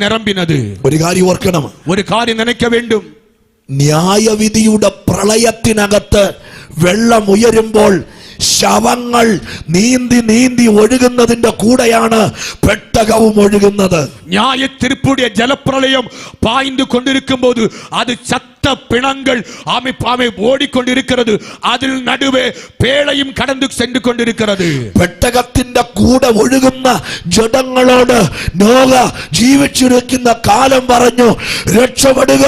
நிரம்பினது. ഒരു കാര്യം ഓർക്കണം, ஒரு காரியம் நினைக்க வேண்டும். ന്യായവിധിയുടെ പ്രളയത്തിനകത്ത് വെള്ളം ഉയരുമ്പോൾ ശവങ്ങൾ നീന്തി ഒഴുകുന്നതിന്റെ കൂടെയാണ് പെട്ടകവും ഒഴുകുന്നത്. நியாய தீர்ப்புடைய ஜலப்பிரளயம் பாய்ந்து கொண்டிருக்கும் போது அது சத்த பிணங்கள் ஆமை ஓடிக்கொண்டிருக்கிறது. அதில் நடுவே பேழையும் கடந்து சென்று கொண்டிருக்கிறது. പെട്ടകത്തിന്റെ കൂടെ ഒഴുകുന്ന ജഡങ്ങളോട് നോഹ ജീവിച്ചിരിക്കുന്ന കാലം പറഞ്ഞു, രക്ഷപ്പെടുക,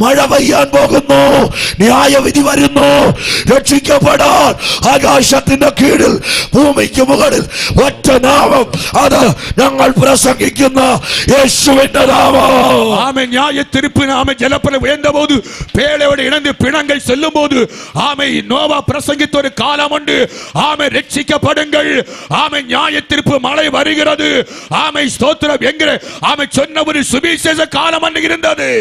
മഴ പെയ്യാൻ പോകുന്നു, ന്യായവിധി വരുന്നു, രക്ഷിക്കപ്പെടാൻ ആകാശത്തിന്റെ കീഴിൽ ഭൂമിക്ക് മുകളിൽ ഒറ്റ നാമം, അത് ഞങ്ങൾ പ്രസംഗിക്കുന്ന യേശുവിന്റെ നാമം. ആമേൻ. ന്യായ തീർപ്പ് ആമേൻ ജലപ്രളയം ഉയർന്നപ്പോൾ பேழையோடு இணைந்து பிணங்கள் செல்லும் போது ஆமை நோவா பிரசங்கித்த ஒரு காலம் உண்டு. ஆமை ரட்சிக்கப்படுங்கள், ஆமை நியாய தீர்ப்பு மழை வருகிறது, ஆமை ஸ்தோத்திரம் என்கிற ஆமை சொன்ன ஒரு சுவிசேஷ காலம் அன்று இருந்தது.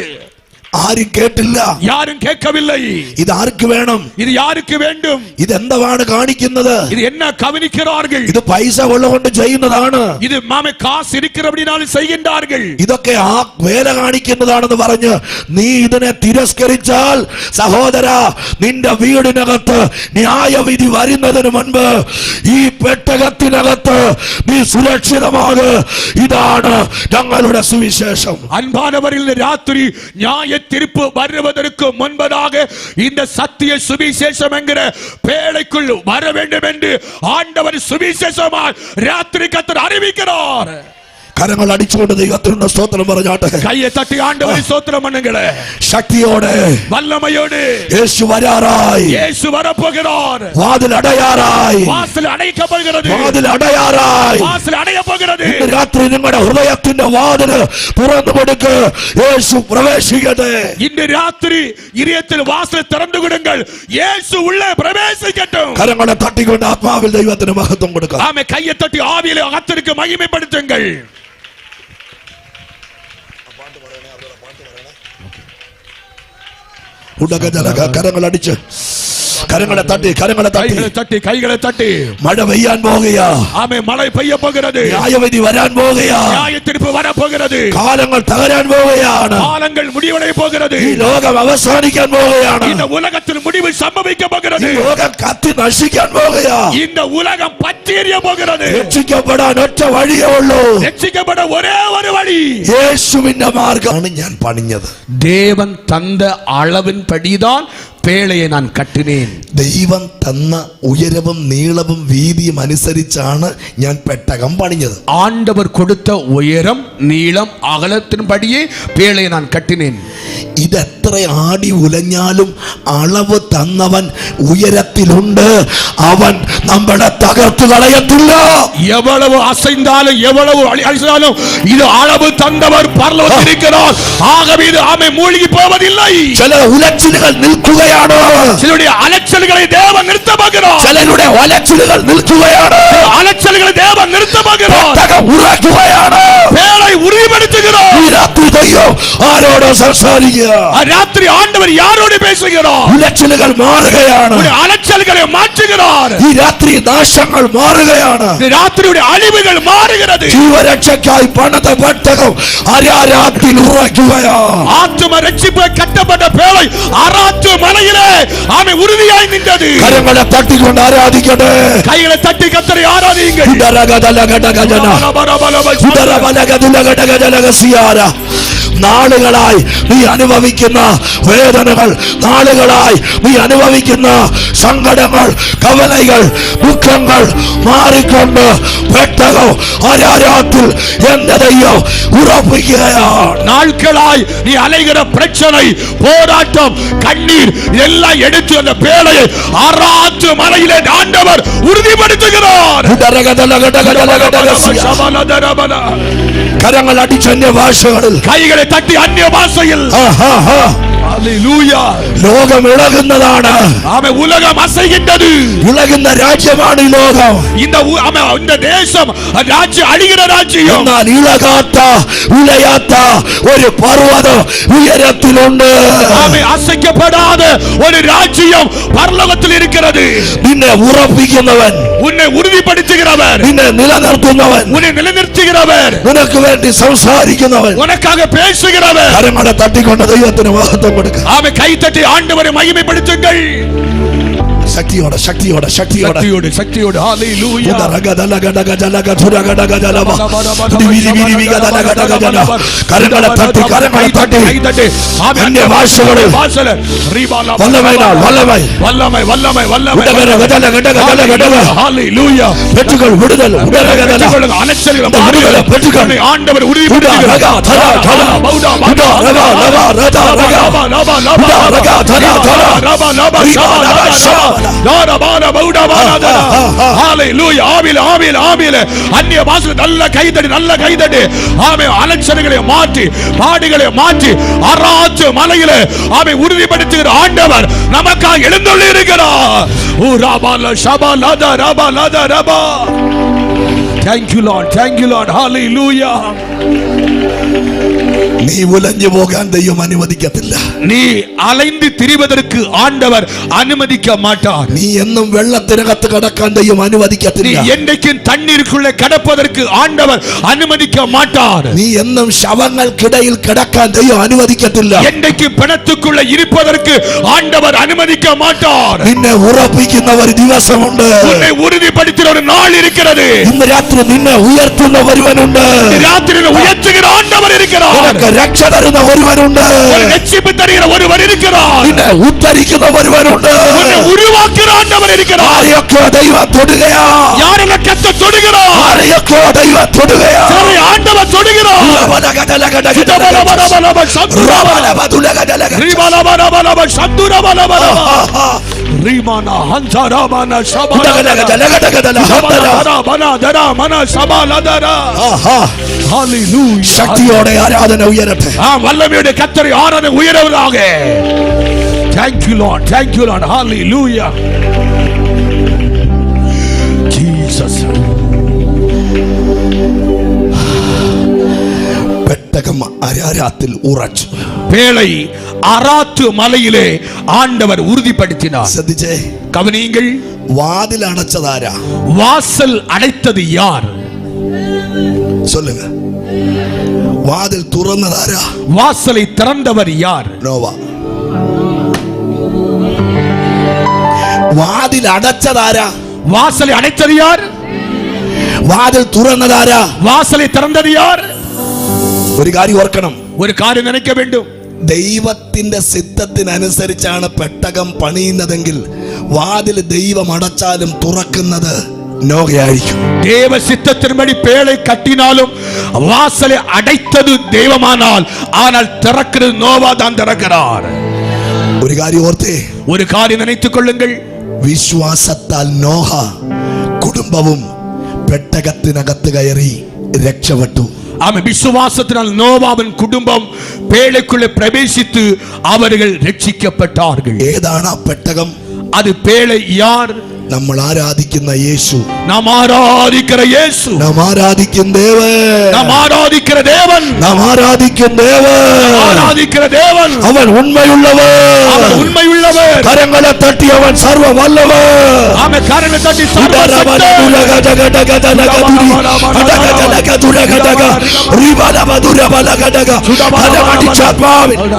ആരും കേട്ടില്ല, யாரும் கேட்கவில்லை. ഇത് ആർക്ക് വേണം? இது யாருக்கு வேண்டும்? ഇത് എന്താണ് കാണിക്കുന്നത്? இது என்ன கவனிக்கிறார்கள்? ഇത് പൈസ ഉള്ളതുകൊണ്ട് ചെയ്യുന്നതാണ്. இது மாமே காசு இருக்கிறபடியால் செய்கின்றார்கள். ഇതൊക്കെ ആ വേല കാണിക്കുന്നതാണെന്ന് പറഞ്ഞ് നീ ഇതിനെ തിരസ്കരിച്ചാൽ സഹോദര, നിന്റെ വീടിനകത്ത് ന്യായവിധി വരുന്നതിന് മുൻപ് ഈ പെട്ടകത്തിനകത്ത് നീ സുരക്ഷിതമാക്. ഇതാണ് ഞങ്ങളുടെ സുവിശേഷം. அன்பானவர்கள், ராத்திரி நியாய தீர்ப்பு வருவதற்கு முன்பதாக இந்த சத்திய சுவிசேஷம் என்கிற பேழைக்குள் வர வேண்டும் என்று ஆண்டவர் சுவிசேஷமாய் ராத்திரி கர்த்தர் அறிவிக்கிறார். കരങ്ങൾ അടിച്ചുകൊണ്ട് ദൈവത്തിന് സ്തോത്രം പറഞ്ഞാട്ടെ. கையை தட்டி ஆண்டவரை ஸ்தோத்திரம் பண்ணுங்களே. ശക്തിയോടെ, வல்லமையோடு യേശു വരാറായി. இயேசு வரப்போகிறார். വാതിൽ അടയാറായി. வாசல் அடைக்கப்படுகிறது. വാതിൽ അടയാറായി. வாசல் அடைய போகிறது. ഇന്ന് രാത്രി നിങ്ങളുടെ ഹൃദയത്തിന്റെ വാതില് തുറന്നു കൊടുക്ക്. യേശു പ്രവേശിക്കട്ടെ. இன்று ராத்திரி இதயத்தில் வாசல் திறந்து கொடுங்கள். இயேசு உள்ளே பிரவேசிக்கட்டும். കരങ്ങളെ തട്ടിക്കൊണ്ട് ആത്മാവിൽ ദൈവത്തിന് മഹത്വം കൊടുക്കുക. ஆமே. கையை தட்டி ஆவியிலே கர்த்தருக்கு மகிமைப்படுத்துங்கள். കരങ്ങൾ അടിച്ച്, കരങ്ങളെ തട്ടി, கைகளை தட்டி മഴ പെയ്യാൻ പോകുക. ஆமே. மழை பெய்ய போகிறது. ന്യായവിധി വരാൻ പോകുക. நியாய தீர்ப்பு வர போகிறது. കാലങ്ങൾ തകരാൻ പോവുകയാണ്. காலங்கள் முடிவடைய போகிறது. ഈ ലോകം അവസാനിക്കാൻ പോവുകയാണ്. இந்த உலகத்தில் முடிவு சம்பவிக்க போகிறது. ഈ ലോകം കത്തി നശിക്കാൻ പോകുക. இந்த உலகம் பற்றி எரிய போகிறது. രക്ഷിക്കപ്പെടാൻ ഒറ്റ വഴിയേ ഉള്ളൂ. രക്ഷിക്കപ്പെட ഒരേ ഒരു വഴി യേശുവിന്റെ മാർഗ്ഗമാണ് ഞാൻ പണിഞ്ഞത്. தேவன் தந்த அளவின் படிதான் பேழையை நான் கட்டினேன். ദൈവം തന്ന ഉയരവും നീളവും വീതിയും അനുസരിച്ചാണ് ഞാൻ പെട്ടകം പണിഞ്ഞത്. ஆண்டவர் கொடுத்த உயரம் நீளம் அகலத்தின்படியே பேழையை நான் கட்டினேன். ഇതെത്ര ആടി ഉലഞ്ഞാലും അളവ് തന്നവൻ ഉയരത്തിലുണ്ട്. അവൻ നമ്മളെ തകർത്തു കളയത്തില്ല. எவ்வளவு அசைந்தாலும் எவ்வளவு அழிந்தாலும் இது அளவு தந்தவர் பரலோகத்தில் இருக்கிறார். ஆகவே இது ஆமை மூழ்கி போவதில்லை. ചില ഉലച്ചിലുകൾ നിൽക്കുകയാണ്. சிலருடைய அலைச்சல்களை தேவன் நிறுத்த போகிறார். ചിലരുടെ ഉലച്ചിലുകൾ നിൽക്കുകയാണ്. அலைச்சல்களை தேவன் நிறுத்த போகிறார். പെട്ടകം ഉറക്കുകയാണ്. பேழை உரிமை உறுதிப்படுத்துகிறார். ഈ രാത്രി ദൈവം ആരോടോ സംസാരിക്കുക. രാത്രി ആണ്ടവർ யாரோடு பேசுகிறார்? ഉലച്ചിലുകൾ മാറുകയാണ്. அலைச்சல்களை மாற்றுகிறார். ഈ രാത്രി നാശങ്ങൾ മാറുകയാണ്. രാത്രിയുടെ അഴിവുകൾ മാറുகிறது. ജീവരക്ഷയ്ക്കായി പണിത പെട്ടകം അരാരാത്തിൽ ഉറയ്ക്കുകയാണ്. ആത്മ രക്ഷിപ്പ് കട്ടപ്പെട്ട പേളை അറാത്ത് മലയിലെ ആമേ ഉറുതിയായി നിന്നത്. കരങ്ങളെ തട്ടിക്കൊണ്ട് ആരാധിക്കട്ടെ. കൈകളെ തട്ടി കർത്തരെ ആരാധിക്കുക. നാളുകളായി നീ അനുഭവിക്കുന്ന വേദനകൾ, നാളുകളായി നീ അനുഭവിക്കുന്ന സങ്കടങ്ങൾ, കവലകൾ, ദുഃഖങ്ങൾ മാറിക്കൊണ്ട് പെട്ടകം അരാരാത്തിൽ എന്റെ ദൈവം ഉറപ്പിക്കുകയാണ്. நாட்களாய் நீ அலைகிற பிரச்சனை, போராட்டம், கண்ணீர் எல்லாம் எடுத்து அந்த பேழையை அராத்து மலையிலே ஆண்டவர் உறுதிப்படுத்துகிறார். കരങ്ങൾ അടിച്ച് അന്യ ഭാഷകളിൽ, കൈകളെ തട്ടി അന്യ ഭാഷയിൽ ലോകം ഇളകുന്നതാണ്. ഉലകം അസൈകിன்றது. ഇളകുന്ന രാജ്യമാണ് ഈ ലോകം. இந்த தேசம் രാജ്യം അഴിகிற രാജ്യം. എന്നാൽ ഇളകാത്ത ഉലയാത്ത ഒരു പർവ്വതം ഉയരത്തിലുണ്ട്. അസൈക്കപ്പെടാத ഒരു രാജ്യം പരലോകത്തിൽ இருக்கிறது. നിന്നെ ഉറപ്പിക്കുന്നവൻ, ഉന്നെ ഉறுதிப்படுத்துகிறவர், നിന്നെ നിലനിർത്തുന്നവൻ, ഉന്നെ നിലനിർത്തുகிறவர், നിനക്ക് വേണ്ടി സംസാരിക്കുന്നവൻ, ഉനക്കാக பேசுகிறவர். കരങ്ങളെ തട്ടിക്കൊണ്ട് ദൈവത്തിന് മഹത്വം കൊടുക്കുക. ആമേ കൈതട്ടി ആണ്ടവരെ മഹിമപ്പെടുത്തുங்கள். ശക്തിയോടെ ശക്തിയോടെ ശക്തിയോടെ ശക്തിയോടെ ശക്തിയോടെ ഹല്ലേലൂയ. കരങ്ങളെ തട്ടി കരങ്ങളെ തട്ടി അന്യ ഭാഷകളിൽ വല്ലമൈ വല്ലമൈ വല്ലമൈ വല്ലമൈ ഹല്ലേലൂയ. പെട്ടുകൾ വിടുതൽ അലച്ചലുകൾ പെട്ടുകൾ ആണ്ടവർ ഉறுதிப்படுத்துகிறார். അന്യ ഭാഷ നല്ല കൈതടി നല്ല കൈതടി. ആമേ അലച്ചലുകളെ മാറ്റി പാടുകളെ മാറ്റി അറാത്ത് മലയിലെ ആമേ ഉறுதிப்படுத்துகிற ஆண்டவர் நமக்காக எழுந்தருளியிருக்கிறார். Thank you Lord, thank you Lord, hallelujah. നീ ഉലഞ്ഞു പോകാൻ ദൈവം അനുവദിക്കത്തില്ല. നീ അലൈந்து திரிவதற்கு ஆண்டவர் அனுமதிக்க மாட்டார். നീ എന്നും വെള്ളത്തിനകത്ത് കിടക്കാൻ ദൈവം അനുവദിക്കത്തില്ല. நீ என்றைக்கும் தண்ணீருக்குள்ளே கிடப்பதற்கு ஆண்டவர் அனுமதிக்க மாட்டார். നീ എന്നും ശവങ്ങൾക്കിടയിൽ കിടക്കാൻ ദൈവം അനുവദിക്കത്തില്ല. என்றைக்கும் பிணத்துக்குள்ளே இருப்பதற்கு ஆண்டவர் அனுமதிக்க மாட்டார். നിന്നെ ഉറപ്പിക്കുന്ന ഒരു ദിവസമുണ്ട്. உன்னை உறுதிப்படுத்துகிற ஒரு நாள் இருக்கிறது. ഇന്ന് രാത്രി നിന്നെ ഉയർത്തുന്ന ഒരുവനുണ്ട്. രാത്രി ഉയർത്തുகிற ആണ്ടവർ இருக்கிறார். നിനക്ക് രക്ഷ തരുന്ന ഒരുവനുണ്ട്. രക്ഷിപ്പ് തരുന്ന ഒരുവൻ இருக்கிறார். നിന്നെ ഉദ്ധരിക്കുന്ന ഒരുവനുണ്ട്. ഉന്നെ ഉരുവാക്കുന്ന ആണ്ടവർ இருக்கிறார். ആരെയൊക്കെ ദൈവം തൊടുകയാ, யாரெல்லாம் கர்த்தர் தொடுகிறார், ആരെയൊക്കെ ദൈവം തൊടുകയാ, ஆண்டவர் தொடுகிறார். ശക്തിയോടെ ആരാധന ഉയരട്ടെ. വല്ലമയുടെ കർത്തരെ ആരാധന ഉയരുവதாக. Thank you Lord, thank you Lord, hallelujah. Jesus. പെട്ടകം അരാരാത്തിൽ ഉറച്ചു. பேழை அராத்து மலையிலே ஆண்டவர் உறுதிப்படுத்தினார். ശ്രദ്ധിച്ചേ, கவனியுங்கள். വാതിൽ അടച്ചതാരാ? வாசல் அடைத்தது யார்? சொல்லுங்க. വാതിൽ തുറന്നതാരാ? வாசலை திறந்தவர் யார்? നോവ. വാതിൽ അടച്ചതാരാ? வாசலை அடைத்தது யார்? വാതിൽ തുറന്നതാരാ? வாசலை திறந்தது யார்? ഒരു കാര്യം ഓർക്കണം. ഒരു കാര്യം நினைக்க வேண்டும். ദൈവത്തിന്റെ സിദ്ധത്തിനനുസരിച്ചാണ് പെട്ടകം പണിയുന്നതെങ്കിൽ വാതിൽ ദൈവം അടച്ചാലും തുറക്കുന്നത് നോഹയായിരിക്കും. தேவ சித்தத்தின்படி பேழை கட்டினாலும் வாசலை அடைத்தது தெய்வமானால் ஆனால் திறக்கிறது நோவா தான் திறக்கிறார். ഒരു കാര്യം ഓർത്തേ, ഒരു കാര്യം நினைத்துக் கொள்ளுங்கள். വിശ്വാസത്താൽ നോഹ കുടുംബവും പെട്ടകത്തിനകത്ത് കയറി രക്ഷപ്പെട്ടു. ஆமென். விசுவாசத்தினால் நோவாவின் குடும்பம் பேழைக்குள்ளே பிரவேசித்து அவர்கள் ரட்சிக்கப்பட்டார்கள். ഏതാണ് ആ പെട്ടകം? அது பேழை யார்? നമ്മൾ ആരാധിക്കുന്ന യേശു, நாம் ஆராதிக்கிற இயேசு, நாம் ஆராதிக்கும் தேவன், நாம் ஆராதிக்கிற தேவன், நாம் ஆராதிக்கும் தேவன், ஆராதிக்கிற தேவன், அவன் உண்மையுள்ளவர், அவர் உண்மையுள்ளவர். கரங்களை தட்டி அவன் சர்வ வல்லவர். ஆமென். கரங்களை தட்டி சர்வ சக்தன்.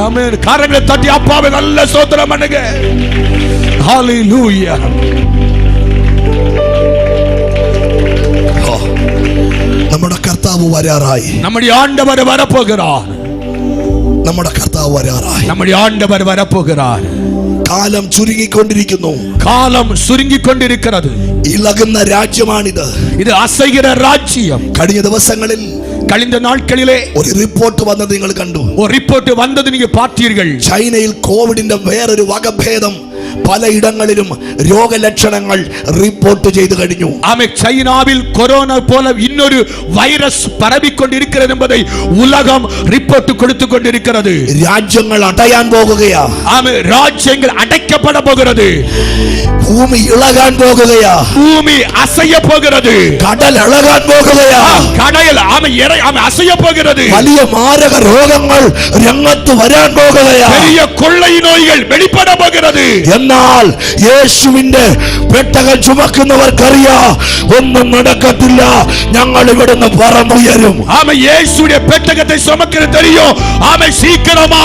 ஆமென். கரங்களை தட்டி அப்பாவை நல்ல ஸ்தோத்திரம் பண்ணுங்க. ஹalleluya. നമ്മുടെ കർത്താവ് വരാറായി, நம்முடைய ஆண்டவர் வரப்போகிறார், നമ്മുടെ കർത്താവ് വരാറായി, நம்முடைய ஆண்டவர் வரப்போகிறார். കാലം ചുരുങ്ങിക്കൊണ്ടിരിക്കുന്നു, காலம் சுருங்கிக் கொண்டிருக்கிறது. ഇളകുന്ന രാജ്യമാണിത്, இது അസൈகிற ராஜ்யம். കഴിഞ്ഞ ദിവസങ്ങളിൽ கழிந்த நாட்களிலே ഒരു റിപ്പോർട്ട് വന്നത് നിങ്ങൾ കണ്ടു. ஒரு ரிப்போர்ட் வந்தது, நீங்க பார்த்தீர்கள். ചൈനയിൽ കോവിഡിന്റെ വേറൊരു വകഭേദം പലയിടങ്ങളിലും രോഗലക്ഷണങ്ങൾ റിപ്പോർട്ട് ചെയ്തു കഴിഞ്ഞു. ஆமே, சைனாவில் கொரோனா போல இன்னொரு வைரஸ் பரவிக்கொண்டிருக்கிறது என்பதை உலகம் ரிப்போர்ட் கொடுத்து கொண்டிருக்கிறது. രാജ്യങ്ങൾ അടയാൻ പോകുകയാ. ஆமே, ராஜ்யங்கள் அடைக்கப்பட போகிறது. ഭൂമി ഇളകാൻ പോകുകയാ. பூமி அசைய போகிறது. കടൽ ഇളകാൻ പോകുകയാ. கடல் ஆமே அசைய போகிறது. വലിയ മാരക രോഗങ്ങൾ രംഗത്ത് വരാൻ പോകുകയാ. பெரிய கொள்ளை நோய்கள் வெளிப்பட போகிறது. എന്നാൽ യേശുവിന്റെ പെട്ടകം ചുമക്കുന്നവർക്കറിയാം ഒന്നും നടക്കത്തില്ല, ഞങ്ങൾ ഇവിടുന്ന് പറന്നുയരും. ஆமே, இயேசுடைய பெட்டகத்தை சுமக்கிற தெரியும். ஆமே, சீக்கிரமா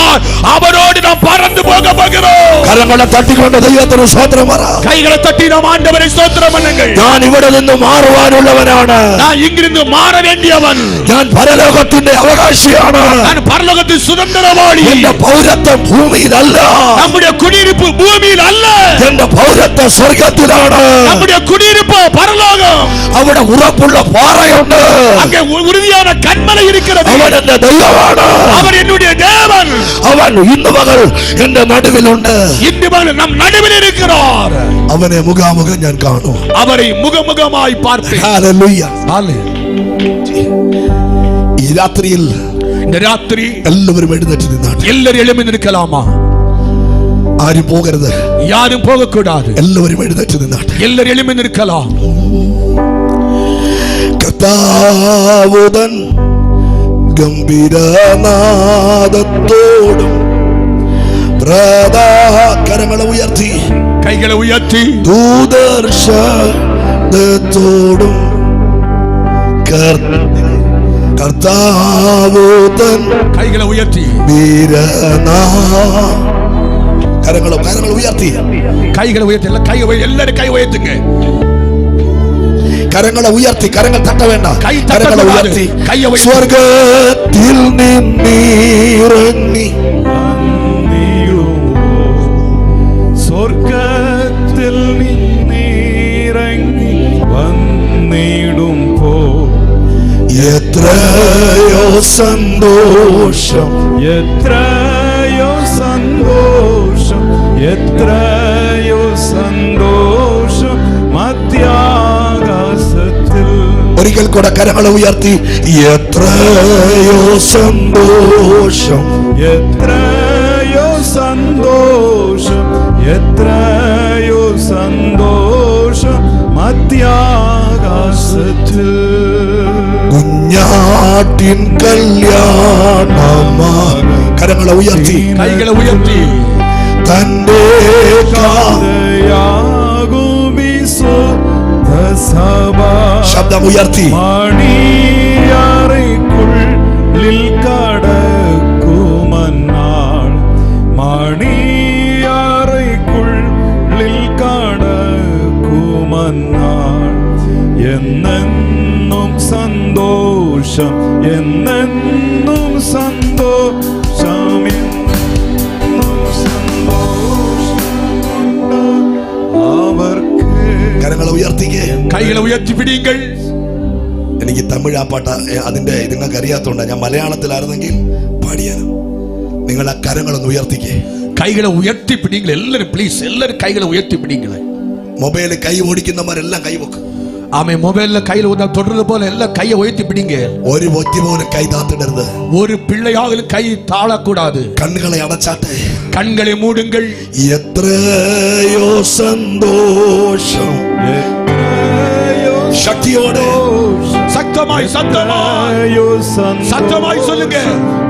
அவரோடு நாம் பறந்து போக போகிறோம். കരങ്ങളെ തട്ടിക്കൊണ്ട് ദൈവത്തിന് സ്തോത്രം പറ. கைகளை தட்டி நாம் ஆண்டவரை ஸ்தோத்திரம் பண்ணுங்கள். ഞാൻ ഇവിടെ നിന്ന് മാറുവാനുള്ളവനാണ്, நான் இங்கிருந்து மாற வேண்டியவன், ഞാൻ പരലോകത്തിന്റെ അവകാശിയാണ്, நான் பரலோகத்தின் சுதந்திரவாளி. എന്റെ പൗരത്വം ഭൂമിയിലല്ല, நம்முடைய குடியிருப்பு பூமியில் அல்ல, എന്റെ പൗരത്വം സ്വർഗത്തിലാണ്. நம்முடைய குடியிருப்பு பரலோகம். അവിടെ ഉറപ്പുള്ള പാറയുണ്ട്, அங்கே உறுதியான கன்மலை இருக்கிறது. അവൻ എന്റെ ദൈവമാണ്, அவர் என்னுடைய தேவன். അവൻ ഇന്ന് പകൽ എന്റെ നടുവിലുണ്ട്. இன்று பகல் நம் நடுவில் இருக்கிறார். അവനെ മുഖാമുഖം ഞാൻ കാണും. அவரை முகமுகமாய் பார்ப்பேன். ഹല്ലേലൂയ. ഈ രാത്രിയിൽ இந்த ராத்திரி എല്ലാവരും എഴുന്നേറ്റ് നിന്നാട്ടെ. எல்லாரும் எழும்பி நிற்கலாமா? ആരും പോകരുത്, யாரும் போக கூடாது. എല്ലാവരും എഴുന്നേറ്റ് നിന്നാട്ടെ. எல்லாரும் எழும்பி நிற்கலாம். കർത്താവുതൻ ഗംഭീരനാദത്തോടും കരങ്ങളെ ഉയർത്തി, கைகளை உயர்த்தி, ദൂതർശബ്ദത്തോടും കർത്താവുതൻ கைகளை உயர்த்தி, കരങ്ങളെ ഉയർത്തി, கைகளை உயர்த்தி, எல்லாரும் கை உயர்த்துங்க. കരങ്ങളെ ഉയർത്തി, കരങ്ങൾ തട്ട വേണ്ട, കൈ കരങ്ങളെ തട്ടக்கூடாது. ഉയർത്തി. കൈയെ ഉയർത്തി. സ്വർഗത്തിൽ നിന്നിറങ്ങി, സ്വർഗത്തിൽ നിന്നിറങ്ങി വന്നിടുമ്പോ എത്രയോ സന്തോഷം, എത്രയോ സന്തോഷം, എത്രയോ സന്തോഷം മധ്യാകാശത്തിൽ. ഒരിക്കൽ കൂടെ കരങ്ങളെ ഉയർത്തി, എത്രയോ സന്തോഷം, എത്രയോ സന്തോഷം, എത്രയോ സന്തോഷം മധ്യാകാശത്തിൽ. കുഞ്ഞാട്ടിൻ കല്യാണമാ. കരങ്ങളെ ഉയർത്തി, கைகளை ഉയർത്തി, തന്റെ ശബ്ദം ഉയർത്തി, മണിയറയ്ക്കുള്ളിൽ കടക്കുമന്നാൾ, മണിയറയ്ക്കുള്ളിൽ കടക്കുമന്നാൾ. എന്നെന്നും സന്തോഷം, എന്നെന്നും സന്തോഷം, എന്നും സന്തോഷമുണ്ട് അവർക്ക്. കരങ്ങളെ ഉയർത്തിക്കേ, கைகளை உயர்த்தி பிடிங்கள். എനിക്ക് തമിഴ് ആ പാട്ട അതിന്റെ നിങ്ങൾക്ക് അറിയാത്തോണ്ടാ, ഞാൻ മലയാളത്തിലായിരുന്നെങ്കിൽ പാടിയാലും. നിങ്ങൾ ആ കരങ്ങളൊന്ന് ഉയർത്തിക്കേ, கைகளை உயர்த்தி பிடிங்கள். எல்லாரும் ப்ளீஸ், எல்லாரும் கைகளை உயர்த்தி பிடிங்கள். മൊബൈല് കൈ ഓടിക്കുന്നവരെല്ലാം കൈവെക്കും. ആമേ മൊബൈലിലെ കയ്യിൽ തുടരുന്ന പോലെ എല്ലാം കൈயை ഉയർത്തി പിടിங்க. ഒരു വ്യക്തി പോലും കൈ താത്തിടരുത്. ഒരു പിള്ളയാകലും കൈ താഴக்கூடாது. കണ്ണുകളെ അടച്ചാട്ടെ. കണ്ണുകളെ മൂടുங்கள். എത്രയോ സന്തോഷം. ശക്തിയോടെ சத்தமாய் சத்தமாய் சொல்லுங்க.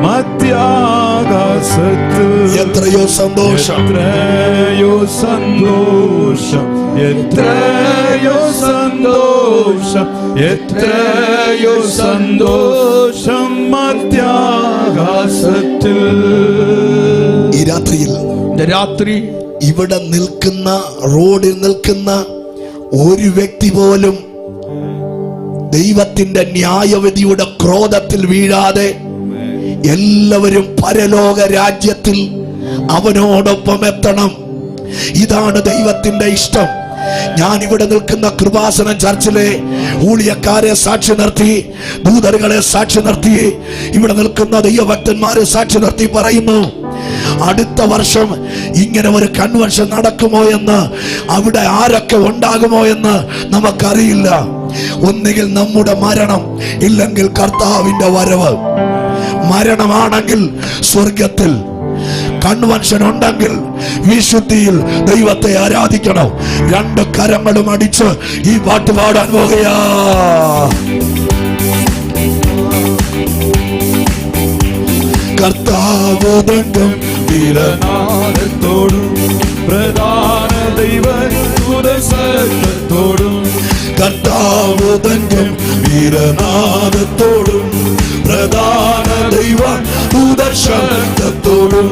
മധ്യാകാശത്ത് എത്രയോ സന്തോഷം. എത്രയോ സന്തോഷം. എത്രയോ സന്തോഷം. എത്രയോ സന്തോഷം മധ്യാകാശത്തിൽ. ഈ രാത്രിയിൽ ഇവിടെ നിൽക്കുന്ന റോഡിൽ നിൽക്കുന്ന ഒരു വ്യക്തി പോലും ദൈവത്തിന്റെ ന്യായവിധിയുടെ ക്രോധത്തിൽ വീഴാതെ എല്ലാവരും പരലോക രാജ്യത്തിൽ അവനോടൊപ്പം എത്തണം. ഇതാണ് ദൈവത്തിന്റെ ഇഷ്ടം. ഞാൻ ഇവിടെ നിൽക്കുന്ന കൃപാസനം ചർച്ചിലെ ഊഴിയക്കാരെ സാക്ഷി നിർത്തി, ദൂതരുകളെ സാക്ഷി നിർത്തി, ഇവിടെ നിൽക്കുന്ന ദൈവഭക്തന്മാരെ സാക്ഷി നിർത്തി പറയുന്നു, അടുത്ത വർഷം ഇങ്ങനെ ഒരു കൺവെൻഷൻ നടക്കുമോ എന്ന്, അവിടെ ആരൊക്കെ ഉണ്ടാകുമോ എന്ന് നമുക്കറിയില്ല. ഒന്നുകിൽ നമ്മുടെ മരണം, ഇല്ലെങ്കിൽ കർത്താവിന്റെ വരവ്. മരണമാണെങ്കിൽ സ്വർഗത്തിൽ, കൺവെൻഷൻ ഉണ്ടെങ്കിൽ വിശുദ്ധിയിൽ ദൈവത്തെ ആരാധിക്കണം. രണ്ട് കരങ്ങളും അടിച്ച് ഈ പാട്ട് പാടാൻ പോകുകയാ. കർത്താവ് തങ്കം വീരനാദത്തോടും പ്രധാന ദൈവദൂതശബ്ദത്തോടും, കർത്താവ് തങ്കം വീരനാദത്തോടും പ്രധാന ദൈവ ദൂതശബ്ദത്തോടും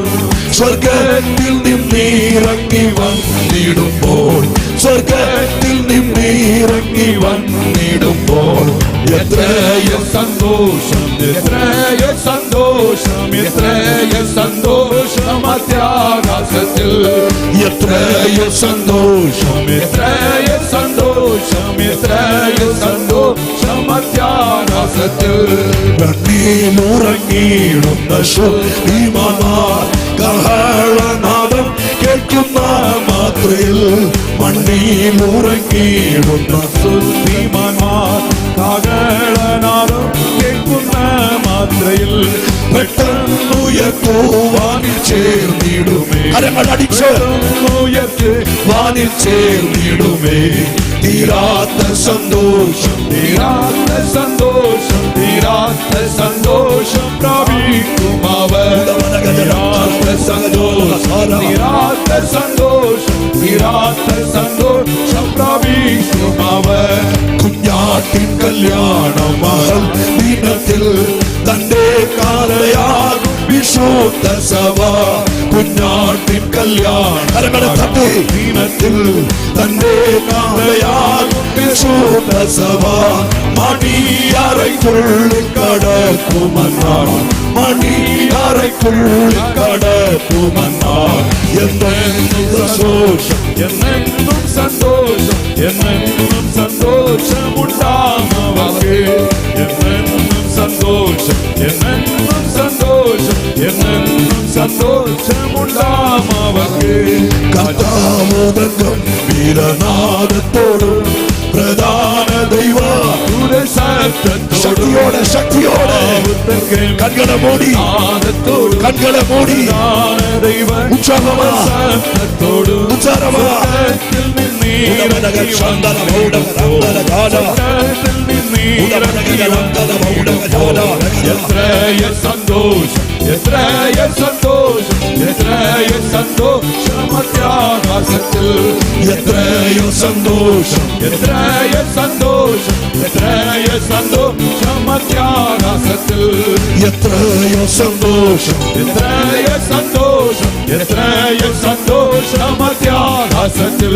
സ്വർഗത്തിൽ നിന്നിറങ്ങി വന്നിടുമ്പോൾ, സ്വർഗത്തിൽ നിന്നിറങ്ങി വന്നിടുമ്പോൾ എത്രയോ സന്തോഷം, എത്രയോ സന്തോഷം, എത്രയോ സന്തോഷം മധ്യാകാശത്തിൽ. എത്രയോ സന്തോഷം, എത്രയോ സന്തോഷം, എത്രയോ സന്തോഷം മധ്യാകാശത്തിൽ. കണ്ണീലുറങ്ങിയിടുന്ന ശുദ്ധിമാന്മാർ കാഹളനാദം കേൾക്കുന്ന മാത്രയിൽ, മണ്ണിലുറങ്ങിയിടുന്ന ശുദ്ധിമാന്മാർ കാഹളനാദം കേൾക്കുന്ന മാത്രയിൽ പെട്ടെന്നുയർത്തുവാനിൽ ചേർന്നിടുമേ. കരങ്ങളടിച്ച് വാനിൽ ചേർന്നിടുമേ. തീരാത്ത സന്തോഷം, തീരാത്ത സന്തോഷം, തീരാത്ത സന്തോഷം പ്രാപിക്കും അവർ. തീരാത്ത സന്തോഷം, തീരാത്ത സന്തോഷം, തീരാത്ത സന്തോഷം പ്രാപിക്കും അവർ. കുഞ്ഞാട്ടിൻ കല്യാണ മഹൽ ദിനത്തിൽ തന്റെ കാലയാകും വിശുദ്ധ സഭ. കുഞ്ഞാട്ടിൻ കല്യാണ ദിനത്തിൽ തന്റെ കാലയാകും വിശുദ്ധ സഭ. മണിയറയ്ക്കുള്ളിൽ കടക്കുമെന്നാണ്, മണിയറയ്ക്കുള്ളിൽ കടക്കുമെന്നാണ്. എന്നെന്നും സന്തോഷം, എന്നെന്നും സന്തോഷം, എന്നെന്നും സന്തോഷമുണ്ടാമവർക്ക്. എന്നെന്നും സന്തോഷം, എന്നെന്നും സന്തോഷം, എന്നെന്നും സന്തോഷമുണ്ടാമവർക്ക്. കർത്താവ് തങ്കം വീരനാദത്തോടും പ്രധാന ദൈവ ശക്തിയോടെ, ശക്തിയോടെ കൺകളെ മൂടി, കൺകളെ മൂടി ഉത്സാഹമാ, ഉത്സാഹമാ. എത്രയോ സന്തോഷം, എത്രയോ സന്തോഷം, എത്രയോ സന്തോഷം മധ്യാകാശത്തിൽ. എത്രയോ സന്തോഷം, എത്രയോ സന്തോഷം, എത്രയോ സന്തോഷം മധ്യാകാശത്തിൽ. എത്രയോ സന്തോഷം, എത്രയോ സന്തോഷം, എത്രയോ സന്തോഷം മധ്യാകാശത്തിൽ.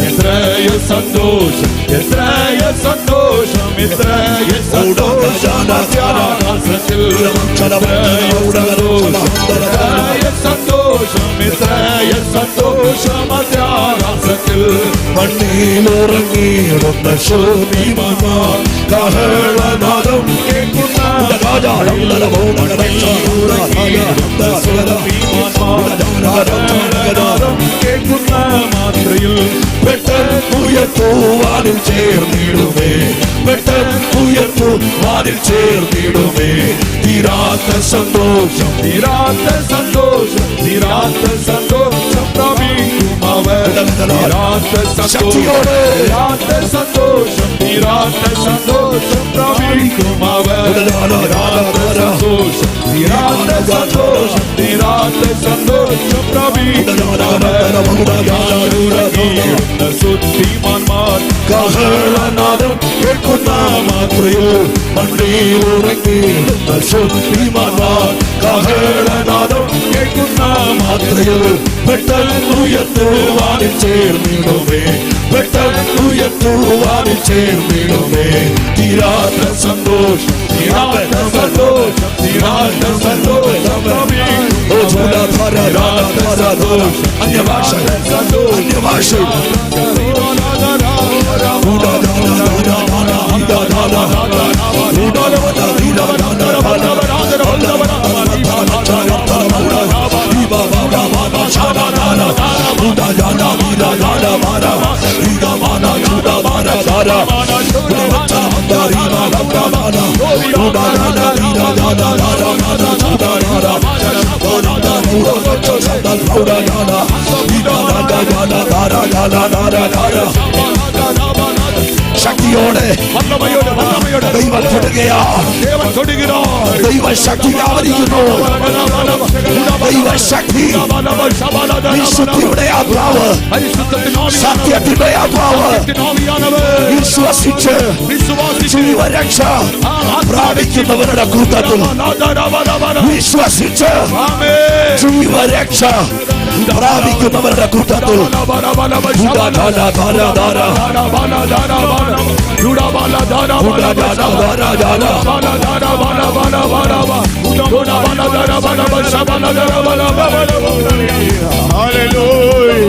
എത്രയോ സന്തോഷം, എത്രയോ സന്തോഷം, എത്രയോ സന്തോഷം മധ്യാകാശത്തിൽ. എത്രയോ സന്തോഷം, എത്രയോ സന്തോഷം മധ്യാകാശത്തിൽ. മണ്ണിലുറങ്ങിയിടുന്ന ശോഭിമാന്മാർ കാഹളനാദം കേൾക്കുന്ന കേൾക്കുന്ന മാത്രയിൽ പെട്ടെന്നുയർത്തുവാനിൽ ചേർന്നിടുമേ, പെട്ടെന്നുയർത്തുവാനിൽ ചേർന്നിടുമേ. തീരാത്ത സന്തോഷം, തീരാത്ത സന്തോഷം, തീരാത്ത സന്തോഷം പ്രാപിക്കും അവർ. തീരാത്ത സന്തോഷം, തീരാത്ത സന്തോഷം, തീരാത്ത സന്തോഷം പ്രാപിക്കും അവർ. തീരാത്ത സന്തോഷം, തീരാത്ത സന്തോഷം, തീരാത്ത സന്തോഷം പ്രാപിക്കും അവർ. ശുദ്ധിമാന്മാർ കാഹളനാദം കേൾക്കുന്ന മാത്രയിൽ മണ്ണിലുറങ്ങിയിടുന്ന ശുദ്ധിമാന്മാർ, കാഹളനാദം കേൾക്കുന്ന മാത്രയിൽ പെട്ടെന്നുയർത്തുവാനിൽ ചേർന്നിടുമേ, പെട്ടെന്നുയർത്തുവാനിൽ ചേർന്നിടുമേ. തീരാത്ത സന്തോഷം, തീരാത്ത സന്തോഷം, തീരാത്ത സന്തോഷം പ്രാപിക്കും. അന്യഭാഷ, അന്യഭാഷ. ശക്തിയോടെ ദൈവം തൊടുകയാ, ദൈവശക്തി വ്യാപരിക്കുന്നു. ദൈവശക്തി, വിശുദ്ധിയുടെ ആത്മാവ്, സത്യത്തിന്റെ ആത്മാവ് വിശ്വസിച്ച് ജീവരക്ഷ പ്രാപിക്കുന്നവരുടെ കൂട്ടത്തിൽ, വിശ്വസിച്ച് ജീവരക്ഷ പ്രാപിക്കുന്നവരുടെ കൂട്ടത്തിൽ Hallelujah.